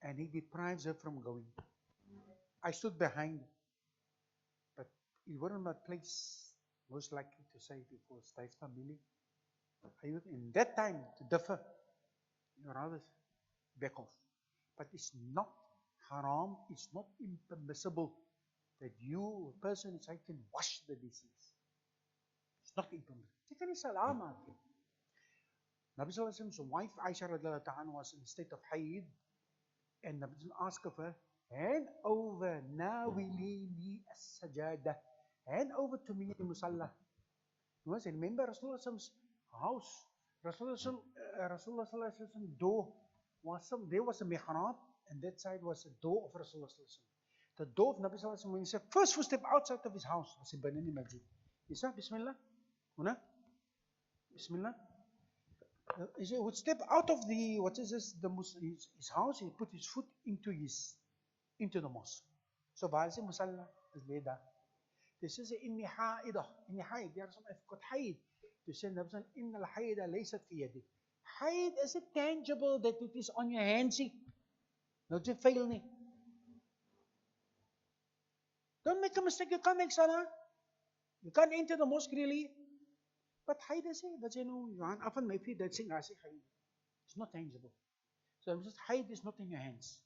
and he deprives her from going. I stood behind, but it wasn't my place, most likely to say, because they have family. In that time, to differ, you rather back off. But it's not haram, it's not impermissible that you, a person, I can wash the disease. It's not impermissible. Jy kan nie salah maak nie. Nabi sallallahu alaihi wasallam's wife Aisha radhiyallahu ta'ala was in a state of haid, and Nabi asked of her, hand over nawilini as-sajada, hand over to me the musalla. You must remember Rasulullah's house, Rasulullah sallallahu alaihi wasallam door was there was a mihrab, and that side was a door of Rasulullah sallallahu alaihi wasallam. The door of Nabi sallallahu alaihi wasallam, when he said first footstep outside of his house, was in Banani Masjid. He said, Bismillah, Una, Bismillah. He would step out of the, what is this, his house, he put his foot into the mosque. So waar is die musalla? Is lê daar. Dis is inni haida, inni haid, ja Rasul, I've got haid. Dis sê Nabi sallallahu inna al-haida laysat fi yadik. Haid is it tangible that it is on your hands? No jy fail nie. Don't make a mistake, you can't make salah. You can't enter the mosque really. But haid is it, dat jy nou, jou hand af van my feet, dat sê, I say haid. It's not tangible. So I'm just, haid is not in your hands.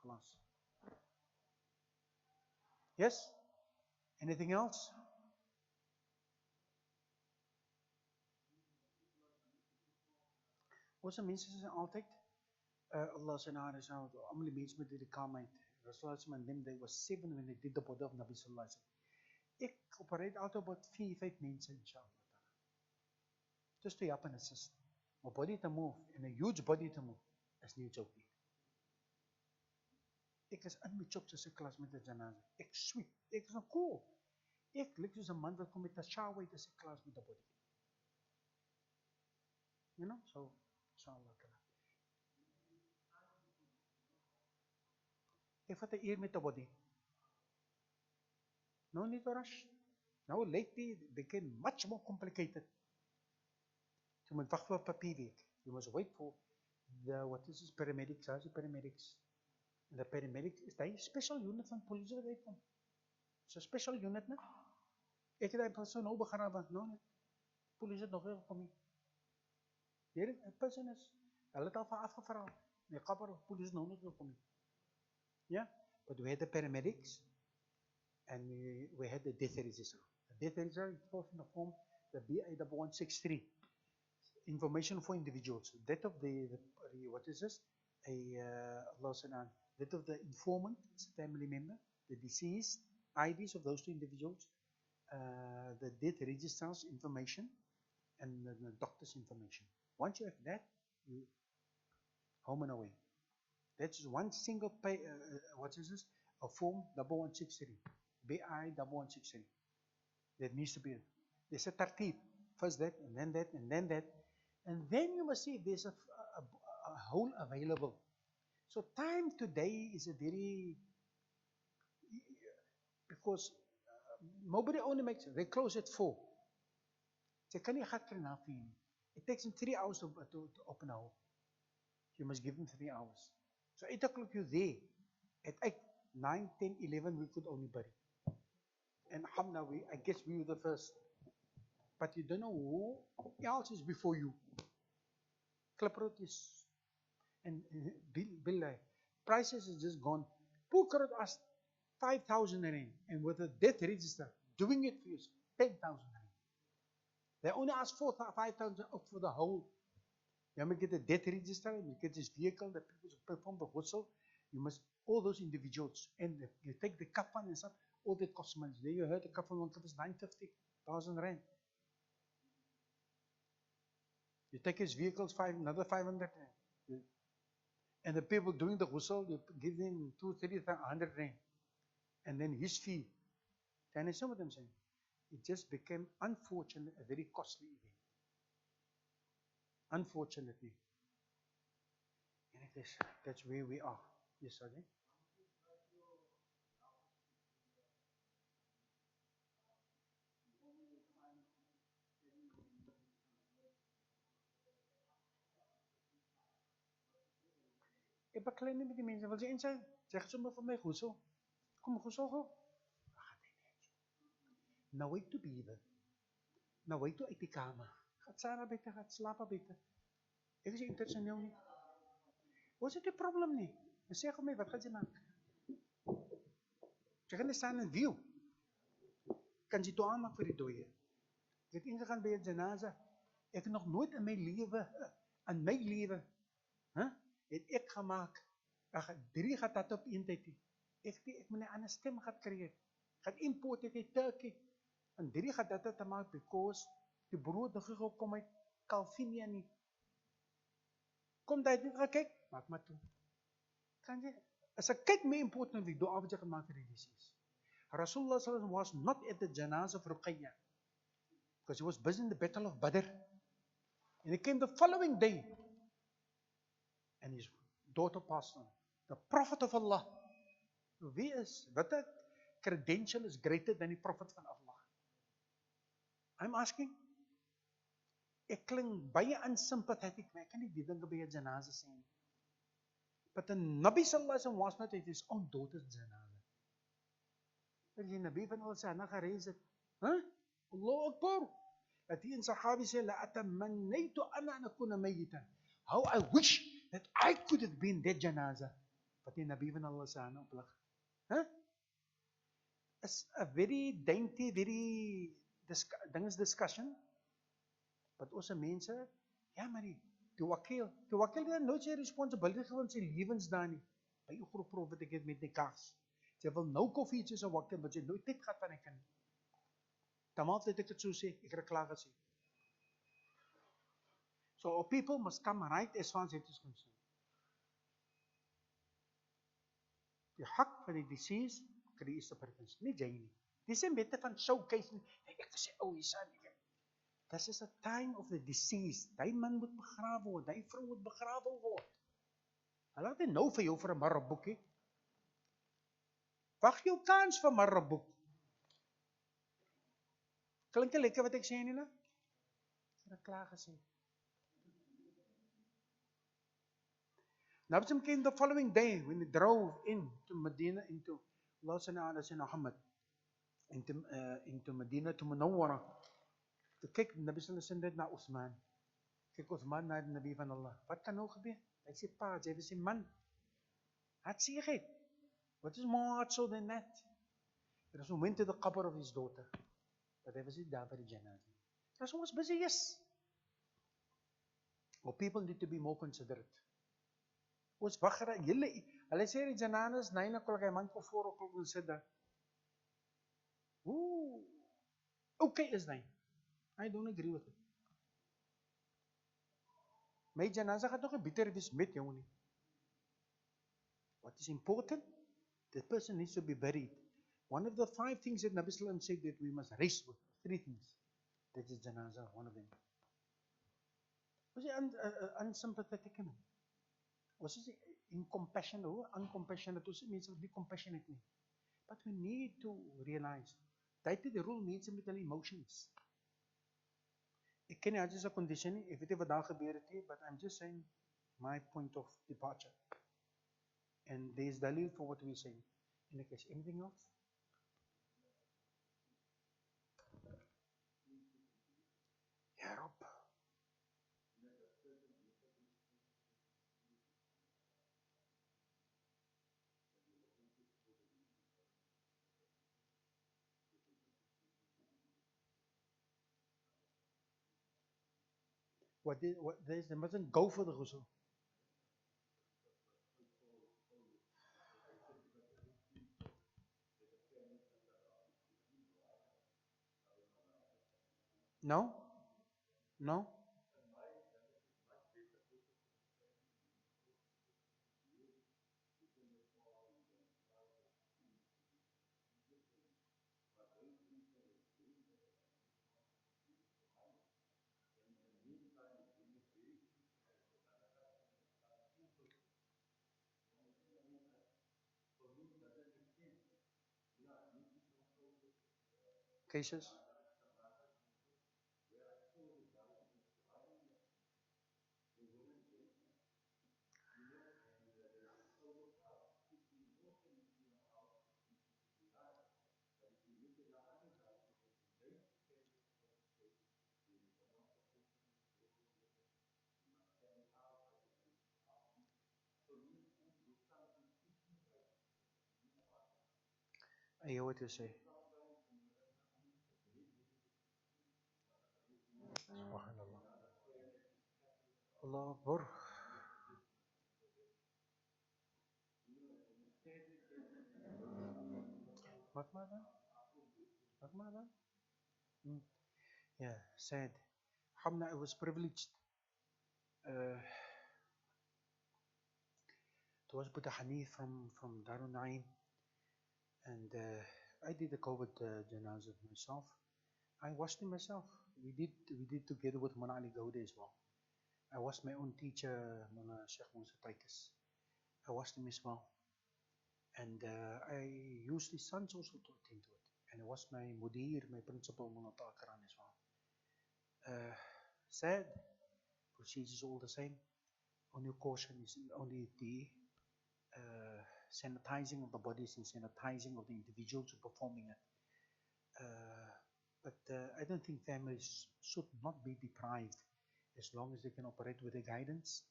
Khalas. Yes? Anything else? Ons mense sê altyd, Allah se naam is nou, almal die mense met die kaamheid. Rasulullah and them, they were 7 when they did the body of Nabi sallallahu alaihi wasallam. Ek operate out about 4-5 mense inshallah. Just to help and assist. My body to move, and a huge body to move, is nie joke nie. Ek is in my chop soos 'n klas met 'n janaza. Ek sweep, ek is nou cool. Ek lyk soos 'n man wat kom met 'n shower uit as 'n klas met 'n body. You know, so inshallah. If wat 'n eer met 'n body. No need to rush. Now lately it became much more complicated. You must wait for papierwerk. You must wait for the what is this paramedics? How's the paramedics? The paramedics is die special unit van polisie wat uitkom. It's a special unit, né? Ek het daai persoon nou begin want nou net polisie het nog nie gekom nie. Hierdie persoon is hulle het al van afgevra. Nee, kapper polisie nou nie gekom nie. Yeah, but we had the paramedics and we had the death register. The death register is in the form the BA1163. Information for individuals. That of the what is this? That of the informant, it's a family member, the deceased, IDs of those two individuals, the death registers information, and the doctor's information. Once you have that, you home and away. That's one single pay. What is this? A form 1163, BI1163. That needs to be. There's a tartib. First that, and then that, and then that. And then you must see if there's a hole available. So time today is a very, because nobody only makes, they close at 4. They can't get enough in. It takes them 3 hours to open a hole. You must give them 3 hours. So 8 o'clock you're there. At 8, 9, 10, 11 we could only bury. And alhamdulillah, I guess we were the first. But you don't know who else is before you. Cliproot is, and bill prices is just gone. Poor asked 5,000 rand, and with a death register, doing it for you, 10,000 rand. They only ask 5,000 for the whole. You must get a death register, and you get this vehicle, the people who perform the ghusl, you must, all those individuals, and you take the kafan and stuff, all that costs money. There you heard the kafan one is 950,000 rand. You take his vehicles, another 500 rand. And the people doing the ghusl, you give them 200-300 rand. And then his fee. And some of them saying, it just became, unfortunately, a very costly event. Unfortunately. And it is, that's where we are. Yes, sir. Ik beklein niet met die mensen. Wil je eens zijn? Zeg ze maar voor mij goed zo. Kom goed zo gauw. Nou weet je bieden. Nou weet je uit die kamer. Gaat Sarah beter, gaat slapen beter. Ik is intentioneel niet. Wat is het die probleem niet? En zeg mij, wat gaat je maken? Ze gaan staan in view. Kan je toe aanmaken voor die dooie? Ik heb ingegaan bij het janaza. Ik heb nog nooit in mijn leven, het ek gemaakt. Ek 3 gaat dat op een tyd. Ek moet 'n ander stem gaan creëer. Gaan import het uit Turkey. En 3 gaat dat te maak because die brood nog gekom uit Calvinia nie. Kom daai dit gaan kyk, maak maar toe. Kan jy as ek kyk my import nou die dua wat jy gemaak het hierdie is. Rasulullah sallallahu alaihi wasallam was not at the janazah of Ruqayya because he was busy in the battle of Badr. And he came the following day. And his daughter passed on. The Prophet of Allah. Wie is, what a credential is greater than the Prophet van Allah? I'm asking. Ek klink baie unsympathetic, maar ek kan nie die dinge by 'n janaza sê nie. But the Nabi sallallahu alaihi wasallam was not at his own daughter's janaza. Dat die Nabi van Allah sê, na gereis het. Allahu Akbar. Dat die in Sahabi sê, la atamannaytu ana an akuna mayyitan. How I wish that I could have been that janaza. But the Nabi van Allah sê, op lig. It's a very dainty, very discussion. But also mense, ja maar die wakil het nooit sy responsibility gewoon sy lewens daar nie. By die groep prof wat ek het met die kaas. Sy wil nou koffie iets soos 'n wakil, maar sy nooit tyd gehad van die kind. Tamaal het ek het so sê, ek het klaar gesê. So our people must come right as far as it is concerned. Die hak van die deceased, kry die eerste preference, nie jy nie. Die sê wette van showcase nie, ek sê, hier staan nie. This is a time of the deceased. Die man moet begrawe word, die vrou moet begrawe word. Hulle het nie nou vir jou vir 'n marraboekie. Wag jou kans vir marraboek. Klink lekker wat ek sê nie, né? Ek het klaar gesê. Nabi came the following day when he drove into Medina, into Allah Sayyidina Muhammad, into Medina to Munawwara. Toe kyk Nabi sallallahu alaihi wasallam na Uthman. Kyk Uthman na die Nabi van Allah. Wat kan nou gebeur? Hy sê, pa, jy is 'n man. Wat sê jy? What is more hard than that? He went to the qabr of his daughter. But hij was niet daar voor de janaza. Dat is ons busy, yes. Well, people need to be more considerate. Ons wacht, hulle sê die janaza is 9 o'clock, hy man kom 4 o'clock wil sit daar. Ooh, okay is 9. I don't agree with it. My janaza gaat nog een bitter wees met jou nie. What is important? The person needs to be buried. One of the 5 things that Nabi Sallam said that we must race with, 3 things. That is janaza, one of them. Was he unsympathetic? Was he incompassionate? Uncompassionate? Was he means to be compassionate? But we need to realize that the rule means met hulle emotions. Ek ken nie as 'n condition nie, ek weet nie wat daar gebeur het nie, but I'm just saying my point of departure. And there is dalil for what we say. In the case, anything else? Ya Rabb. They mustn't go for the ghusl. No? No? Cases? I hear what you say. Subhanallah. Allah Akbar. Wat maar dan? Yeah, sad. Alhamdulillah, I was privileged. It was Buddha Hanief from Dar al Ulum, and I did the COVID janazah myself. I washed him myself. We did together with Moulana as well. I washed my own teacher, Moulana Sheikh Moos, Titus. I washed him as well. And I used his sons also to attend to it. And I washed my mudir, my principal, Moulana Toekamanie as well. Sad. Procedures all the same. Only caution is only the sanitizing of the bodies and sanitizing of the individuals who are performing it. But I don't think families should not be deprived as long as they can operate with the guidance.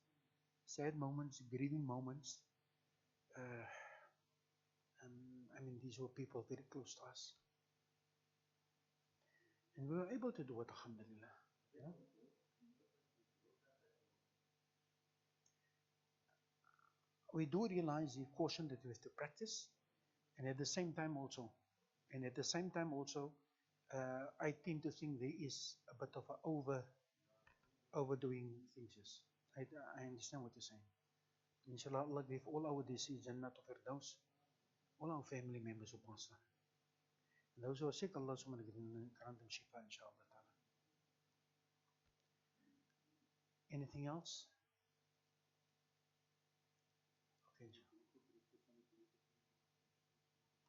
Sad moments, grieving moments. I mean, these were people very close to us. And we were able to do it, alhamdulillah. You know? We do realize the caution that we have to practice, and at the same time also, I tend to think there is a bit of overdoing things. Yes. I understand what you're saying. Inshallah, Allah gave all our deceased Jannat of Firdaus, all our family members who passed on. Those who are sick, Allah subhanahu wa ta'ala grant them shifa, inshallah. Anything else?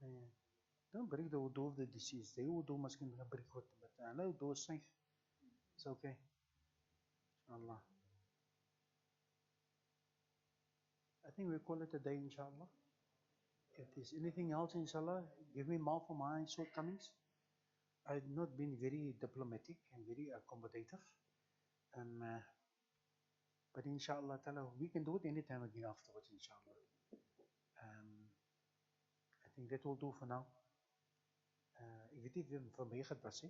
Okay. Don't break the wudu of the deceased. They wudu miskien gebreek word, but hulle wudu is safe. It's okay. Inshallah. I think we call it a day, inshallah. If there's anything else, inshallah, give me more for my shortcomings. I've not been very diplomatic and very accommodative. But inshallah, we can do it anytime again afterwards, inshallah. I think that will do for now. Ik weet niet wie vanwege het was,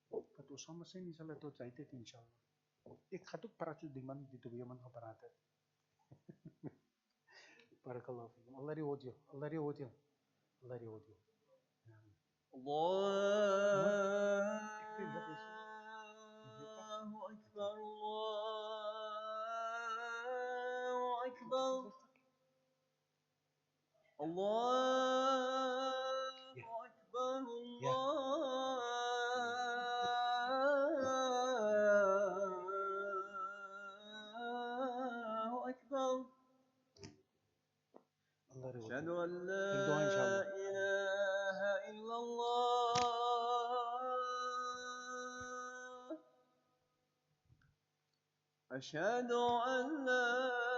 wat ons samen zijn, inshallah, tot zij tijd, inshallah. Ik ga ook praten die man die door je man gepraat heeft. Barakallah. Allah reward you. Allah reward you. Allah reward you. Allahu Akbar. Allahu Akbar. Allahu Akbar. Allahu Akbar. أشهد أن لا إله إلا الله أشهد أن لا